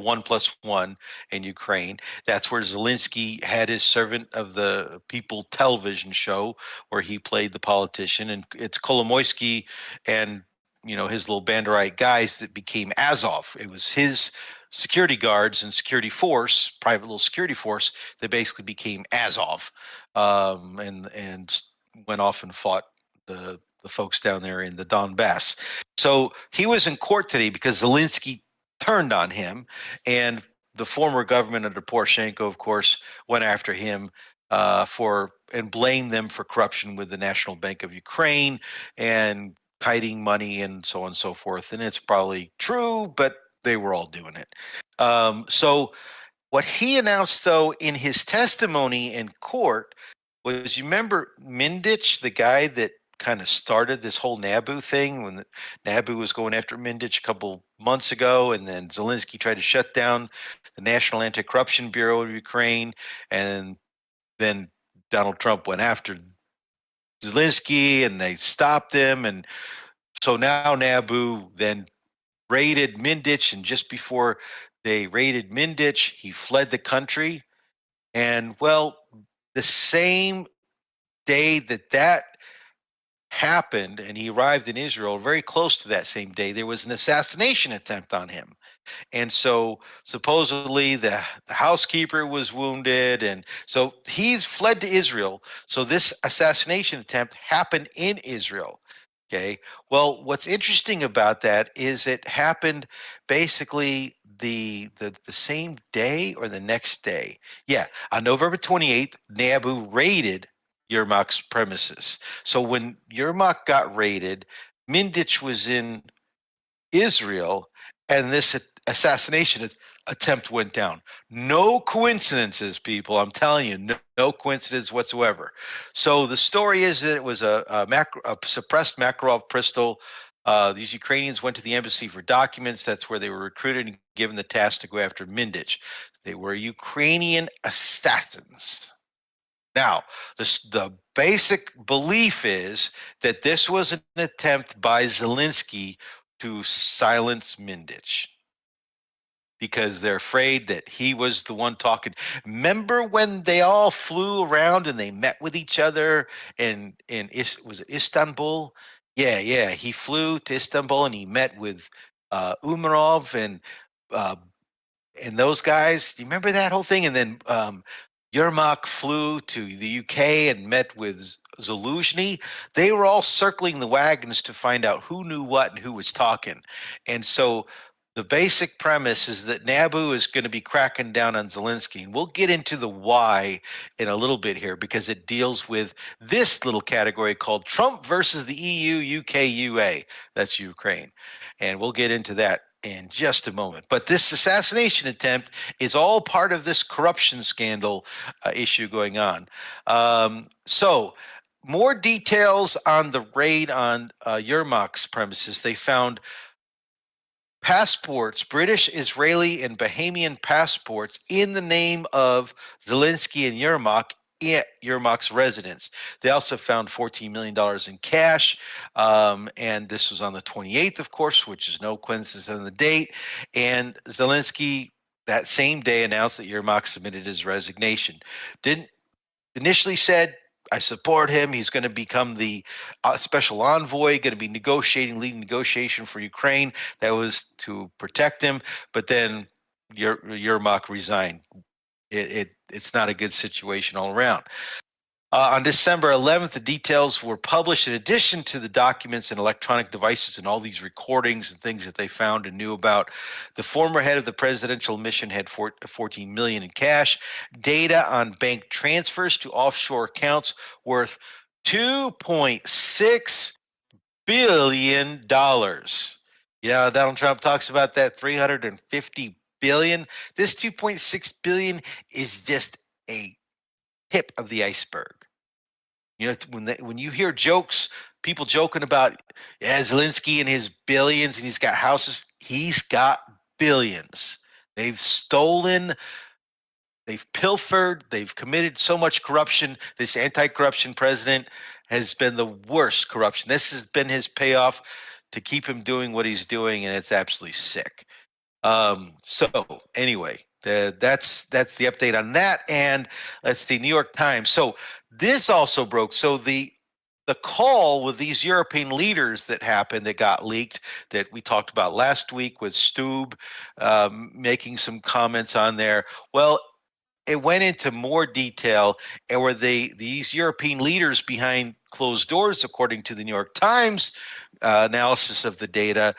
1+1 in Ukraine. That's where Zelensky had his Servant of the People television show where he played the politician. And it's Kolomoisky and his little Banderite guys that became Azov. It was his security guards and security force, private little security force, that basically became Azov and went off and fought the the folks down there in the Donbass. So he was in court today because Zelensky turned on him, and the former government under Poroshenko, of course, went after him and blamed them for corruption with the National Bank of Ukraine and hiding money and so on and so forth. And it's probably true, but they were all doing it. So what he announced, though, in his testimony in court was, you remember Mindich, the guy that kind of started this whole NABU thing when NABU was going after Mindich a couple months ago, and then Zelensky tried to shut down the National Anti-Corruption Bureau of Ukraine, and then Donald Trump went after Zelensky and they stopped him, and so now NABU then raided Mindich, and just before they raided Mindich, he fled the country. And well, the same day that happened and he arrived in Israel, very close to that same day, there was an assassination attempt on him. And so supposedly the housekeeper was wounded, and so he's fled to Israel. So this assassination attempt happened in Israel. Okay. Well, what's interesting about that is it happened basically the same day or the next day. Yeah, on November 28th, NABU raided Yermak's premises. So when Yermak got raided, Mindich was in Israel, and this assassination attempt went down. No coincidences, people. I'm telling you, no coincidence whatsoever. So the story is that it was a suppressed Makarov pistol. These Ukrainians went to the embassy for documents. That's where they were recruited and given the task to go after Mindich. They were Ukrainian assassins. Now, the basic belief is that this was an attempt by Zelensky to silence Mindich, because they're afraid that he was the one talking. Remember when they all flew around and they met with each other was it Istanbul? Yeah. He flew to Istanbul and he met with Umarov and those guys. Do you remember that whole thing? And then Yermak flew to the UK and met with Zaluzhny. They were all circling the wagons to find out who knew what and who was talking. And so the basic premise is that NABU is going to be cracking down on Zelensky. And we'll get into the why in a little bit here, because it deals with this little category called Trump versus the EU, UK, UA. That's Ukraine. And we'll get into that in just a moment. But this assassination attempt is all part of this corruption scandal issue going on. So more details on the raid on Yermak's premises. They found passports, British, Israeli, and Bahamian passports in the name of Zelensky and Yermak at Yermak's residence. They also found $14 million in cash, and this was on the 28th, of course, which is no coincidence on the date. And Zelensky that same day announced that Yermak submitted his resignation. Didn't initially said, I support him. He's going to become the special envoy, going to be leading negotiation for Ukraine. That was to protect him. But then Yermak resigned. It's not a good situation all around. On December 11th, the details were published in addition to the documents and electronic devices and all these recordings and things that they found and knew about. The former head of the presidential mission had $14 million in cash, data on bank transfers to offshore accounts worth $2.6 billion. Yeah, Donald Trump talks about that $350 billion. This $2.6 billion is just a tip of the iceberg. You know, when you hear people joking about Zelensky and his billions and he's got houses, he's got billions. They've stolen, they've pilfered, they've committed so much corruption. This anti-corruption president has been the worst corruption. This has been his payoff to keep him doing what he's doing, and it's absolutely sick. So anyway, that's the update on that. And let's see, New York Times. So this also broke. So the call with these European leaders that happened, that got leaked, that we talked about last week with Stube making some comments on there. Well, it went into more detail, and where these European leaders behind closed doors, according to the New York Times analysis of the data,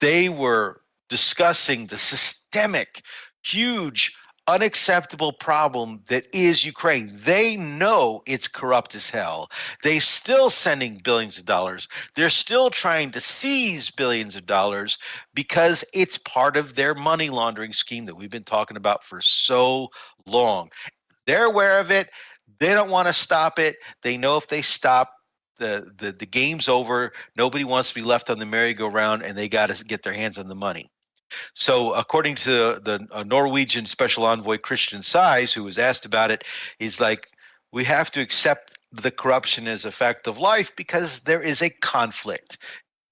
they were discussing the systemic, huge, unacceptable problem that is Ukraine. They know it's corrupt as hell. They still sending billions of dollars. They're still trying to seize billions of dollars because it's part of their money laundering scheme that we've been talking about for so long. They're aware of it. They don't want to stop it. They know if they stop, the game's over. Nobody wants to be left on the merry-go-round, and they got to get their hands on the money. So according to the Norwegian special envoy Christian Size, who was asked about it, he's like, we have to accept the corruption as a fact of life because there is a conflict.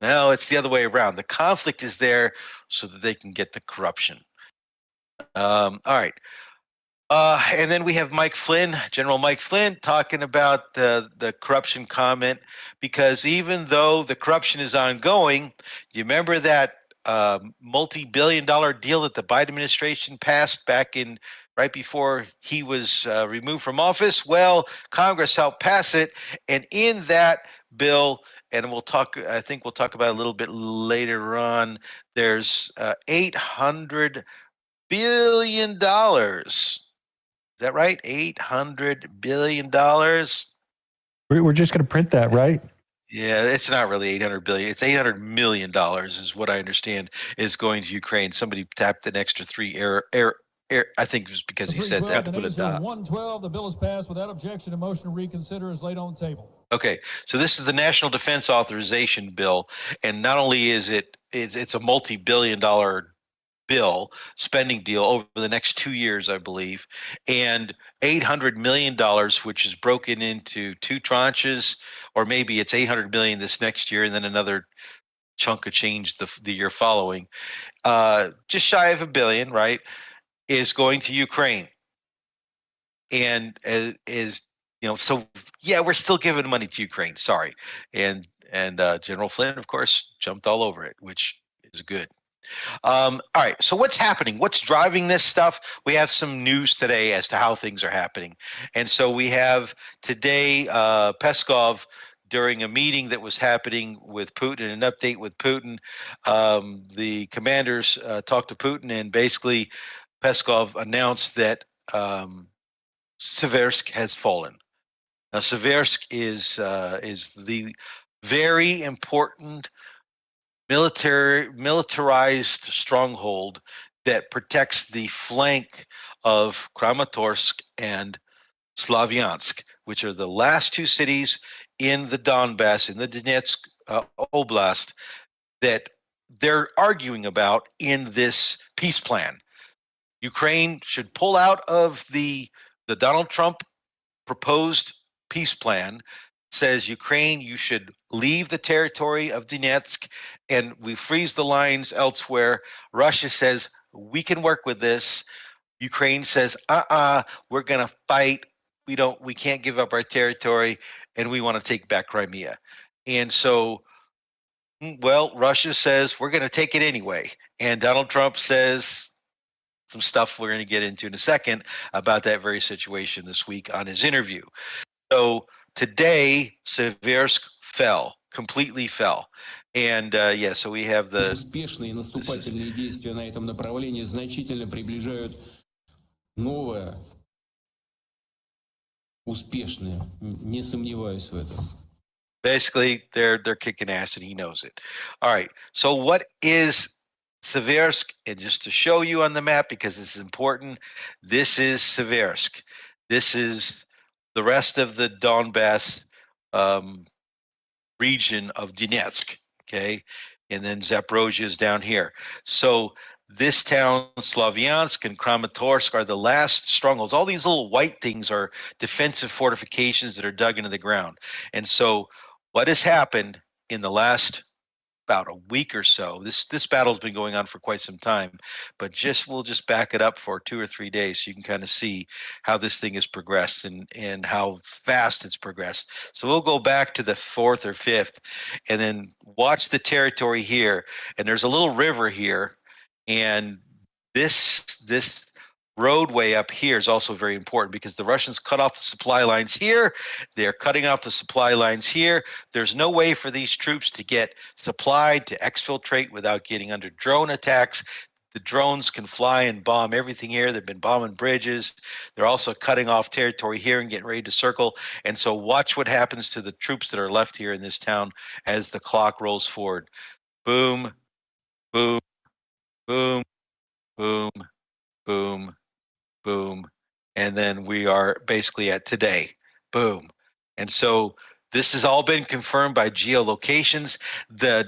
No, it's the other way around. The conflict is there so that they can get the corruption. All right. And then we have Mike Flynn, General Mike Flynn, talking about the corruption comment, because even though the corruption is ongoing, do you remember that multi-billion-dollar deal that the Biden administration passed back in right before he was removed from office? Well, Congress helped pass it, and in that bill, and we'll talk, I think we'll talk about it a little bit later on, there's $800 billion. Is that right? $800 billion. We're just going to print that, right? Yeah, it's not really 800 billion. It's $800 million is what I understand is going to Ukraine. Somebody tapped an extra three air. I think it was because he said that. 112, the bill is passed without objection. A motion to reconsider is laid on the table. Okay, so this is the National Defense Authorization Bill, and not only is it's a multi-billion-dollar bill, spending deal over the next 2 years, I believe, and $800 million, which is broken into two tranches, or maybe it's $800 million this next year and then another chunk of change the year following. Just shy of $1 billion, right, is going to Ukraine. And is so yeah, we're still giving money to Ukraine. Sorry, and General Flynn, of course, jumped all over it, which is good. All right, so what's happening? What's driving this stuff? We have some news today as to how things are happening. And so we have today Peskov, during a meeting that was happening with Putin, an update with Putin, the commanders talked to Putin, and basically Peskov announced that Seversk has fallen. Now, Seversk is the very important militarized stronghold that protects the flank of Kramatorsk and Slavyansk, which are the last two cities in the Donbass, in the Donetsk Oblast, that they're arguing about in this peace plan. Ukraine should pull out of the Donald Trump proposed peace plan. Says, Ukraine, you should leave the territory of Donetsk and we freeze the lines elsewhere. Russia says, we can work with this. Ukraine says, we're going to fight. We can't give up our territory, and we want to take back Crimea. And so, well, Russia says, we're going to take it anyway. And Donald Trump says some stuff we're going to get into in a second about that very situation this week on his interview. So today, Seversk completely fell. And so we have the... Успешные наступательные действия на этом направлении значительно приближают новое, успешное, не сомневаюсь в этом. Basically, they're kicking ass, and he knows it. All right, so what is Seversk? And just to show you on the map, because this is important, this is Seversk. This is the rest of the Donbass region of Donetsk, okay? And then Zaporozhye is down here. So this town, Slavyansk and Kramatorsk, are the last strongholds. All these little white things are defensive fortifications that are dug into the ground. And so what has happened in the last about a week or so, this battle's been going on for quite some time, but we'll just back it up for 2 or 3 days so you can kind of see how this thing has progressed and how fast it's progressed. So we'll go back to the 4th or 5th and then watch the territory here. And there's a little river here, and this roadway up here is also very important because the Russians cut off the supply lines here. They're cutting off the supply lines here. There's no way for these troops to get supplied, to exfiltrate without getting under drone attacks. The drones can fly and bomb everything here. They've been bombing bridges. They're also cutting off territory here and getting ready to circle. And so watch what happens to the troops that are left here in this town as the clock rolls forward. Boom, boom, boom, boom, boom, boom. And then we are basically at today. Boom. And so this has all been confirmed by geolocations. The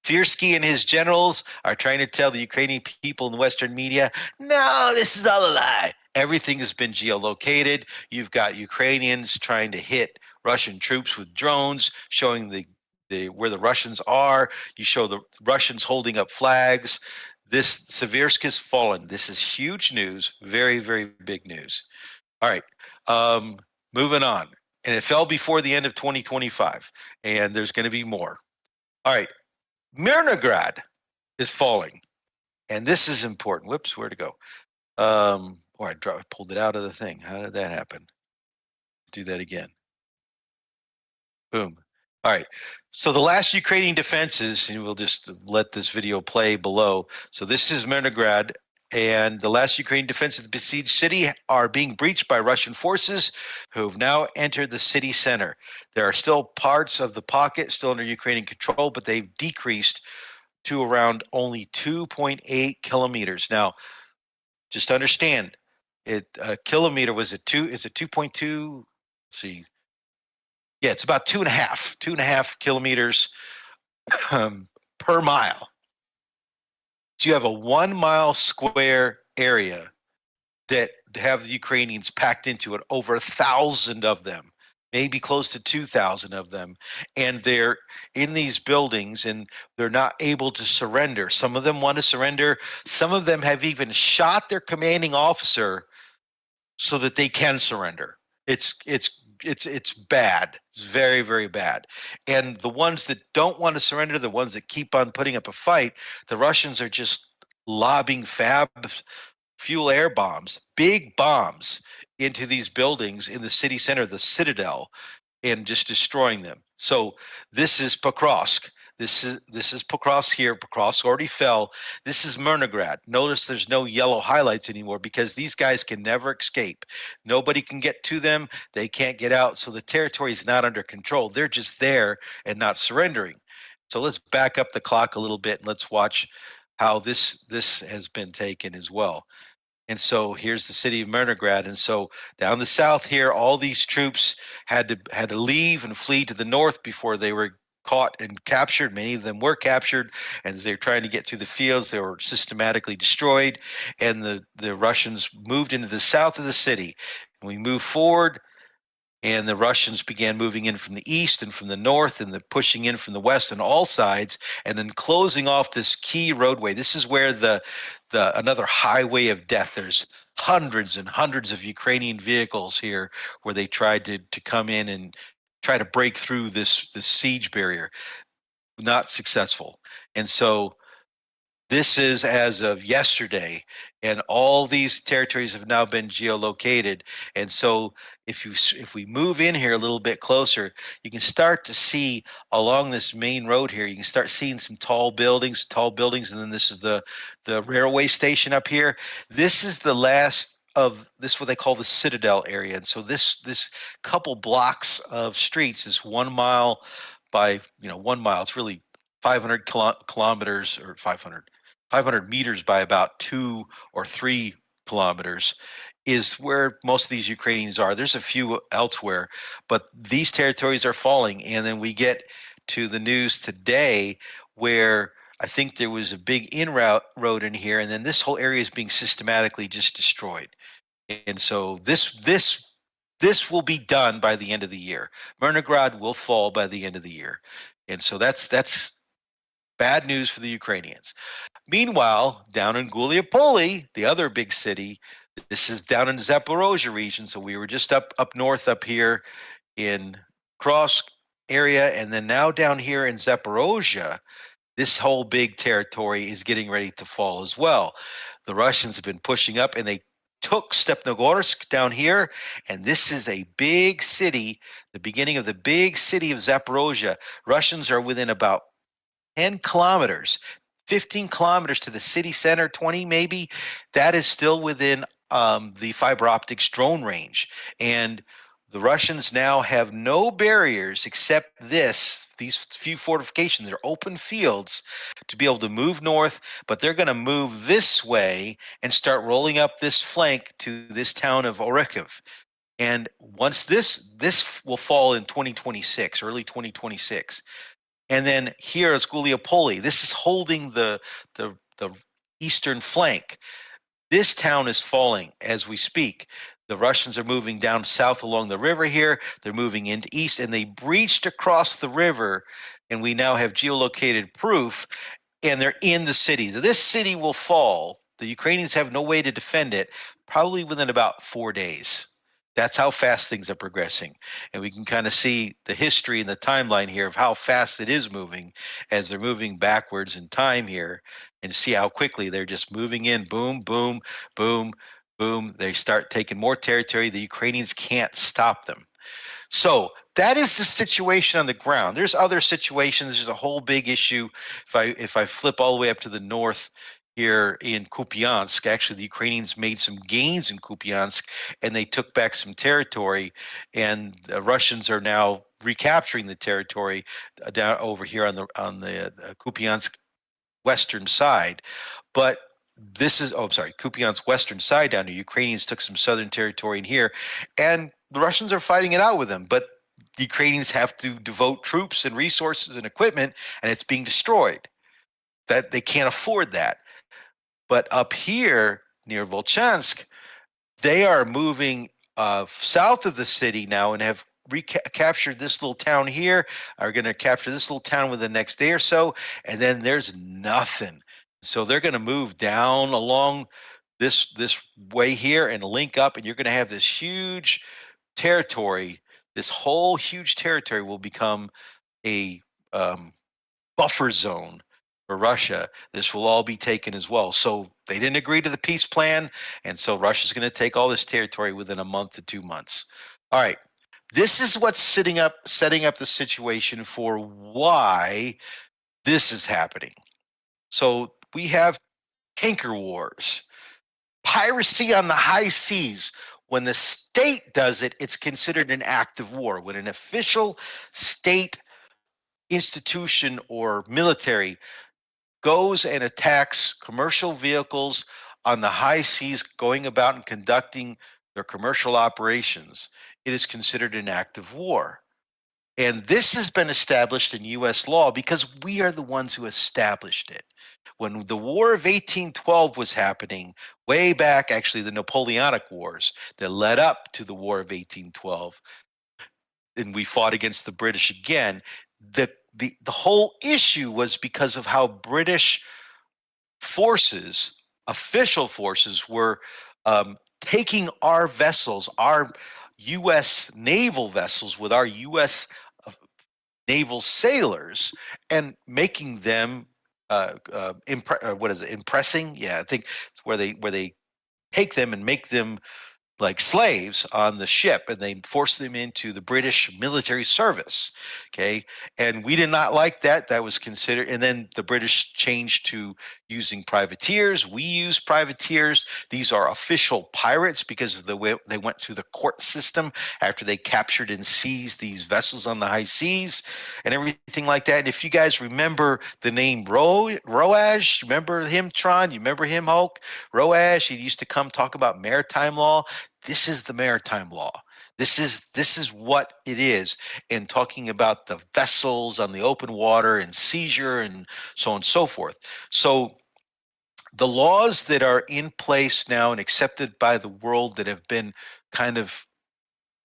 Syrskyi and his generals are trying to tell the Ukrainian people in the Western media, no, this is all a lie. Everything has been geolocated. You've got Ukrainians trying to hit Russian troops with drones, showing where the Russians are. You show the Russians holding up flags. This Syrskyi has fallen. This is huge news. Very, very big news. All right. Moving on. And it fell before the end of 2025. And there's going to be more. All right. Mirnograd is falling. And this is important. Whoops, where'd it go? I pulled it out of the thing. How did that happen? Let's do that again. Boom. All right. So the last Ukrainian defenses, and we'll just let this video play below. So this is Mirnograd, and the last Ukrainian defenses of the besieged city are being breached by Russian forces who have now entered the city center. There are still parts of the pocket still under Ukrainian control, but they've decreased to around only 2.8 kilometers. Now, just understand, a kilometer was a 2.2? Let's see. Yeah, it's about 2.5 kilometers per mile. So you have a 1 mile square area that have the Ukrainians packed into it, over 1,000 of them, maybe close to 2,000 of them. And they're in these buildings and they're not able to surrender. Some of them want to surrender. Some of them have even shot their commanding officer so that they can surrender. It's bad. It's very, very bad. And the ones that don't want to surrender, the ones that keep on putting up a fight, the Russians are just lobbing fuel air bombs, big bombs, into these buildings in the city center, the Citadel, and just destroying them. So this is Pokrovsk. This is Pokrovsk here. Pokrovsk already fell. This is Mirnograd. Notice there's no yellow highlights anymore because these guys can never escape. Nobody can get to them. They can't get out. So the territory is not under control. They're just there and not surrendering. So let's back up the clock a little bit and let's watch how this has been taken as well. And so here's the city of Mirnograd. And so down the south here, all these troops had to leave and flee to the north before they were caught and captured. Many of them were captured, and as they were trying to get through the fields, they were systematically destroyed. And the Russians moved into the south of the city. And we moved forward, and the Russians began moving in from the east and from the north, and pushing in from the west on all sides, and then closing off this key roadway. This is where the another highway of death. There's hundreds and hundreds of Ukrainian vehicles here where they tried to come in and try to break through this siege barrier. Not successful. And so this is as of yesterday, and all these territories have now been geolocated. And so if we move in here a little bit closer, you can start to see along this main road here, you can start seeing some tall buildings, and then this is the railway station up here. This is the last of this, what they call the Citadel area. And so this couple blocks of streets is 1 mile by 1 mile. It's really 500 kilometers or 500 meters by about 2 or 3 kilometers is where most of these Ukrainians are. There's a few elsewhere, but these territories are falling. And then we get to the news today where I think there was a big road in here, and then this whole area is being systematically just destroyed. And so this will be done by the end of the year. Mirnograd will fall by the end of the year. And so that's bad news for the Ukrainians. Meanwhile, down in Guliapoli, the other big city, this is down in Zaporozhye region. So we were just up north up here in Kursk area, and then now down here in Zaporozhye, this whole big territory is getting ready to fall as well. The Russians have been pushing up, and took Stepnogorsk down here, and this is a big city, the beginning of the big city of Zaporozhye. Russians are within about 10 kilometers, 15 kilometers to the city center, 20 maybe. That is still within the fiber optics drone range. And the Russians now have no barriers except these few fortifications. They're open fields to be able to move north, but they're going to move this way and start rolling up this flank to this town of Orekhiv. And once this will fall in 2026, early 2026. And then here is Guliopoli. This is holding the eastern flank. This town is falling as we speak. The Russians are moving down south along the river here. They're moving into east, and they breached across the river, and we now have geolocated proof, and they're in the city. So this city will fall. The Ukrainians have no way to defend it, probably within about 4 days. That's how fast things are progressing. And we can kind of see the history and the timeline here of how fast it is moving as they're moving backwards in time here, and see how quickly they're just moving in. Boom, boom, boom, boom. They start taking more territory. The Ukrainians can't stop them. So that is the situation on the ground. There's other situations. There's a whole big issue. If I flip all the way up to the north here in Kupiansk, actually the Ukrainians made some gains in Kupiansk, and they took back some territory, and the Russians are now recapturing the territory down over here on the Kupiansk western side. But this is, Kupiansk western side down here. Ukrainians took some southern territory in here, and the Russians are fighting it out with them. But the Ukrainians have to devote troops and resources and equipment, and it's being destroyed. That they can't afford that. But up here near Volchansk, they are moving south of the city now and have recaptured this little town here, are going to capture this little town within the next day or so, and then there's nothing. So they're going to move down along this way here and link up, and you're going to have this huge territory. This whole huge territory will become a buffer zone for Russia. This will all be taken as well. So they didn't agree to the peace plan, and so Russia's going to take all this territory within a month to 2 months. All right. This is what's setting up the situation for why this is happening. So we have tanker wars, piracy on the high seas. When the state does it, it's considered an act of war. When an official state institution or military goes and attacks commercial vehicles on the high seas, going about and conducting their commercial operations, it is considered an act of war. And this has been established in U.S. law because we are the ones who established it. When the War of 1812 was happening, way back, actually the Napoleonic Wars that led up to the War of 1812, and we fought against the British again, the whole issue was because of how British forces, official forces, were taking our vessels, our U.S. naval vessels with our U.S. naval sailors, and making them impressing? Yeah, I think it's where they take them and make them like slaves on the ship, and they forced them into the British military service. Okay. And we did not like that. That was considered. And then the British changed to using privateers. We use privateers. These are official pirates because of the way they went through the court system after they captured and seized these vessels on the high seas and everything like that. And if you guys remember the name Roaj, remember him, Tron? You remember him, Hulk? Roaj, he used to come talk about maritime law. This is the maritime law. This is what it is. And talking about the vessels on the open water and seizure and so on and so forth. So the laws that are in place now and accepted by the world that have been kind of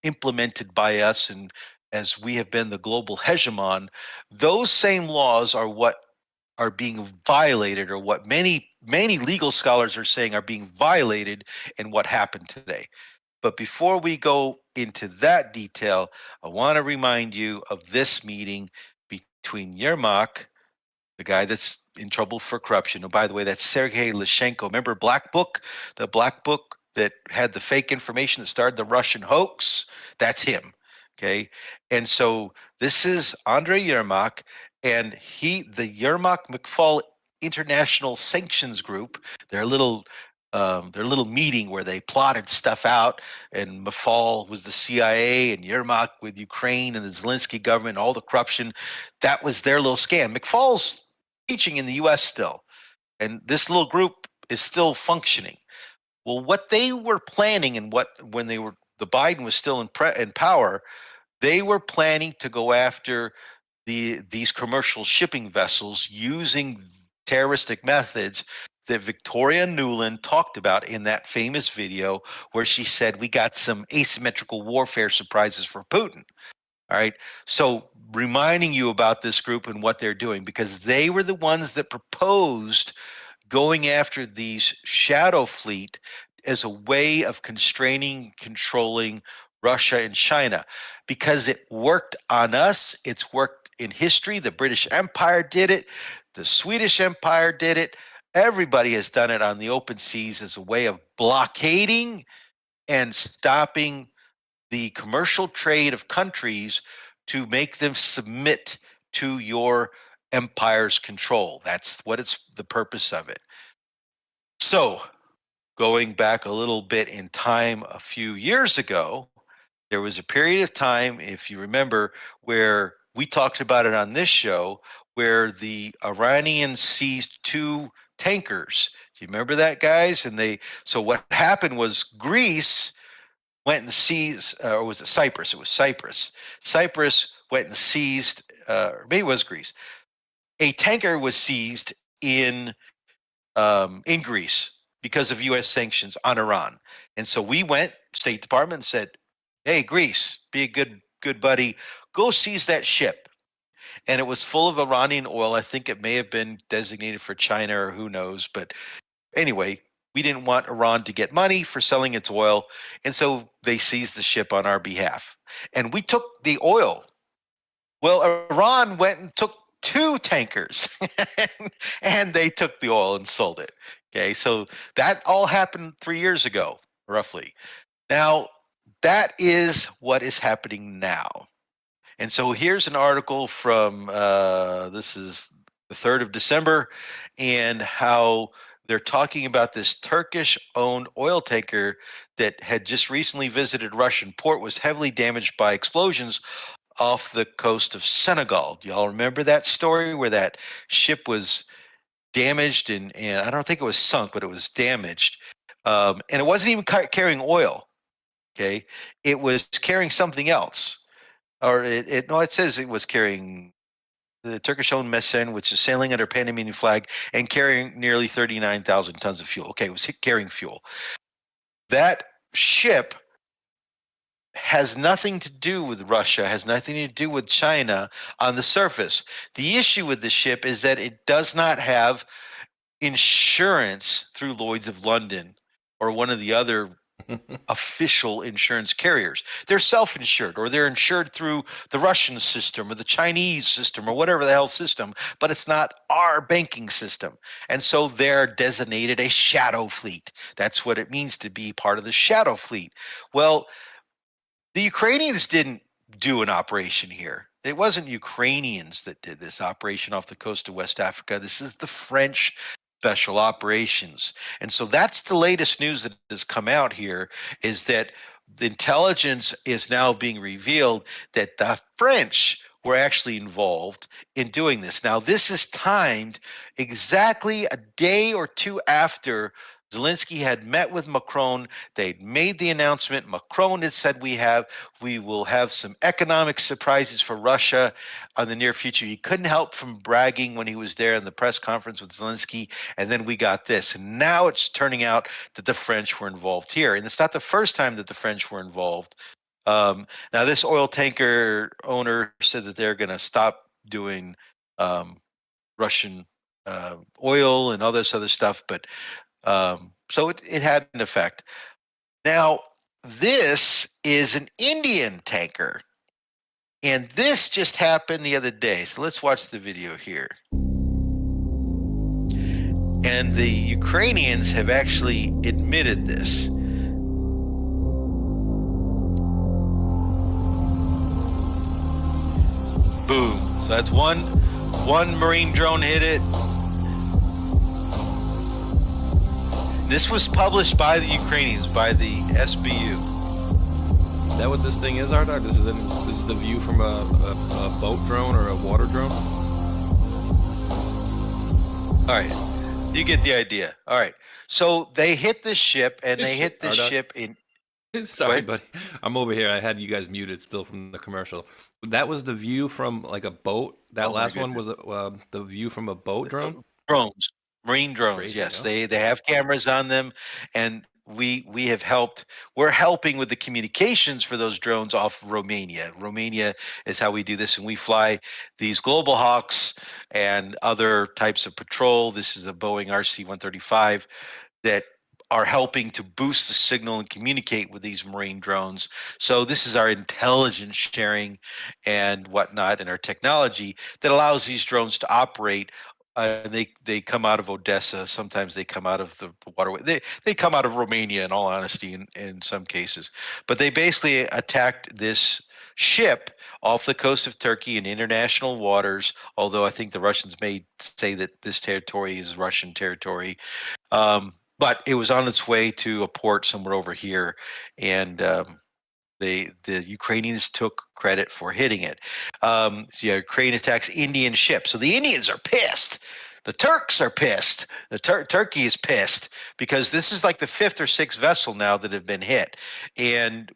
implemented by us, and as we have been the global hegemon, those same laws are what are being violated, or what many legal scholars are saying are being violated in what happened today. But before we go into that detail, I want to remind you of this meeting between Yermak, the guy that's in trouble for corruption. And by the way, that's Sergei Lishenko. Remember Black Book, the Black Book that had the fake information that started the Russian hoax. That's him. Okay. And so this is Andrei Yermak, and the Yermak-McFaul International Sanctions Group, their little meeting where they plotted stuff out, and McFaul was the CIA and Yermak with Ukraine and the Zelensky government, all the corruption. That was their little scam. McFaul's teaching in the U.S. still, and this little group is still functioning. Well, what they were planning, and when the Biden was still in power, they were planning to go after these commercial shipping vessels using terroristic methods that Victoria Nuland talked about in that famous video where she said, we got some asymmetrical warfare surprises for Putin. All right. So reminding you about this group and what they're doing, because they were the ones that proposed going after these shadow fleet as a way of constraining, controlling Russia and China, because it worked on us. It's worked in history. The British Empire did it. The Swedish Empire did it. Everybody has done it on the open seas as a way of blockading and stopping the commercial trade of countries to make them submit to your empire's control. That's what it's the purpose of it. So, going back a little bit in time, a few years ago, there was a period of time, if you remember, where we talked about it on this show, where the Iranians seized 2 tankers. Do you remember that, guys? And so what happened was Greece went and seized, or was it Cyprus? It was Cyprus. Cyprus went and seized, or maybe it was Greece. A tanker was seized in Greece because of U.S. sanctions on Iran. And so we went, State Department, and said, hey, Greece, be a good buddy, go seize that ship. And it was full of Iranian oil. I think it may have been designated for China or who knows. But anyway, we didn't want Iran to get money for selling its oil. And so they seized the ship on our behalf. And we took the oil. Well, Iran went and took 2 tankers and they took the oil and sold it. Okay, so that all happened 3 years ago, roughly. Now, that is what is happening now. And so here's an article from, this is the 3rd of December, and how they're talking about this Turkish-owned oil tanker that had just recently visited Russian port was heavily damaged by explosions off the coast of Senegal. Do y'all remember that story where that ship was damaged and I don't think it was sunk, but it was damaged. And it wasn't even carrying oil. Okay. It was carrying something else. Or it says it was carrying the Turkish-owned Mesen, which is sailing under Panamanian flag and carrying nearly 39,000 tons of fuel. Okay, it was carrying fuel. That ship has nothing to do with Russia, has nothing to do with China on the surface. The issue with the ship is that it does not have insurance through Lloyd's of London or one of the other official insurance carriers. They're self-insured, or they're insured through the Russian system or the Chinese system or whatever the hell system, but it's not our banking system. And so they're designated a shadow fleet. That's what it means to be part of the shadow fleet. Well, the Ukrainians didn't do an operation here. It wasn't Ukrainians that did this operation off the coast of West Africa. This is the French Special Operations. And so that's the latest news that has come out here, is that the intelligence is now being revealed that the French were actually involved in doing this. Now, this is timed exactly a day or 2 after Zelensky had met with Macron. They'd made the announcement. Macron had said we will have some economic surprises for Russia in the near future. He couldn't help from bragging when he was there in the press conference with Zelensky. And then we got this. And now it's turning out that the French were involved here. And it's not the first time that the French were involved. Now, this oil tanker owner said that they're going to stop doing Russian oil and all this other stuff. But so it had an effect. Now, this is an Indian tanker, and this just happened the other day. So let's watch the video here. And the Ukrainians have actually admitted this. Boom. So that's one Marine drone hit it. This was published by the Ukrainians, by the SBU. Is that what this thing is, Rdoc? This is the view from a boat drone or a water drone? All right. You get the idea. All right. So they hit this ship, and they hit this Rdoc? ship in... Sorry, buddy. I'm over here. I had you guys muted still from the commercial. That was the view from like a boat. That last one was the view from a boat drone? Drones. Marine drones. Crazy, yes. huh? They have cameras on them, and we have helped. We're helping with the communications for those drones off Romania. Romania is how we do this, and we fly these Global Hawks and other types of patrol. This is a Boeing RC-135 that are helping to boost the signal and communicate with these Marine drones. So this is our intelligence sharing and whatnot, and our technology that allows these drones to operate. They come out of Odessa. Sometimes they come out of the waterway. They come out of Romania, in all honesty, in some cases. But they basically attacked this ship off the coast of Turkey in international waters, although I think the Russians may say that this territory is Russian territory. But it was on its way to a port somewhere over here, and the Ukrainians took credit for hitting it. So Ukraine attacks Indian ships. So the Indians are pissed. The Turks are pissed. Turkey is pissed because this is like the 5th or 6th vessel now that have been hit, and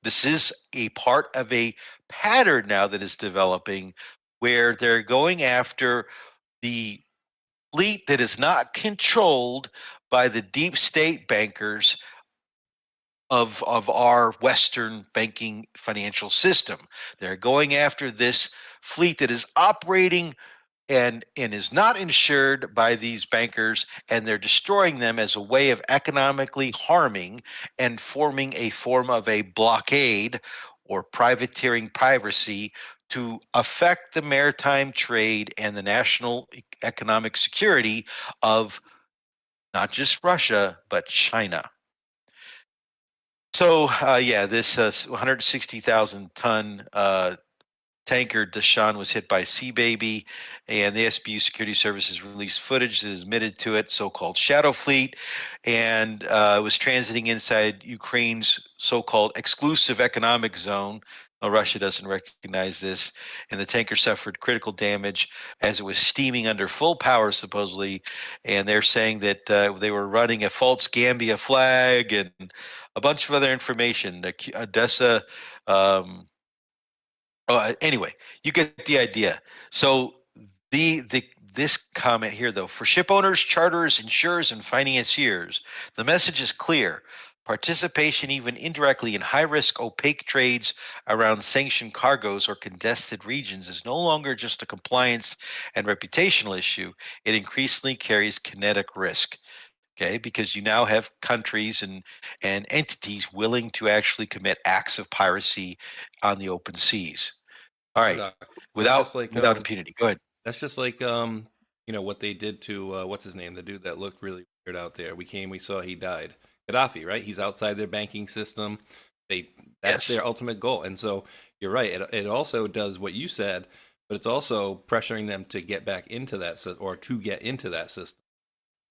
this is a part of a pattern now that is developing where they're going after the fleet that is not controlled by the deep state bankers of our Western banking financial system. They're going after this fleet that is operating and is not insured by these bankers, and they're destroying them as a way of economically harming and forming a form of a blockade or privateering piracy to affect the maritime trade and the national economic security of not just Russia, but China. So, this 160,000 ton tanker Deshaun was hit by Sea Baby, and the SBU Security Services released footage that is admitted to it, so-called Shadow Fleet, and it was transiting inside Ukraine's so-called exclusive economic zone. Now, Russia doesn't recognize this, and the tanker suffered critical damage as it was steaming under full power, supposedly, and they're saying that they were running a false Gambia flag and a bunch of other information. Odessa. Anyway, you get the idea. So this comment here, though, for ship owners, charterers, insurers, and financiers, the message is clear. Participation, even indirectly, in high-risk, opaque trades around sanctioned cargoes or contested regions is no longer just a compliance and reputational issue. It increasingly carries kinetic risk. Okay, because you now have countries and entities willing to actually commit acts of piracy on the open seas. All right, without impunity. Go ahead. That's just like what they did to what's his name, the dude that looked really weird out there. We saw he died. Gaddafi, right? He's outside their banking system. That's their ultimate goal. And so you're right. It also does what you said, but it's also pressuring them to get back into that or to get into that system.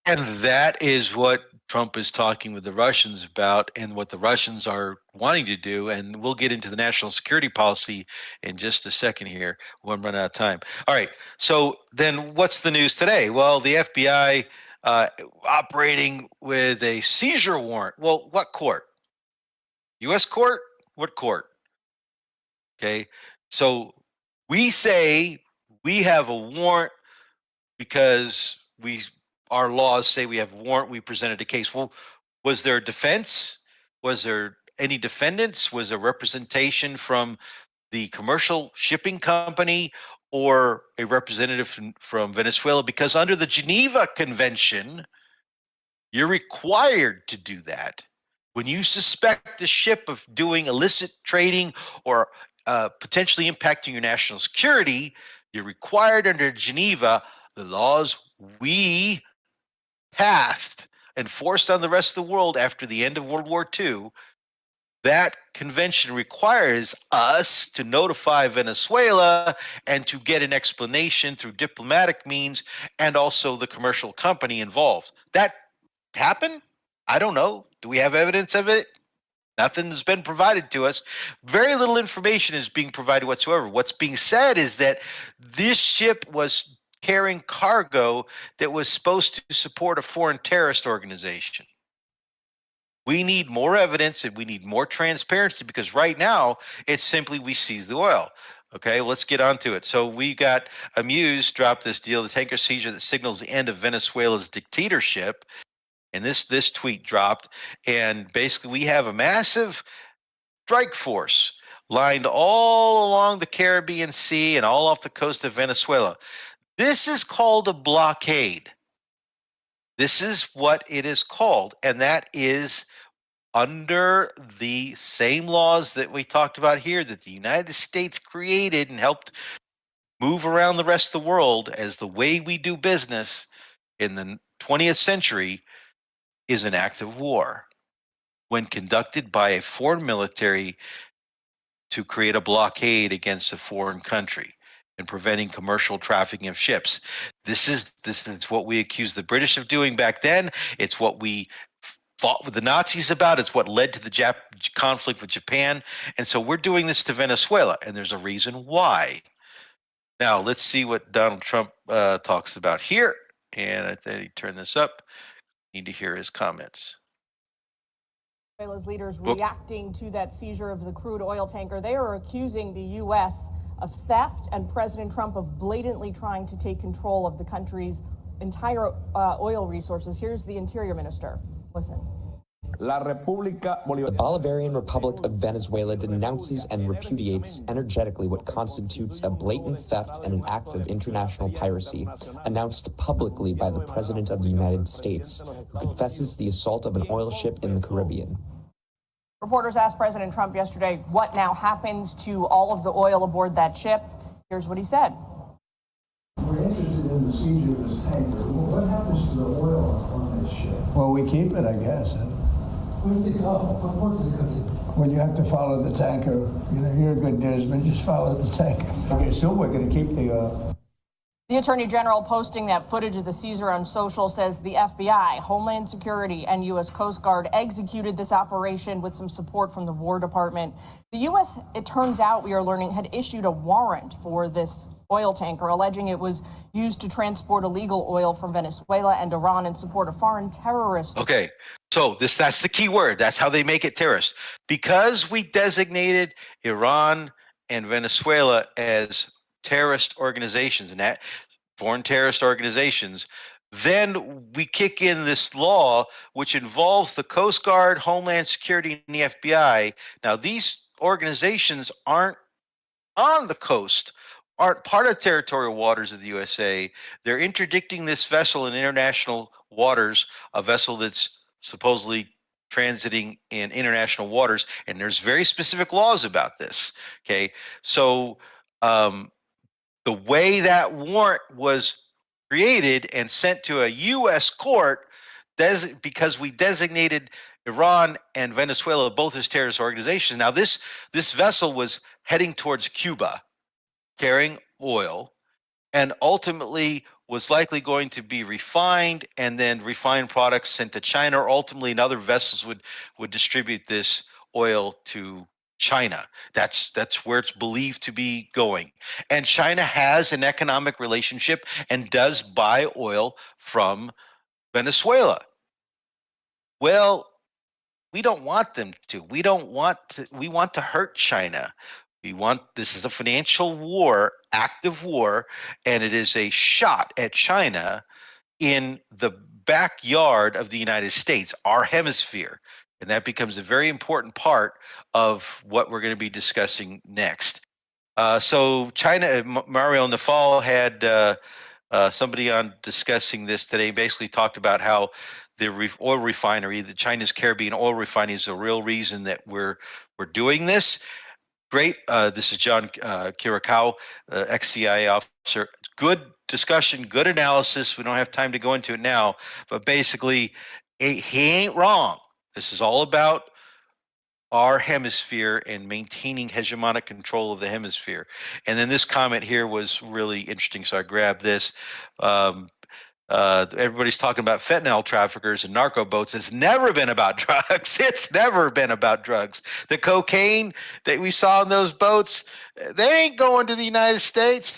And that is what Trump is talking with the Russians about, and what the Russians are wanting to do. And we'll get into the national security policy in just a second here when we run out of time. All right. So then what's the news today? Well, the FBI operating with a seizure warrant. Well, what court? U.S. court? What court? Okay. So we say we have a warrant because our laws say we have a warrant. We presented a case. Well, was there a defense? Was there any defendants? Was there representation from the commercial shipping company or a representative from Venezuela? Because under the Geneva Convention, you're required to do that. When you suspect the ship of doing illicit trading or potentially impacting your national security, you're required under Geneva, the laws we passed and forced on the rest of the world after the end of World War II, That convention requires us to notify Venezuela and to get an explanation through diplomatic means and also the commercial company involved. That happened? I don't know. Do we have evidence of it? Nothing has been provided to us. Very little information is being provided whatsoever. What's being said is that this ship was carrying cargo that was supposed to support a foreign terrorist organization. We need more evidence and we need more transparency because right now it's simply we seize the oil. Okay, let's get on to it. So we got Amuse dropped this deal, the tanker seizure that signals the end of Venezuela's dictatorship. And this tweet dropped. And basically we have a massive strike force lined all along the Caribbean Sea and all off the coast of Venezuela. This is called a blockade. This is what it is called. And that is under the same laws that we talked about here that the United States created and helped move around the rest of the world as the way we do business in the 20th century is an act of war when conducted by a foreign military to create a blockade against a foreign country and preventing commercial trafficking of ships. This is what we accused the British of doing back then. It's what we fought with the Nazis about. It's what led to the conflict with Japan. And so we're doing this to Venezuela, and there's a reason why. Now, let's see what Donald Trump talks about here. And I think turn this up. Need to hear his comments. Venezuela's leaders reacting to that seizure of the crude oil tanker. They are accusing the U.S. of theft and President Trump of blatantly trying to take control of the country's entire oil resources. Here's the Interior Minister. Listen. The Bolivarian Republic of Venezuela denounces and repudiates energetically what constitutes a blatant theft and an act of international piracy, announced publicly by the President of the United States, who confesses the assault of an oil ship in the Caribbean. Reporters asked President Trump yesterday what now happens to all of the oil aboard that ship. Here's what he said. We're interested in the seizure of this tanker. What happens to the oil on this ship? Well, we keep it, I guess. Where does it go? What port does it go to? When you have to follow the tanker, you know, you're a good newsman, just follow the tanker. I assume we're going to keep the oil. The Attorney General posting that footage of the seizure on social says the FBI, Homeland Security, and U.S. Coast Guard executed this operation with some support from the War Department. The U.S., it turns out, we are learning, had issued a warrant for this oil tanker, alleging it was used to transport illegal oil from Venezuela and Iran in support of foreign terrorists. Okay, so that's the key word. That's how they make it terrorist. Because we designated Iran and Venezuela as terrorist organizations, and that foreign terrorist organizations, then we kick in this law which involves the Coast Guard, Homeland Security, and the FBI. Now, these organizations aren't on the coast, aren't part of territorial waters of the USA. They're interdicting this vessel in international waters, a vessel that's supposedly transiting in international waters, and there's very specific laws about this. Okay, so the way that warrant was created and sent to a U.S. court, because we designated Iran and Venezuela both as terrorist organizations. Now, this vessel was heading towards Cuba, carrying oil, and ultimately was likely going to be refined, and then refined products sent to China, or ultimately another vessels would distribute this oil to China. That's where it's believed to be going. And China has an economic relationship and does buy oil from Venezuela. Well, we don't want them to. We want to hurt China. This is a financial war, active war, and it is a shot at China in the backyard of the United States, our hemisphere. And that becomes a very important part of what we're going to be discussing next. So China, Mario Nafal had somebody on discussing this today, basically talked about how the oil refinery, the China's Caribbean oil refinery, is the real reason that we're doing this. Great. This is John Kirakau, ex-CIA officer. Good discussion, good analysis. We don't have time to go into it now, but basically, he ain't wrong. This is all about our hemisphere and maintaining hegemonic control of the hemisphere. And then this comment here was really interesting, so I grabbed this. Everybody's talking about fentanyl traffickers and narco boats. It's never been about drugs. It's never been about drugs. The cocaine that we saw in those boats, they ain't going to the United States.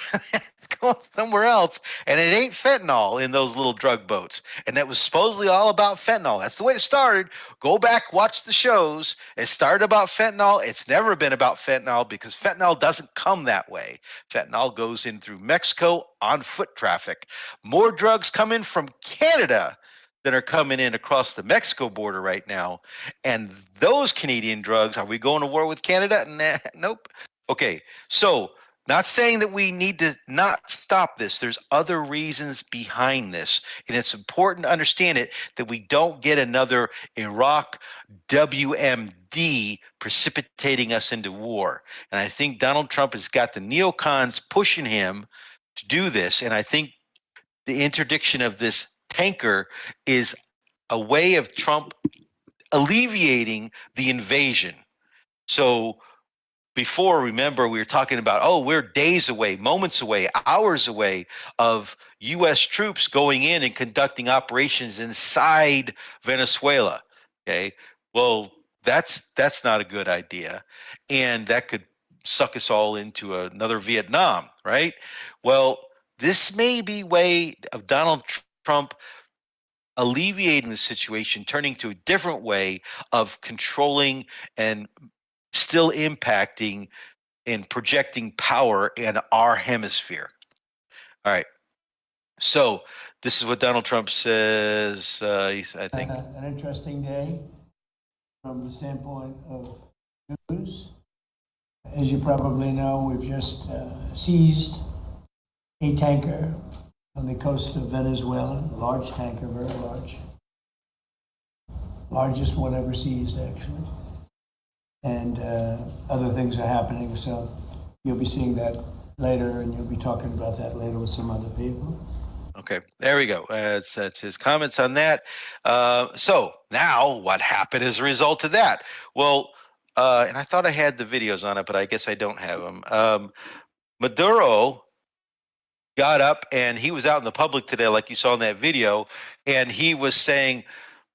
It's going somewhere else. And it ain't fentanyl in those little drug boats. And that was supposedly all about fentanyl. That's the way it started. Go back, watch the shows. It started about fentanyl. It's never been about fentanyl because fentanyl doesn't come that way. Fentanyl goes in through Mexico on foot traffic. More drugs come in from Canada than are coming in across the Mexico border right now. And those Canadian drugs, are we going to war with Canada? Nah, nope. Okay, so not saying that we need to not stop this. There's other reasons behind this. And it's important to understand it that we don't get another Iraq WMD precipitating us into war. And I think Donald Trump has got the neocons pushing him to do this. And I think the interdiction of this tanker is a way of Trump alleviating the invasion. So before, remember, we were talking about, oh, we're days away, moments away, hours away of U.S. troops going in and conducting operations inside Venezuela. Okay, well, that's not a good idea, and that could suck us all into another Vietnam, right? Well, this may be a way of Donald Trump alleviating the situation, turning to a different way of controlling and still impacting and projecting power in our hemisphere. All right. So this is what Donald Trump says. I think an interesting day from the standpoint of news. As you probably know, we've just seized a tanker on the coast of Venezuela, a large tanker, very large. Largest one ever seized, actually. And other things are happening, so you'll be seeing that later, and you'll be talking about that later with some other people. Okay, there we go. That's his comments on that. So now what happened as a result of that? Well, and I thought I had the videos on it, but I guess I don't have them. Maduro got up and he was out in the public today, like you saw in that video, and he was saying,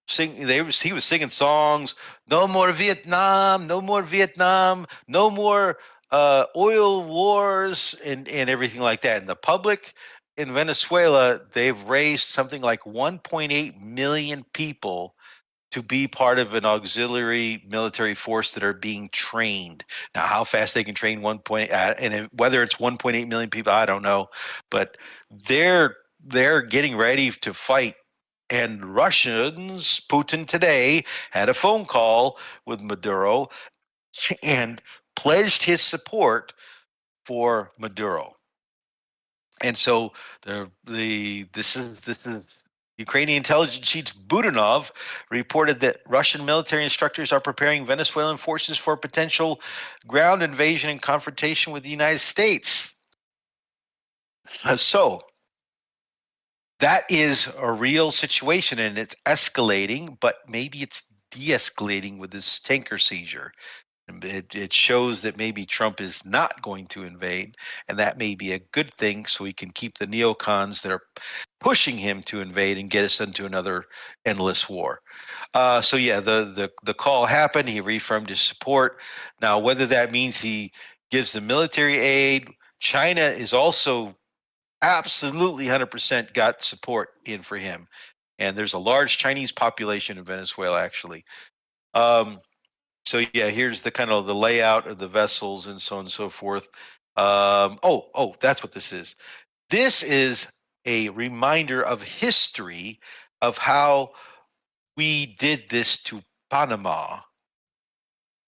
he was singing songs, no more Vietnam, no more Vietnam, no more oil wars, and everything like that. And the public in Venezuela, they've raised something like 1.8 million people to be part of an auxiliary military force that are being trained. Now, how fast they can train and whether it's 1.8 million people, I don't know, but they're getting ready to fight. And Russians, Putin today had a phone call with Maduro and pledged his support for Maduro. And so this is Ukrainian intelligence chief Budanov reported that Russian military instructors are preparing Venezuelan forces for potential ground invasion and confrontation with the United States. So that is a real situation, and it's escalating, but maybe it's de-escalating with this tanker seizure. It shows that maybe Trump is not going to invade, and that may be a good thing so he can keep the neocons that are pushing him to invade and get us into another endless war. So yeah, the call happened. He reaffirmed his support. Now, whether that means he gives the military aid, China is also absolutely 100% got support in for him. And there's a large Chinese population in Venezuela, actually. So yeah, here's the kind of the layout of the vessels and so on and so forth. Oh, that's what this is. This is a reminder of history of how we did this to Panama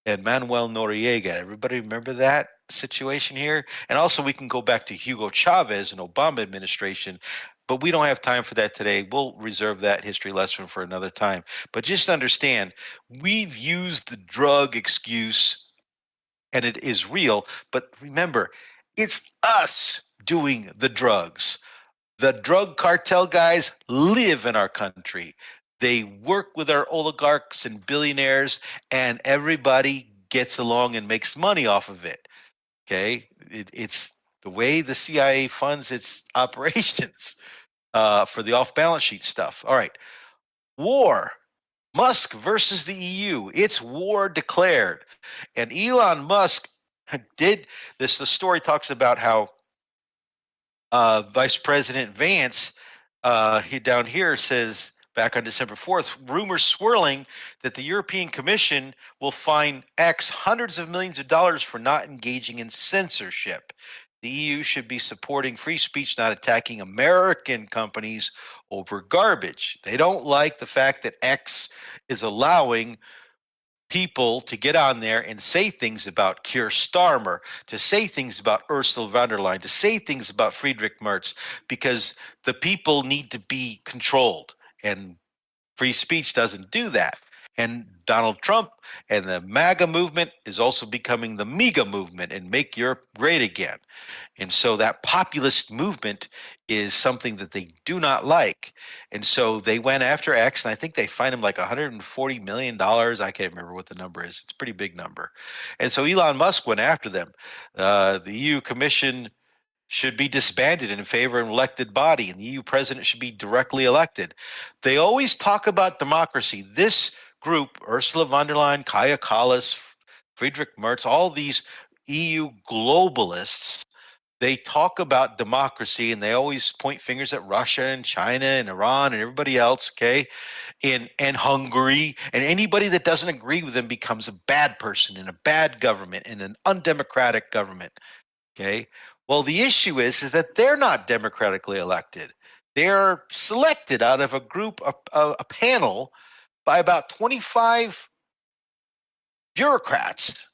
and Manuel Noriega. Everybody remember that situation here? And also we can go back to Hugo Chavez and Obama administration, but we don't have time for that today. We'll reserve that history lesson for another time. But just understand, we've used the drug excuse, and it is real. But remember, it's us doing the drugs. The drug cartel guys live in our country. They work with our oligarchs and billionaires, and everybody gets along and makes money off of it. Okay, it's the way the CIA funds its operations for the off-balance sheet stuff. All right, war. Musk versus the EU. It's war declared. And Elon Musk did this. The story talks about how Vice President Vance, he down here says, back on December 4th, rumors swirling that the European Commission will fine X hundreds of millions of dollars for not engaging in censorship. The EU should be supporting free speech, not attacking American companies over garbage. They don't like the fact that X is allowing people to get on there and say things about Keir Starmer, to say things about Ursula von der Leyen, to say things about Friedrich Merz, because the people need to be controlled. And free speech doesn't do that. And Donald Trump and the MAGA movement is also becoming the MEGA movement and make Europe great again. And so that populist movement is something that they do not like. And so they went after X, and I think they fined him like $140 million. I can't remember what the number is. It's a pretty big number. And so Elon Musk went after them. The EU Commission should be disbanded in favor of an elected body, and the EU president should be directly elected. They always talk about democracy. This group, Ursula von der Leyen, Kaja Kallas, Friedrich Merz, all these EU globalists, they talk about democracy, and they always point fingers at Russia and China and Iran and everybody else, okay, and Hungary. And anybody that doesn't agree with them becomes a bad person in a bad government, in an undemocratic government, okay? Well, the issue is that they're not democratically elected. They're selected out of a group, a panel, by about 25 bureaucrats.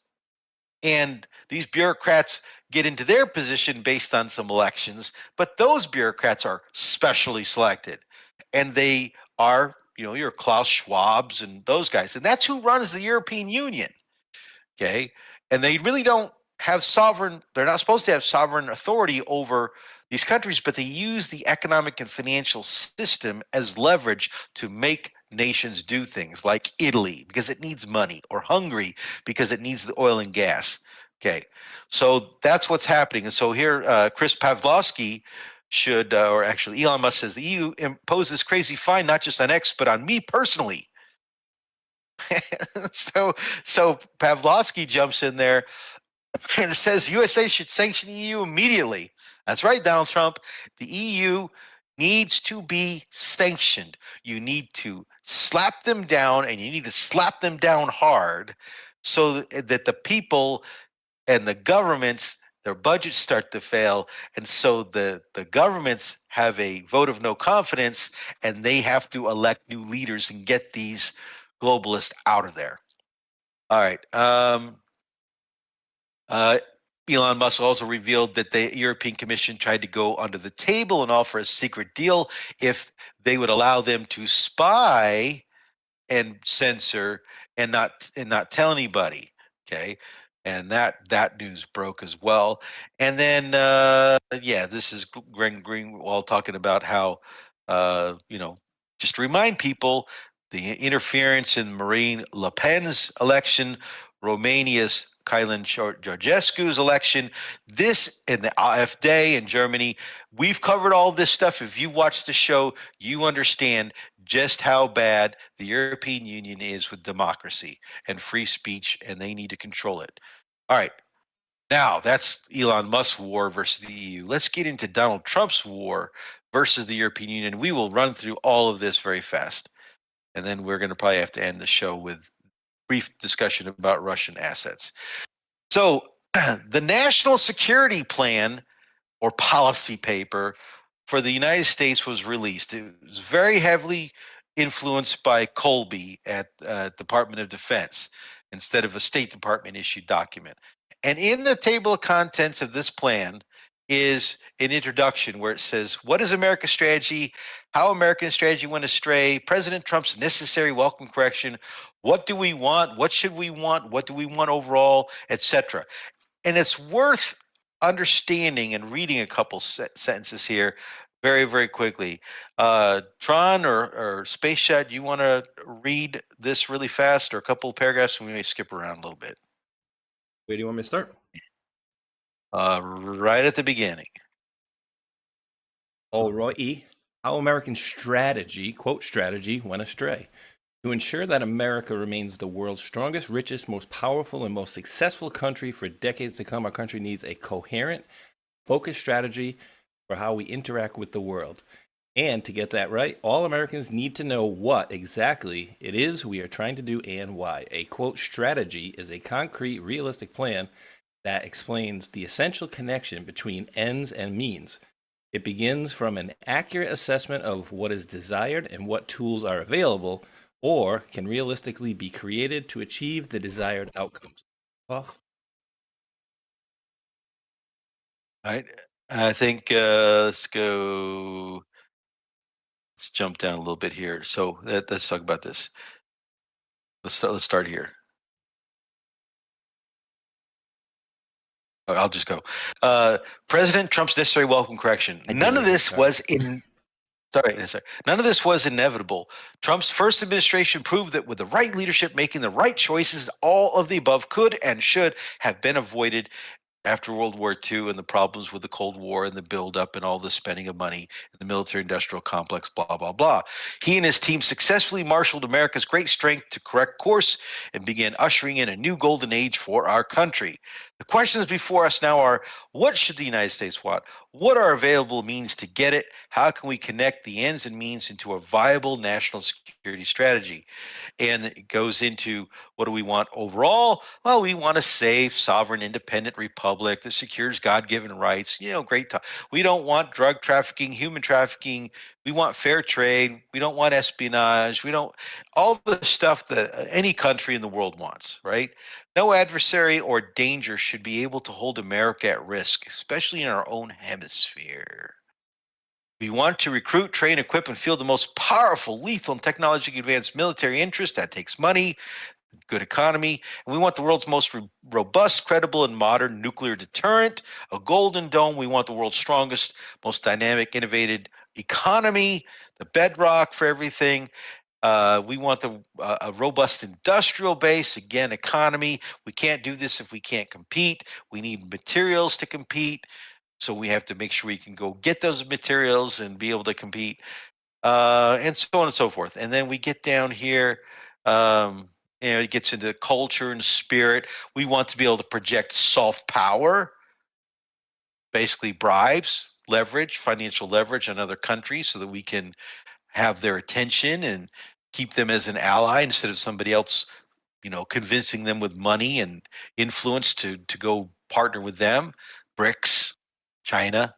And these bureaucrats get into their position based on some elections, but those bureaucrats are specially selected. And they are, your Klaus Schwabs and those guys. And that's who runs the European Union. Okay. And they really don't have they're not supposed to have sovereign authority over these countries, but they use the economic and financial system as leverage to make nations do things, like Italy because it needs money, or Hungary because it needs the oil and gas. Okay, so that's what's happening. And so here, Chris Pavlovsky should, or actually Elon Musk says, the EU impose this crazy fine not just on X, but on me personally. So Pavlovsky jumps in there and says USA should sanction the EU immediately. That's right, Donald Trump. The EU needs to be sanctioned. You need to slap them down, and you need to slap them down hard so that the people and the governments, their budgets start to fail. And so the governments have a vote of no confidence, and they have to elect new leaders and get these globalists out of there. All right. Elon Musk also revealed that the European Commission tried to go under the table and offer a secret deal if they would allow them to spy and censor and not tell anybody. Okay, and that news broke as well. And then this is Glenn Greenwald talking about how just to remind people, the interference in Marine Le Pen's election, Romania's Kylan Georgescu's election, this in the AfD in Germany. We've covered all this stuff. If you watch the show, you understand just how bad the European Union is with democracy and free speech, and they need to control it. All right. Now, that's Elon Musk's war versus the EU. Let's get into Donald Trump's war versus the European Union. We will run through all of this very fast. And then we're going to probably have to end the show with brief discussion about Russian assets. So the National Security Plan or policy paper for the United States was released. It was very heavily influenced by Colby at Department of Defense instead of a State Department issued document. And in the table of contents of this plan is an introduction where it says, what is America's strategy? How American strategy went astray? President Trump's necessary welcome correction. What do we want? What should we want? What do we want overall? Etc. And it's worth understanding and reading a couple sentences here very, very quickly. Tron or Space Shot, you want to read this really fast or a couple of paragraphs, and we may skip around a little bit. Where do you want me to start? Right at the beginning. Alrighty. How American strategy, quote strategy, went astray. To ensure that America remains the world's strongest, richest, most powerful, and most successful country for decades to come, our country needs a coherent, focused strategy for how we interact with the world. And to get that right, all Americans need to know what exactly it is we are trying to do and why. A quote strategy is a concrete, realistic plan that explains the essential connection between ends and means. It begins from an accurate assessment of what is desired and what tools are available or can realistically be created to achieve the desired outcomes. Off. All right. I think let's go. Let's jump down a little bit here. So let's talk about this. Let's start here. I'll just go. President Trump's necessary welcome correction. None of this was in. Sorry. None of this was inevitable. Trump's first administration proved that with the right leadership making the right choices, all of the above could and should have been avoided after World War II and the problems with the Cold War and the buildup and all the spending of money in the military-industrial complex, blah, blah, blah. He and his team successfully marshaled America's great strength to correct course and began ushering in a new golden age for our country. The questions before us now are, what should the United States want? What are available means to get it? How can we connect the ends and means into a viable national security strategy? And it goes into, what do we want overall? Well, we want a safe, sovereign, independent republic that secures God-given rights. Great talk. We don't want drug trafficking, human trafficking. We want fair trade. We don't want espionage. We don't, all the stuff that any country in the world wants, right? No adversary or danger should be able to hold America at risk, especially in our own hemisphere. We want to recruit, train, equip, and field the most powerful, lethal, and technologically advanced military interest. That takes money, good economy. And we want the world's most robust, credible, and modern nuclear deterrent, a golden dome. We want the world's strongest, most dynamic, innovative economy, the bedrock for everything. We want a robust industrial base, again, economy. We can't do this if we can't compete. We need materials to compete. So we have to make sure we can go get those materials and be able to compete, and so on and so forth. And then we get down here, it gets into culture and spirit. We want to be able to project soft power, basically bribes, leverage, financial leverage on other countries so that we can have their attention and keep them as an ally instead of somebody else, convincing them with money and influence to go partner with them. BRICS, China.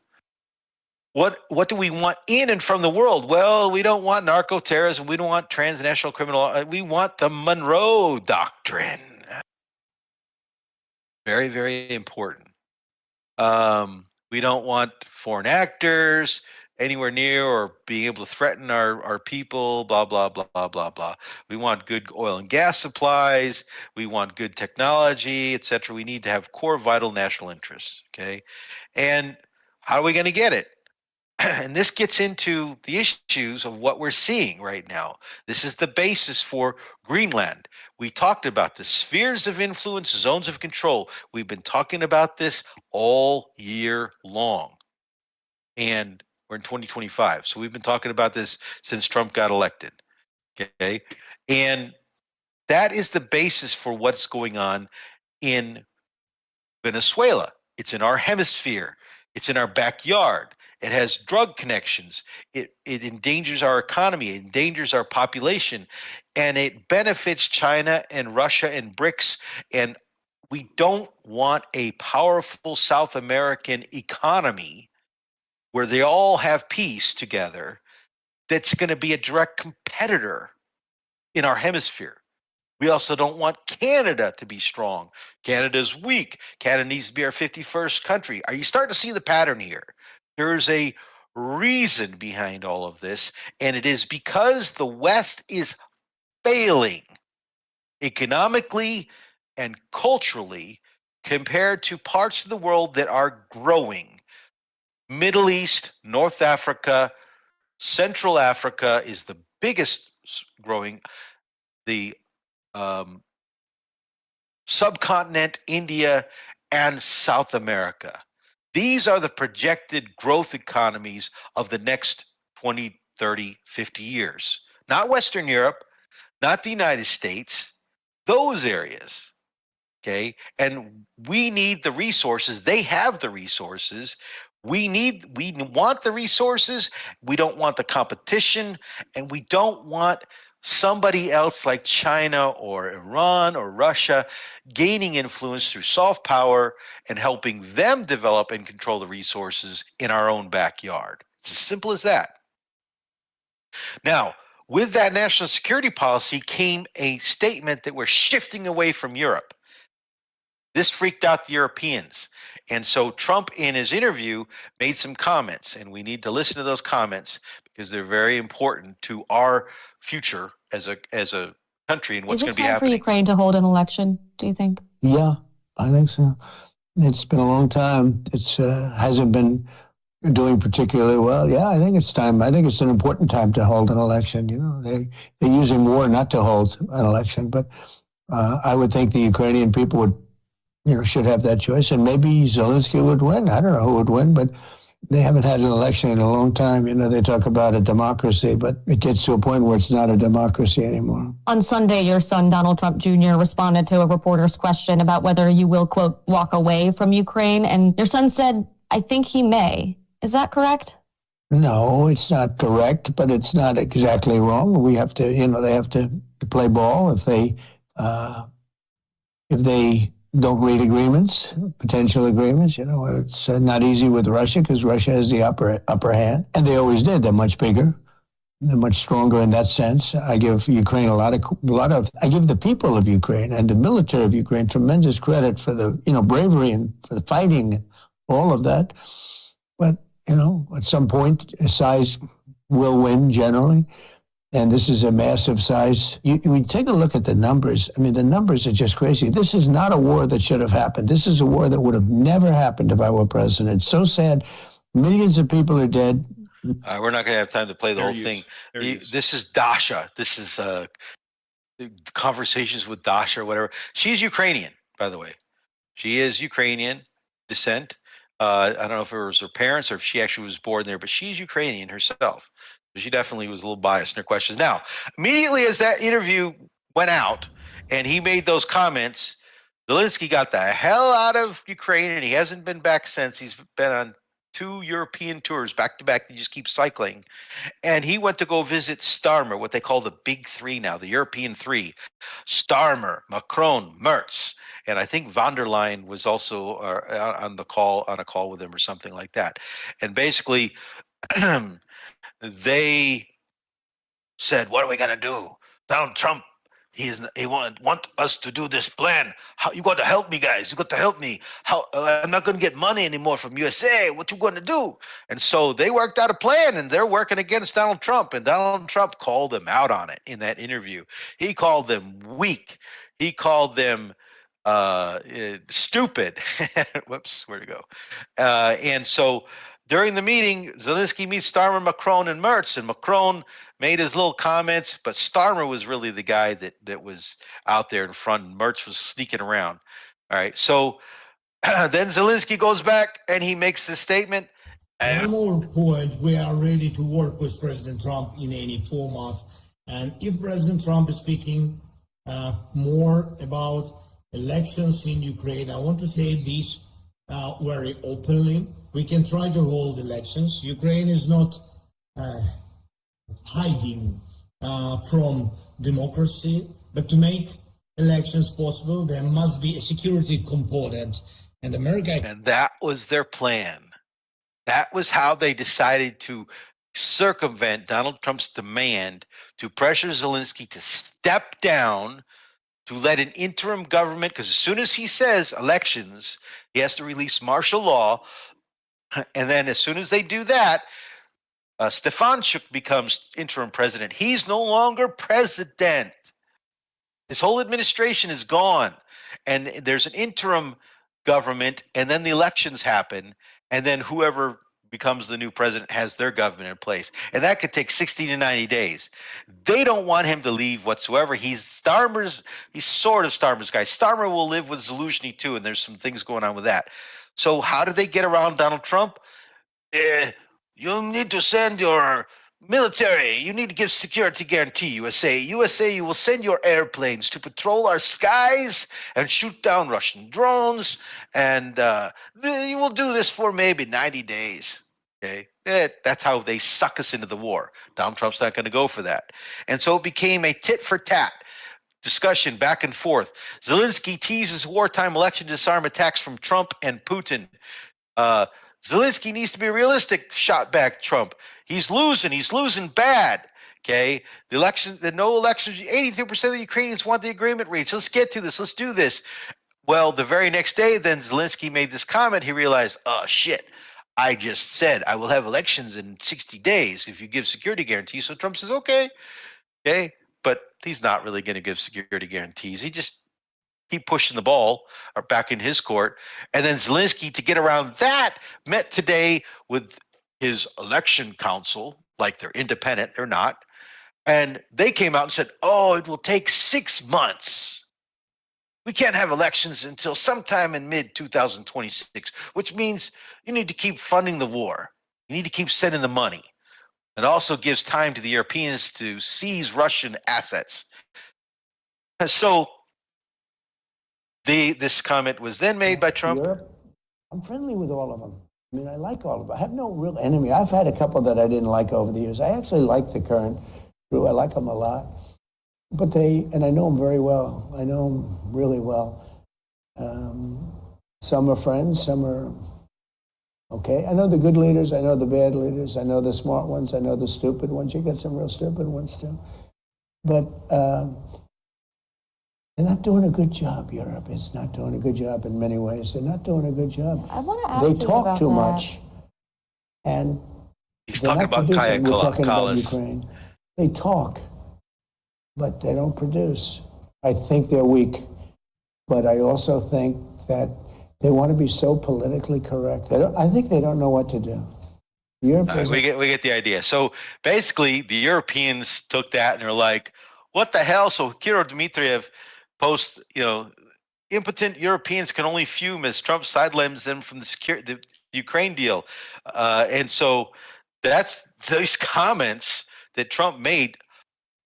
What do we want in and from the world? Well, we don't want narco-terrorism. We don't want transnational criminal. We want the Monroe Doctrine. Very, very important. We don't want foreign actors anywhere near or being able to threaten our people, blah, blah, blah, blah, blah, blah. We want good oil and gas supplies. We want good technology, et cetera. We need to have core vital national interests, okay? And how are we going to get it? And this gets into the issues of what we're seeing right now. This is the basis for Greenland. We talked about the spheres of influence, zones of control. We've been talking about this all year long. And we're in 2025. So we've been talking about this since Trump got elected. Okay. And that is the basis for what's going on in Venezuela. It's in our hemisphere. It's in our backyard. It has drug connections. It endangers our economy. It endangers our population. And it benefits China and Russia and BRICS. And we don't want a powerful South American economy where they all have peace together that's going to be a direct competitor in our hemisphere. We also don't want Canada to be strong. Canada's weak. Canada needs to be our 51st country. Are you starting to see the pattern here? There's a reason behind all of this, and it is because the West is failing economically and culturally compared to parts of the world that are growing. Middle East, North Africa, Central Africa is the biggest growing. The subcontinent, India, and South America. These are the projected growth economies of the next 20, 30, 50 years. Not Western Europe, not the United States, those areas. Okay. And we need the resources. They have the resources. We want the resources. We don't want the competition, and we don't want somebody else like China or Iran or Russia gaining influence through soft power and helping them develop and control the resources in our own backyard. It's as simple as that. Now, with that national security policy came a statement that we're shifting away from Europe. This freaked out the Europeans. And so Trump, in his interview, made some comments, and we need to listen to those comments because they're very important to our future as a country and what's going to be happening. Is it time for Ukraine to hold an election, do you think? Yeah, I think so. It's been a long time. It's hasn't been doing particularly well. Yeah, I think it's time. I think it's an important time to hold an election. You know, they're using war not to hold an election, but I would think the Ukrainian people would, should have that choice, and maybe Zelensky would win. I don't know who would win, but they haven't had an election in a long time. They talk about a democracy, but it gets to a point where it's not a democracy anymore. On Sunday, your son, Donald Trump Jr., responded to a reporter's question about whether you will, quote, walk away from Ukraine. And your son said, I think he may. Is that correct? No, it's not correct, but it's not exactly wrong. We have to, they have to play ball if they don't read agreements, potential agreements. It's not easy with Russia because Russia has the upper hand, and they always did. They're much bigger, they're much stronger in that sense. I give Ukraine I give the people of Ukraine and the military of Ukraine tremendous credit for the bravery and for the fighting, all of that. But at some point, size will win generally. And this is a massive size. You take a look at the numbers. I mean, the numbers are just crazy. This is not a war that should have happened. This is a war that would have never happened if I were president. It's so sad. Millions of people are dead. We're not going to have time to play the whole thing. This is Dasha. This is conversations with Dasha or whatever. She's Ukrainian, by the way. She is Ukrainian descent. I don't know if it was her parents or if she actually was born there, but she's Ukrainian herself. She definitely was a little biased in her questions. Now, immediately as that interview went out and he made those comments, Zelensky got the hell out of Ukraine, and he hasn't been back since. He's been on 2 European tours back to back. He just keeps cycling. And he went to go visit Starmer, what they call the big three now, the European three. Starmer, Macron, Merz. And I think von der Leyen was also on a call with him or something like that. And basically, they said, what are we going to do? Donald Trump, he want us to do this plan. How you got to help me, guys? You got to help me. How I'm not going to get money anymore from USA. What you going to do? And so they worked out a plan, and they're working against Donald Trump. And Donald Trump called them out on it in that interview. He called them weak. He called them stupid. Whoops, where'd it go? And so during the meeting, Zelensky meets Starmer, Macron, and Merz, and Macron made his little comments, but Starmer was really the guy that was out there in front, and Merz was sneaking around. All right, so then Zelensky goes back and he makes this statement. One more point, we are ready to work with President Trump in any format. And if President Trump is speaking more about elections in Ukraine, I want to say this very openly. We can try to hold elections. Ukraine is not hiding from democracy, but to make elections possible, there must be a security component. And that was their plan. That was how they decided to circumvent Donald Trump's demand to pressure Zelensky to step down, to let an interim government, because as soon as he says elections, he has to release martial law. And then as soon as they do that, Stefanchuk becomes interim president. He's no longer president. His whole administration is gone. And there's an interim government, and then the elections happen. And then whoever becomes the new president, has their government in place. And that could take 60 to 90 days. They don't want him to leave whatsoever. He's sort of Starmer's guy. Starmer will live with Zelensky too, and there's some things going on with that. So how do they get around Donald Trump? You need to send your military. You need to give security guarantee, USA. USA, you will send your airplanes to patrol our skies and shoot down Russian drones. And you will do this for maybe 90 days. Okay. That's how they suck us into the war. Donald Trump's not going to go for that. And so it became a tit for tat discussion back and forth. Zelensky teases wartime election to disarm attacks from Trump and Putin. Zelensky needs to be realistic, shot back Trump. He's losing bad. Okay. The no elections, 82% of the Ukrainians want the agreement reached. Let's get to this. Let's do this. Well, the very next day, then Zelensky made this comment. He realized, oh, shit. I just said I will have elections in 60 days if you give security guarantees. So Trump says, okay. But he's not really going to give security guarantees. He just keep pushing the ball back in his court. And then Zelensky, to get around that, met today with his election council, like they're independent, they're not. And they came out and said, oh, it will take 6 months. We can't have elections until sometime in mid-2026, which means you need to keep funding the war. You need to keep sending the money. It also gives time to the Europeans to seize Russian assets. So this comment was then made by Trump. Europe, I'm friendly with all of them. I mean, I like all of them. I have no real enemy. I've had a couple that I didn't like over the years. I actually like the current crew. I like them a lot. But and I know them very well. I know them really well. Some are friends, some are okay. I know the good leaders. I know the bad leaders. I know the smart ones. I know the stupid ones. You get some real stupid ones too. But they're not doing a good job. Europe is not doing a good job in many ways. They're not doing a good job. I want to ask They you talk about too that. much, and He's they're talking not about producing. We're talking about Kallas. Ukraine. They talk, but they don't produce. I think they're weak, but I also think that they want to be so politically correct. I think they don't know what to do. Europe We get the idea. So basically, the Europeans took that and they're like, "What the hell?" So Kirill Dmitriev posts, impotent Europeans can only fume as Trump sidelines them from the Ukraine deal, and so that's those comments that Trump made.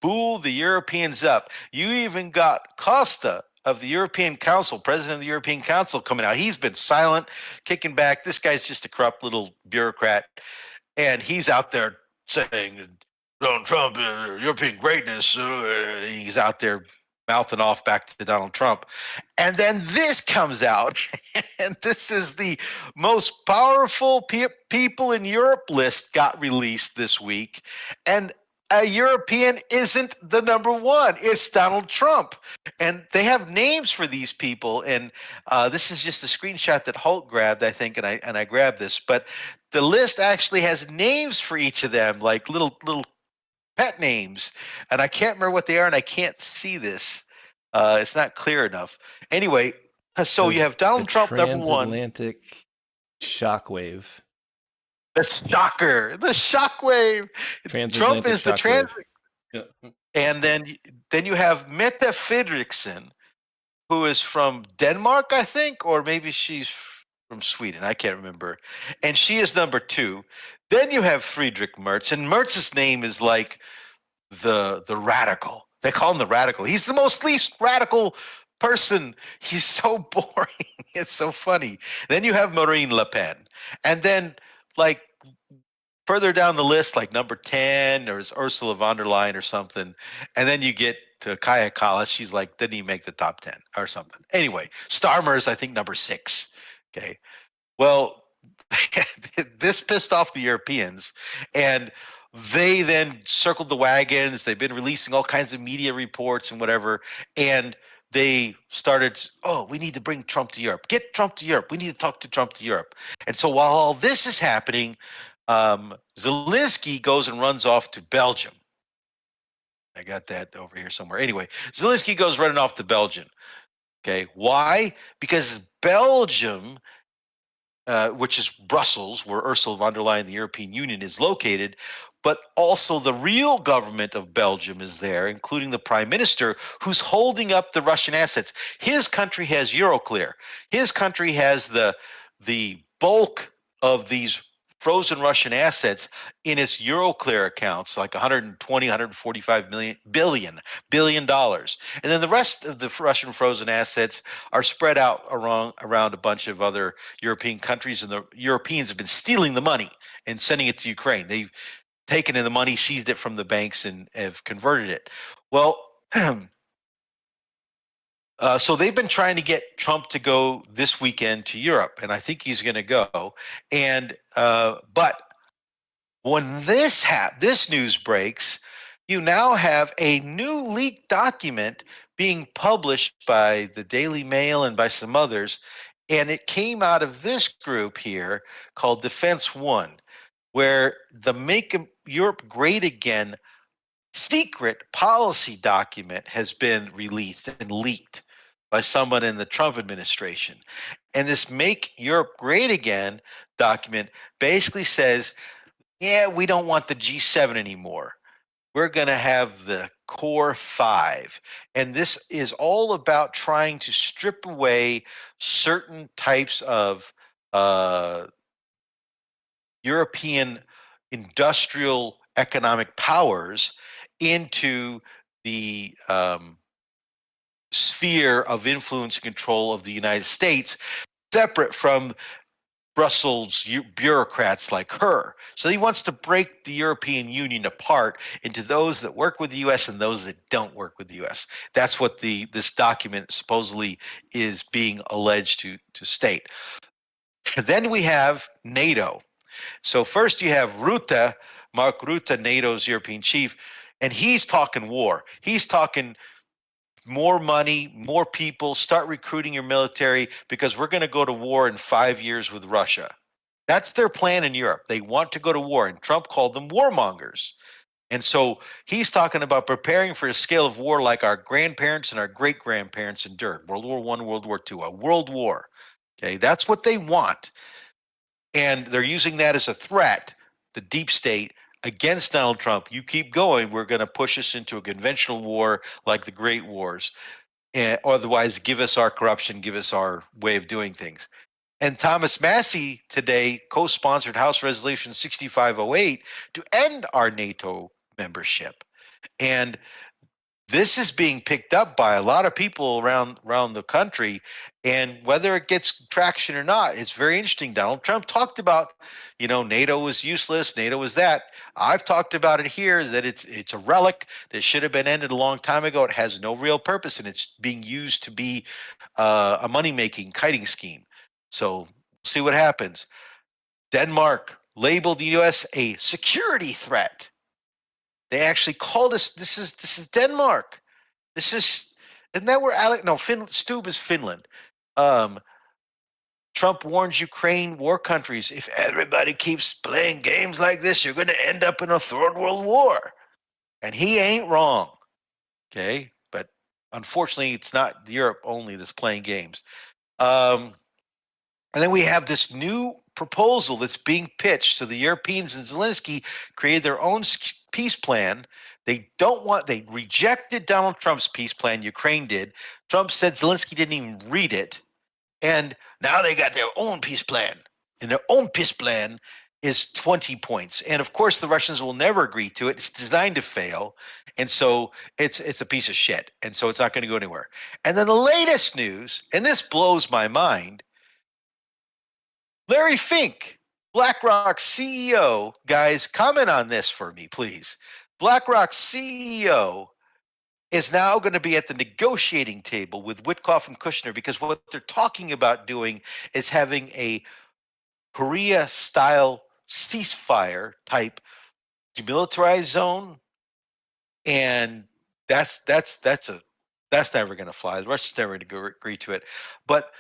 Bull the Europeans up. You even got Costa of the European Council, president of the European Council, coming out. He's been silent, kicking back. This guy's just a corrupt little bureaucrat. And he's out there saying, Donald Trump, European greatness. He's out there mouthing off back to Donald Trump. And then this comes out, and this is the most powerful people in Europe list got released this week. And a European isn't the number one. It's Donald Trump. And they have names for these people. And this is just a screenshot that Holt grabbed, I think, and I grabbed this. But the list actually has names for each of them, like little pet names. And I can't remember what they are, and I can't see this. It's not clear enough. Anyway, so you have Donald Trump, number one. Transatlantic shockwave. The shockwave. Trump is the transit. Yeah. And then you have Mette Frederiksen, who is from Denmark, I think, or maybe she's from Sweden. I can't remember. And she is number 2. Then you have Friedrich Merz, and Merz's name is like the radical. They call him the radical. He's the least radical person. He's so boring. It's so funny. Then you have Marine Le Pen, and then like further down the list, like number 10, there's Ursula von der Leyen or something. And then you get to Kaja Kallas. She's like, didn't even make the top 10 or something. Anyway, Starmer's, I think, number 6. Okay. Well, this pissed off the Europeans, and they then circled the wagons. They've been releasing all kinds of media reports and whatever. And they started, we need to bring Trump to Europe. Get Trump to Europe. We need to talk to Trump to Europe. And so while all this is happening, Zelensky goes and runs off to Belgium. I got that over here somewhere. Anyway, Zelensky goes running off to Belgium. Okay, why? Because Belgium which is Brussels, where Ursula von der Leyen, the European Union, is located, but also the real government of Belgium is there, including the prime minister, who's holding up the Russian assets. His country has Euroclear. His country has the bulk of these frozen Russian assets in its Euroclear accounts, like 120, 145 billion dollars. And then the rest of the Russian frozen assets are spread out around a bunch of other European countries, and the Europeans have been stealing the money and sending it to Ukraine. They've taken in the money, seized it from the banks, and have converted it. Well, so they've been trying to get Trump to go this weekend to Europe, and I think he's going to go. And but when this news breaks, you now have a new leaked document being published by the Daily Mail and by some others, and it came out of this group here called Defense One, where the Make Europe Great Again secret policy document has been released and leaked by someone in the Trump administration. And this Make Europe Great Again document basically says, yeah, we don't want the G7 anymore. We're going to have the core five. And this is all about trying to strip away certain types of European industrial economic powers into the sphere of influence and control of the United States, separate from Brussels bureaucrats like her. So he wants to break the European Union apart into those that work with the U.S. and those that don't work with the U.S. That's what this document supposedly is being alleged to state. And then we have NATO. So first you have Rutte, Mark Rutte, NATO's European chief, and he's talking war. He's talking more money, more people, start recruiting your military because we're going to go to war in 5 years with Russia. That's their plan in Europe. They want to go to war, and Trump called them warmongers. And so he's talking about preparing for a scale of war like our grandparents and our great-grandparents endured. World War I, World War II, a world war. Okay, that's what they want. And they're using that as a threat, the deep state, against Donald Trump. You keep going, we're going to push us into a conventional war like the Great Wars. And otherwise, give us our corruption, give us our way of doing things. And Thomas Massie today co-sponsored House Resolution 6508 to end our NATO membership. And this is being picked up by a lot of people around the country, and whether it gets traction or not, it's very interesting. Donald Trump talked about, NATO was useless, NATO was that. I've talked about it here, that it's a relic that should have been ended a long time ago. It has no real purpose, and it's being used to be a money-making kiting scheme. So we'll see what happens. Denmark labeled the U.S. a security threat. They actually called us. This is Denmark. Isn't that where Stub is Finland. Trump warns Ukraine war countries, if everybody keeps playing games like this, you're going to end up in a third world war. And he ain't wrong. Okay, but unfortunately, it's not Europe only that's playing games. And then we have this new proposal that's being pitched. So the Europeans and Zelensky created their own peace plan. They rejected Donald Trump's peace plan. Ukraine did. Trump said Zelensky didn't even read it. And now they got their own peace plan. And their own peace plan is 20 points. And of course, the Russians will never agree to it. It's designed to fail. And so it's a piece of shit. And so it's not going to go anywhere. And then the latest news, and this blows my mind, Larry Fink, BlackRock's CEO, guys, comment on this for me, please. BlackRock's CEO is now going to be at the negotiating table with Witkoff and Kushner, because what they're talking about doing is having a Korea-style ceasefire type demilitarized zone, and that's never going to fly. The Russians never going to agree to it, but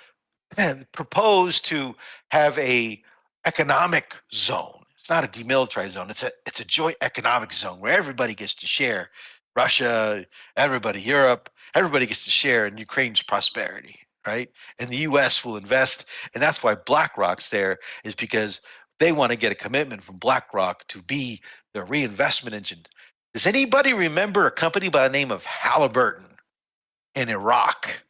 proposed to have a economic zone. It's not a demilitarized zone. It's a joint economic zone where everybody gets to share. Russia, everybody, Europe, everybody gets to share in Ukraine's prosperity. right? And the U.S. will invest, and that's why BlackRock's there, is because they want to get a commitment from BlackRock to be their reinvestment engine. Does anybody remember a company by the name of Halliburton in Iraq?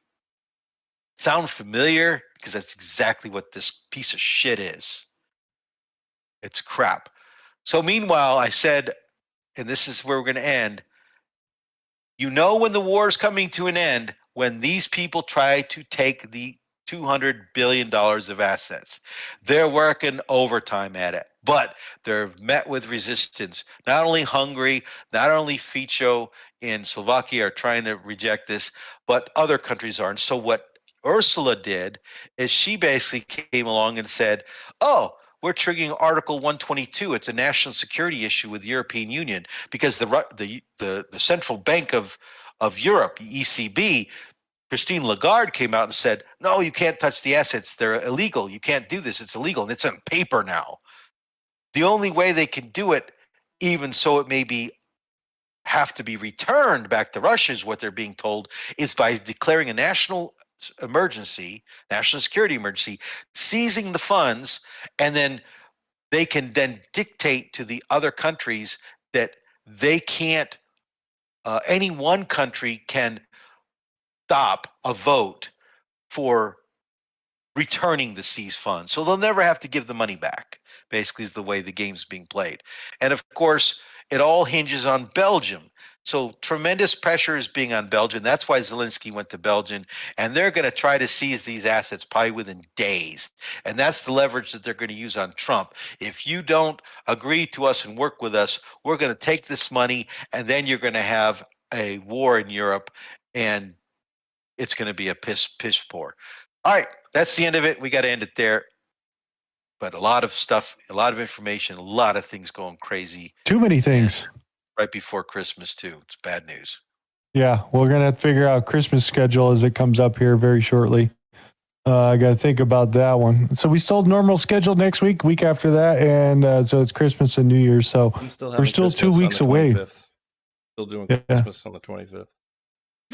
Sound familiar? Because that's exactly what this piece of shit is. It's crap. So meanwhile, I said, and this is where we're going to end, you know when the war is coming to an end, when these people try to take the $200 billion of assets. They're working overtime at it, but they're met with resistance. Not only Hungary, not only Fico in Slovakia are trying to reject this, but other countries are. And so what Ursula did is she basically came along and said, oh, we're triggering Article 122. It's a national security issue with the European Union because the Central Bank of Europe, ECB, Christine Lagarde came out and said, no, you can't touch the assets. They're illegal. You can't do this. It's illegal. And it's on paper now. The only way they can do it, even so it may be have to be returned back to Russia, is what they're being told, is by declaring a national emergency, national security emergency, seizing the funds, and then they can then dictate to the other countries that they can't, any one country can stop a vote for returning the seized funds. So they'll never have to give the money back, basically, is the way the game's being played. And of course, it all hinges on Belgium. So tremendous pressure is being on Belgium. That's why Zelensky went to Belgium, and they're going to try to seize these assets probably within days. And that's the leverage that they're going to use on Trump. If you don't agree to us and work with us, we're going to take this money, and then you're going to have a war in Europe, and it's going to be a piss poor. All right, that's the end of it. We got to end it there. But a lot of stuff, a lot of information, a lot of things going crazy. Too many things. Right before Christmas, too. It's bad news. Yeah, we're going to have to figure out Christmas schedule as it comes up here very shortly. I got to think about that one. So we still normal schedule next week after that, and so it's Christmas and New Year's. So we're still 2 weeks away. Still doing Christmas on the 25th.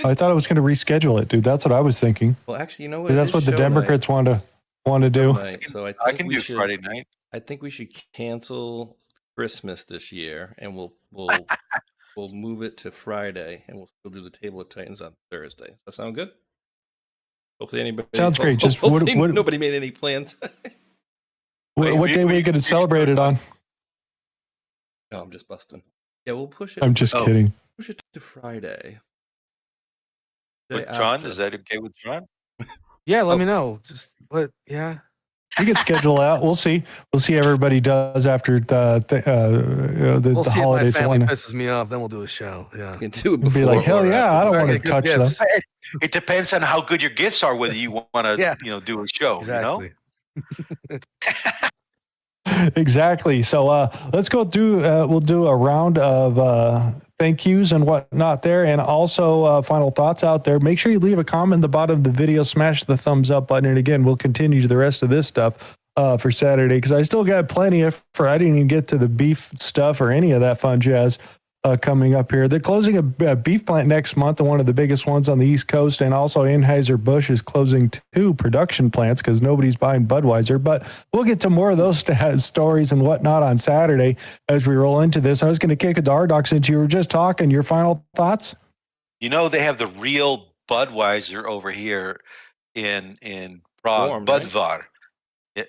I thought I was going to reschedule it, dude. That's what I was thinking. Well, actually, you know what? That's what the Democrats want to do. So I can do Friday night. I think we should cancel Christmas this year, and we'll move it to Friday, and we'll still do the Table of Titans on Thursday. Does that sound good? Hopefully, anybody sounds great. Just hopefully nobody made any plans. what day were you going to celebrate it on? No, I'm just busting. Yeah, we'll push it. I'm just kidding. Push it to Friday. With Tron, is that okay with Tron? Yeah, let me know. Just what? Yeah. We can schedule out. We'll see. We'll see how everybody does after the We'll see holidays. If my family pisses me off, then we'll do a show. Yeah. You can do it We'll be like, hell yeah, I don't want to touch them. It depends on how good your gifts are, whether you want to, do a show. Exactly. Exactly. So let's go through. We'll do a round of thank yous and whatnot there, and also final thoughts out there. Make sure you leave a comment in the bottom of the video. Smash the thumbs up button, and again, we'll continue to the rest of this stuff for Saturday because I still got plenty I didn't even get to the beef stuff or any of that fun jazz coming up here. They're closing a beef plant next month, and one of the biggest ones on the East Coast, and also Anheuser-Busch is closing 2 production plants because nobody's buying Budweiser. But we'll get to more of those stories and whatnot on Saturday as we roll into this. I was going to kick it to Rdoc since you were just talking. Your final thoughts? You know, they have the real Budweiser over here in Prague, Warm, Budvar. Right?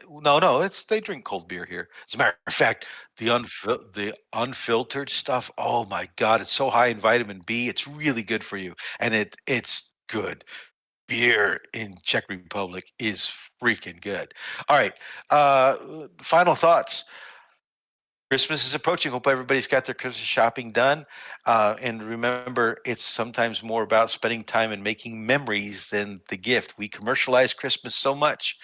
No, they drink cold beer here. As a matter of fact, the unfiltered stuff, oh my God, it's so high in vitamin B. It's really good for you. And it's good. Beer in Czech Republic is freaking good. All right. Final thoughts. Christmas is approaching. Hope everybody's got their Christmas shopping done. And remember, it's sometimes more about spending time and making memories than the gift. We commercialize Christmas so much.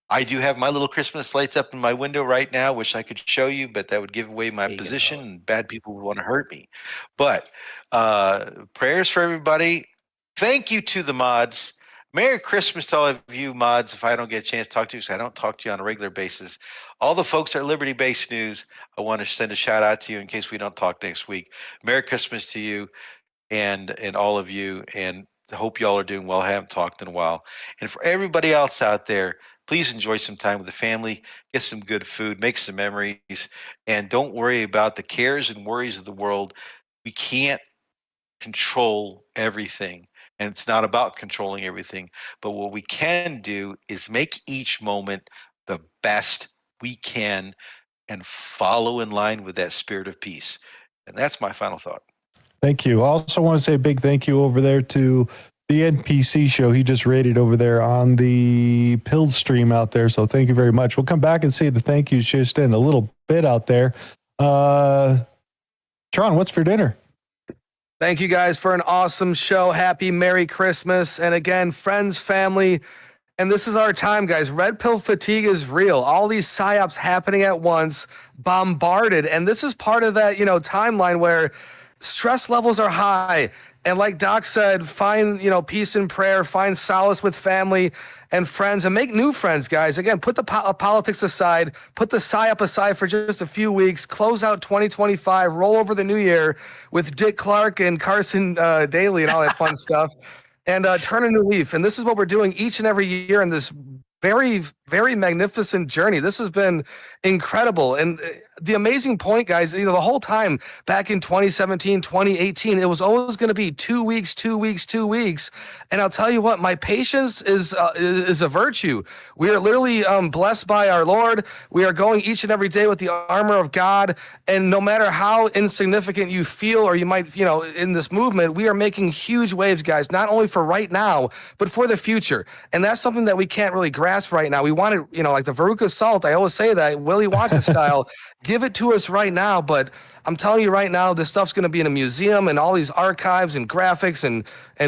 I do have my little Christmas lights up in my window right now. Wish I could show you, but that would give away my position, and bad people would want to hurt me. But prayers for everybody. Thank you to the mods. Merry Christmas to all of you mods. If I don't get a chance to talk to you, because I don't talk to you on a regular basis. All the folks at Liberty Based News, I want to send a shout out to you in case we don't talk next week. Merry Christmas to you and all of you. And I hope y'all are doing well. I haven't talked in a while. And for everybody else out there, please enjoy some time with the family, get some good food, make some memories, and don't worry about the cares and worries of the world. We can't control everything, and it's not about controlling everything. But what we can do is make each moment the best we can and follow in line with that spirit of peace. And that's my final thought. Thank you. I also want to say a big thank you over there to the NPC show. He just rated over there on the Pills stream out there. So thank you very much. We'll come back and say the thank yous just in a little bit out there. Tron, what's for dinner? Thank you guys for an awesome show. Happy Merry Christmas. And again, friends, family, and this is our time, guys. Red pill fatigue is real. All these psyops happening at once, bombarded. And this is part of that, timeline where stress levels are high. And like Doc said, find, peace in prayer, find solace with family and friends, and make new friends, guys. Again, put the politics aside, put the psyop aside for just a few weeks, close out 2025, roll over the new year with Dick Clark and Carson Daly and all that fun stuff, and turn a new leaf. And this is what we're doing each and every year in this very, very magnificent journey. This has been incredible. And the amazing point, guys, the whole time back in 2017, 2018, it was always going to be 2 weeks, 2 weeks, 2 weeks. And I'll tell you what, my patience is a virtue. We are literally blessed by our Lord. We are going each and every day with the armor of God. And no matter how insignificant you feel, or you might, in this movement, we are making huge waves, guys, not only for right now, but for the future. And that's something that we can't really grasp right now. We want it, like the Veruca Salt. I always say that, Willy Wonka style. Give it to us right now. But I'm telling you right now, this stuff's going to be in a museum and all these archives and graphics and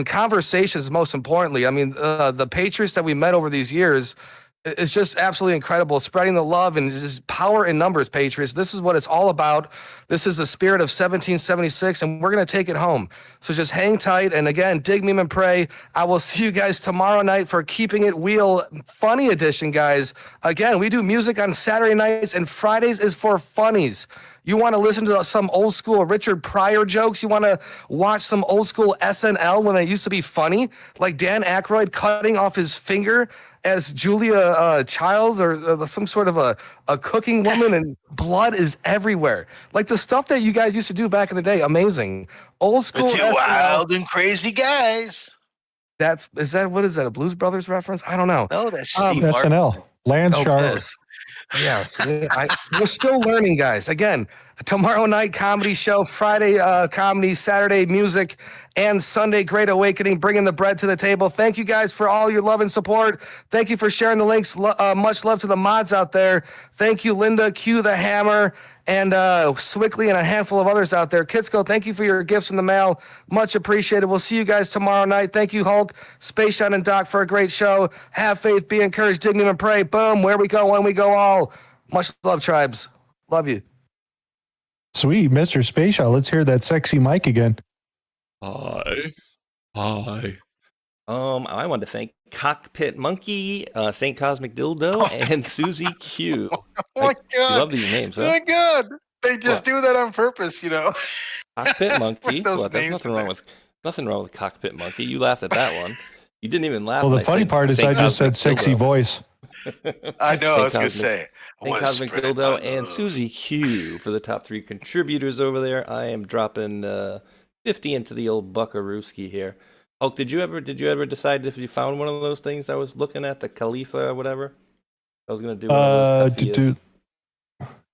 conversations, most importantly. I mean, the Patriots that we met over these years, it's just absolutely incredible. Spreading the love and just power in numbers, Patriots. This is what it's all about. This is the spirit of 1776, and we're going to take it home. So just hang tight. And again, dig, meme, and pray. I will see you guys tomorrow night for Keeping It Wheel Funny Edition, guys. Again, we do music on Saturday nights, and Fridays is for funnies. You want to listen to some old school Richard Pryor jokes? You want to watch some old school SNL when it used to be funny? Like Dan Aykroyd cutting off his finger as Julia Childs or some sort of a cooking woman, and blood is everywhere. Like the stuff that you guys used to do back in the day, amazing. Old school Two SNL. wild and crazy guys. What is that, a Blues Brothers reference? I don't know. No, that's Steve SNL. Lance Sharks. Yes, we're still learning, guys. Again, tomorrow night comedy show, Friday comedy, Saturday music, and Sunday Great Awakening, bringing the bread to the table. Thank you guys for all your love and support. Thank you for sharing the links. Much love to the mods out there. Thank you, Linda, Q the Hammer, and Swickley, and a handful of others out there. Kitsko, thank you for your gifts in the mail. Much appreciated. We'll see you guys tomorrow night. Thank you, Hulk, Space Shot, and Doc for a great show. Have faith, be encouraged, dig, and pray. Boom, where we go, when we go all. Much love, tribes. Love you. Sweet, Mr. Space Shot. Let's hear that sexy mic again. Hi. I want to thank Cockpit Monkey, Saint Cosmic Dildo, and Susie Q. Oh my God. You love these names, huh? Oh my God. They just do that on purpose, Cockpit Monkey. those What? There's names nothing wrong with Cockpit Monkey. You laughed at that one. You didn't even laugh. Well, when the funny said part is Saint I just said Cosmic sexy Dildo. voice. I know, I was going to Cosmic- say. Saint Cosmic Dildo and Susie Q for the top 3 contributors over there. I am dropping 50 into the old buckarooski here. Hulk, did you ever decide if you found one of those things I was looking at, the Khalifa or whatever? I was gonna do one of those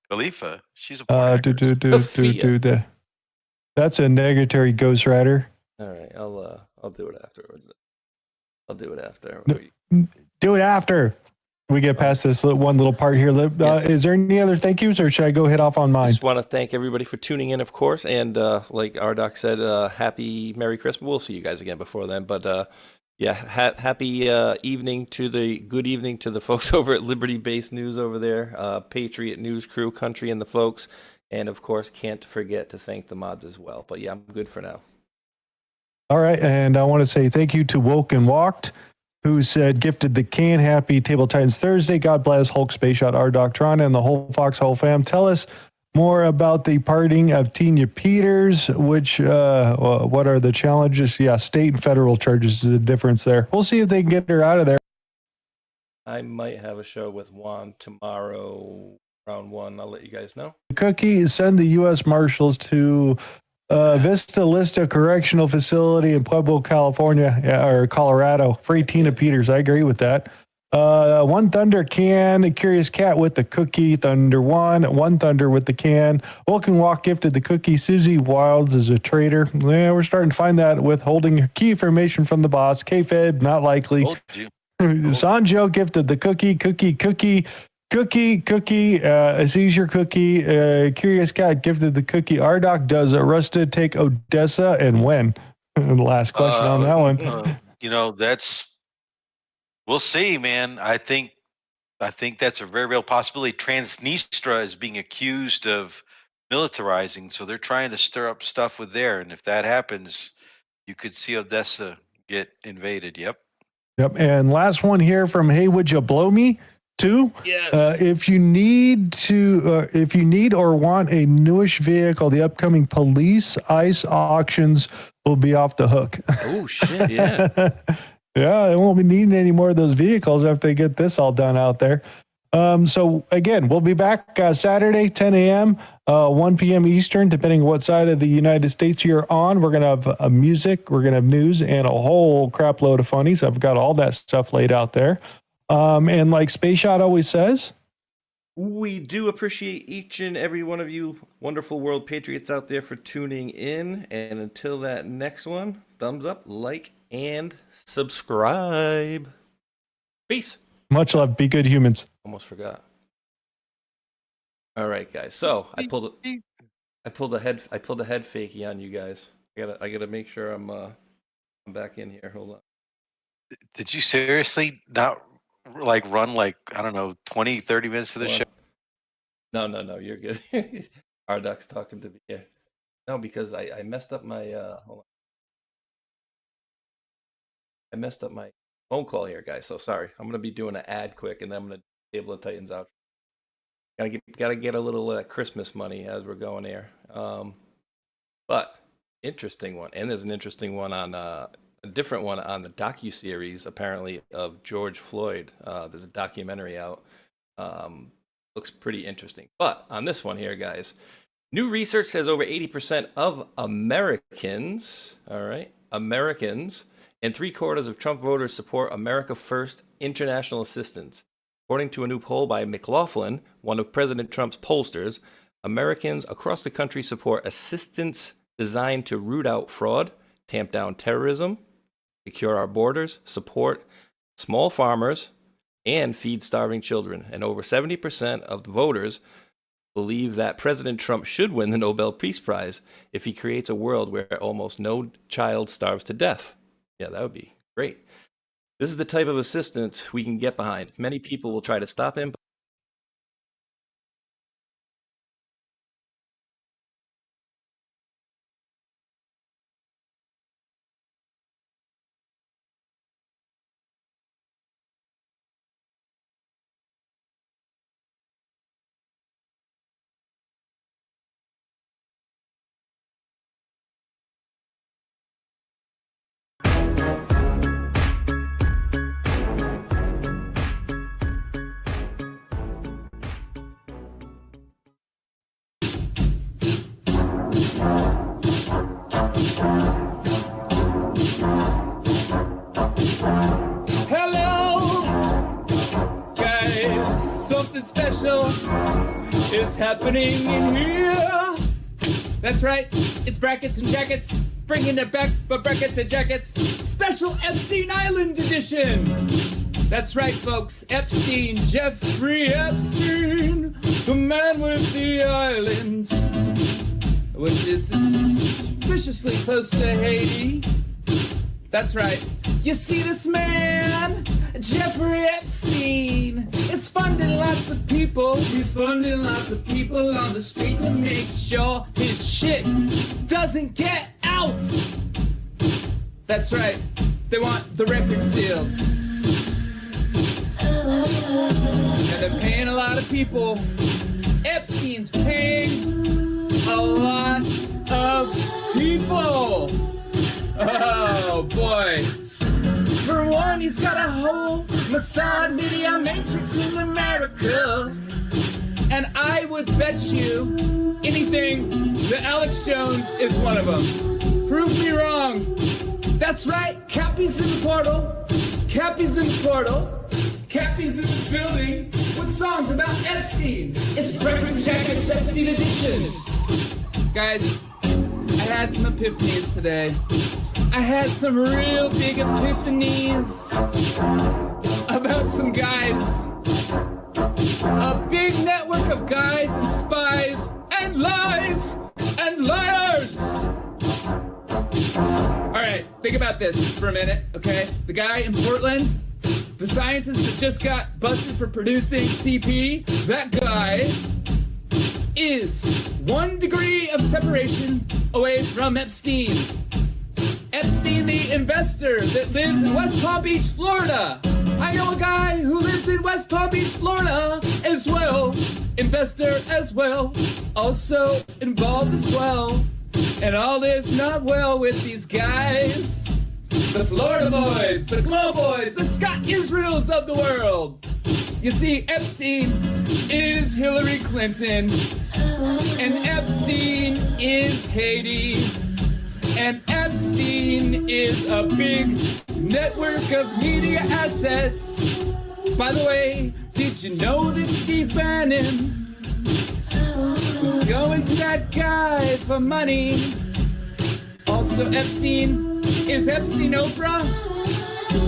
Khalifa, she's a part. That's a negatory Ghost Rider. All right, I'll do it afterwards. I'll do it after. Do it after we get past this one little part here. Yes. Is there any other thank yous, or should I go head off on mine? Just want to thank everybody for tuning in, of course, and like Rdoc said, happy Merry Christmas. We'll see you guys again before then, but yeah, happy good evening to the folks over at Liberty Based News over there, Patriot News Crew, Country, and the folks, and of course, can't forget to thank the mods as well. But yeah, I'm good for now. All right, and I want to say thank you to Woke and Walked, who said gifted the can. Happy Table Titans Thursday. God bless Hulk, Space Shot, Rdoc, Tron, and the whole Foxhole fam. Tell us more about the pardoning of Tina Peters, which, what are the challenges? Yeah, state and federal charges is the difference there. We'll see if they can get her out of there. I might have a show with Juan tomorrow around 1. I'll let you guys know. Cookie, send the U.S. Marshals to Vista Lista Correctional Facility in Pueblo, California, or Colorado. Free Tina Peters. I agree with that. One Thunder can. Curious Cat with the cookie. Thunder One Thunder with the can. Walking Walk gifted the cookie. Susie Wilds is a traitor. Yeah, we're starting to find that withholding key information from the boss. K-Fed, not likely. Told you. Sanjo gifted the cookie. Seizure cookie. Curious Cat gifted the cookie. Rdoc, does Rusted take Odessa and when? Last question on that one. We'll see, man. I think that's a very real possibility. Transnistria is being accused of militarizing, so they're trying to stir up stuff with there. And if that happens, you could see Odessa get invaded. Yep. And last one here from Hey, Would You Blow Me? Too. Yes. If you need or want a newish vehicle, the upcoming police ICE auctions will be off the hook. Oh shit! Yeah. Yeah, they won't be needing any more of those vehicles after they get this all done out there. So again, we'll be back Saturday, 10 a.m., 1 p.m. Eastern, depending on what side of the United States you're on. We're going to have music, we're going to have news, and a whole crap load of funnies. I've got all that stuff laid out there. And like Space Shot always says, we do appreciate each and every one of you wonderful world patriots out there for tuning in. And until that next one, thumbs up, like, and subscribe. Peace. Much love. Be good humans. Almost forgot. All right, guys. So I pulled a head fakey on you guys. I gotta make sure I'm back in here. Hold on. Did you seriously not run I don't know 20, 30 minutes to the show? No, you're good. Rdoc's talking to me. Yeah. No, because I messed up my hold on. I messed up my phone call here, guys. So sorry. I'm gonna be doing an ad quick, and then I'm gonna table the Titans out. Gotta get a little Christmas money as we're going here. But interesting one, and there's an interesting one on a different one on the docuseries apparently of George Floyd. There's a documentary out. Looks pretty interesting. But on this one here, guys, new research says over 80% of Americans, and 3/4 of Trump voters support America First international assistance. According to a new poll by McLaughlin, one of President Trump's pollsters, Americans across the country support assistance designed to root out fraud, tamp down terrorism, secure our borders, support small farmers, and feed starving children. And over 70% of the voters believe that President Trump should win the Nobel Peace Prize if he creates a world where almost no child starves to death. Yeah, that would be great. This is the type of assistance we can get behind. Many people will try to stop him. Special is happening in here. That's right, it's brackets and jackets, bringing it back for brackets and jackets. Special Epstein Island edition. That's right, folks, Epstein, Jeffrey Epstein, the man with the island, which is suspiciously close to Haiti. That's right. You see this man, Jeffrey Epstein, is funding lots of people. He's funding lots of people on the street to make sure his shit doesn't get out. That's right. They want the record sealed. And they're paying a lot of people Epstein's paying a lot of people. Oh boy. For one, he's got a whole Mossad media matrix in America. And I would bet you anything that Alex Jones is one of them. Prove me wrong. That's right, Cappy's in the portal. Cappy's in the portal. Cappy's in the building with songs about Epstein. It's Breakfast Jackets Epstein edition. Guys, I had some epiphanies today. I had some real big epiphanies about some guys. A big network of guys and spies and lies and liars. All right, think about this for a minute, okay? The guy in Portland, the scientist that just got busted for producing CP, that guy is 1 degree of separation away from Epstein. Epstein, the investor that lives in West Palm Beach, Florida. I know a guy who lives in West Palm Beach, Florida as well. Investor as well. Also involved as well. And all is not well with these guys. The Florida boys, the Glow boys, the Scott Israels of the world. You see, Epstein is Hillary Clinton. And Epstein is Haiti. And Epstein is a big network of media assets. By the way, did you know that Steve Bannon was going to that guy for money? Also, Epstein is Epstein Oprah.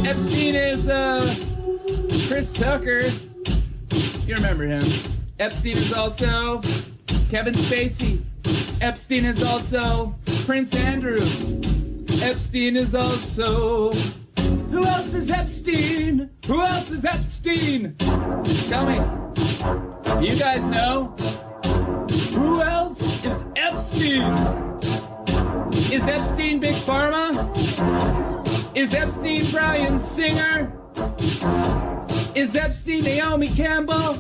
Epstein is Chris Tucker. You remember him. Epstein is also Kevin Spacey. Epstein is also Prince Andrew. Epstein is also... Who else is Epstein? Who else is Epstein? Tell me. You guys know? Who else is Epstein? Is Epstein Big Pharma? Is Epstein Bryan Singer? Is Epstein Naomi Campbell?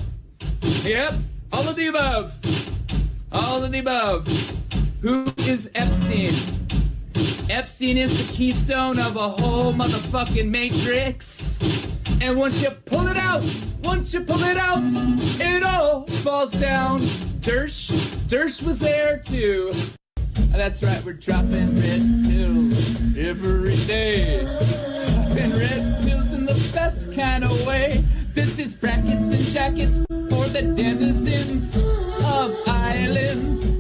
Yep, all of the above. All of the above. Who is Epstein? Epstein is the keystone of a whole motherfucking matrix. And once you pull it out, it all falls down. Dersh was there too. That's right, we're dropping red pills every day. Dropping red pills in the best kind of way. This is brackets and jackets for the denizens of islands.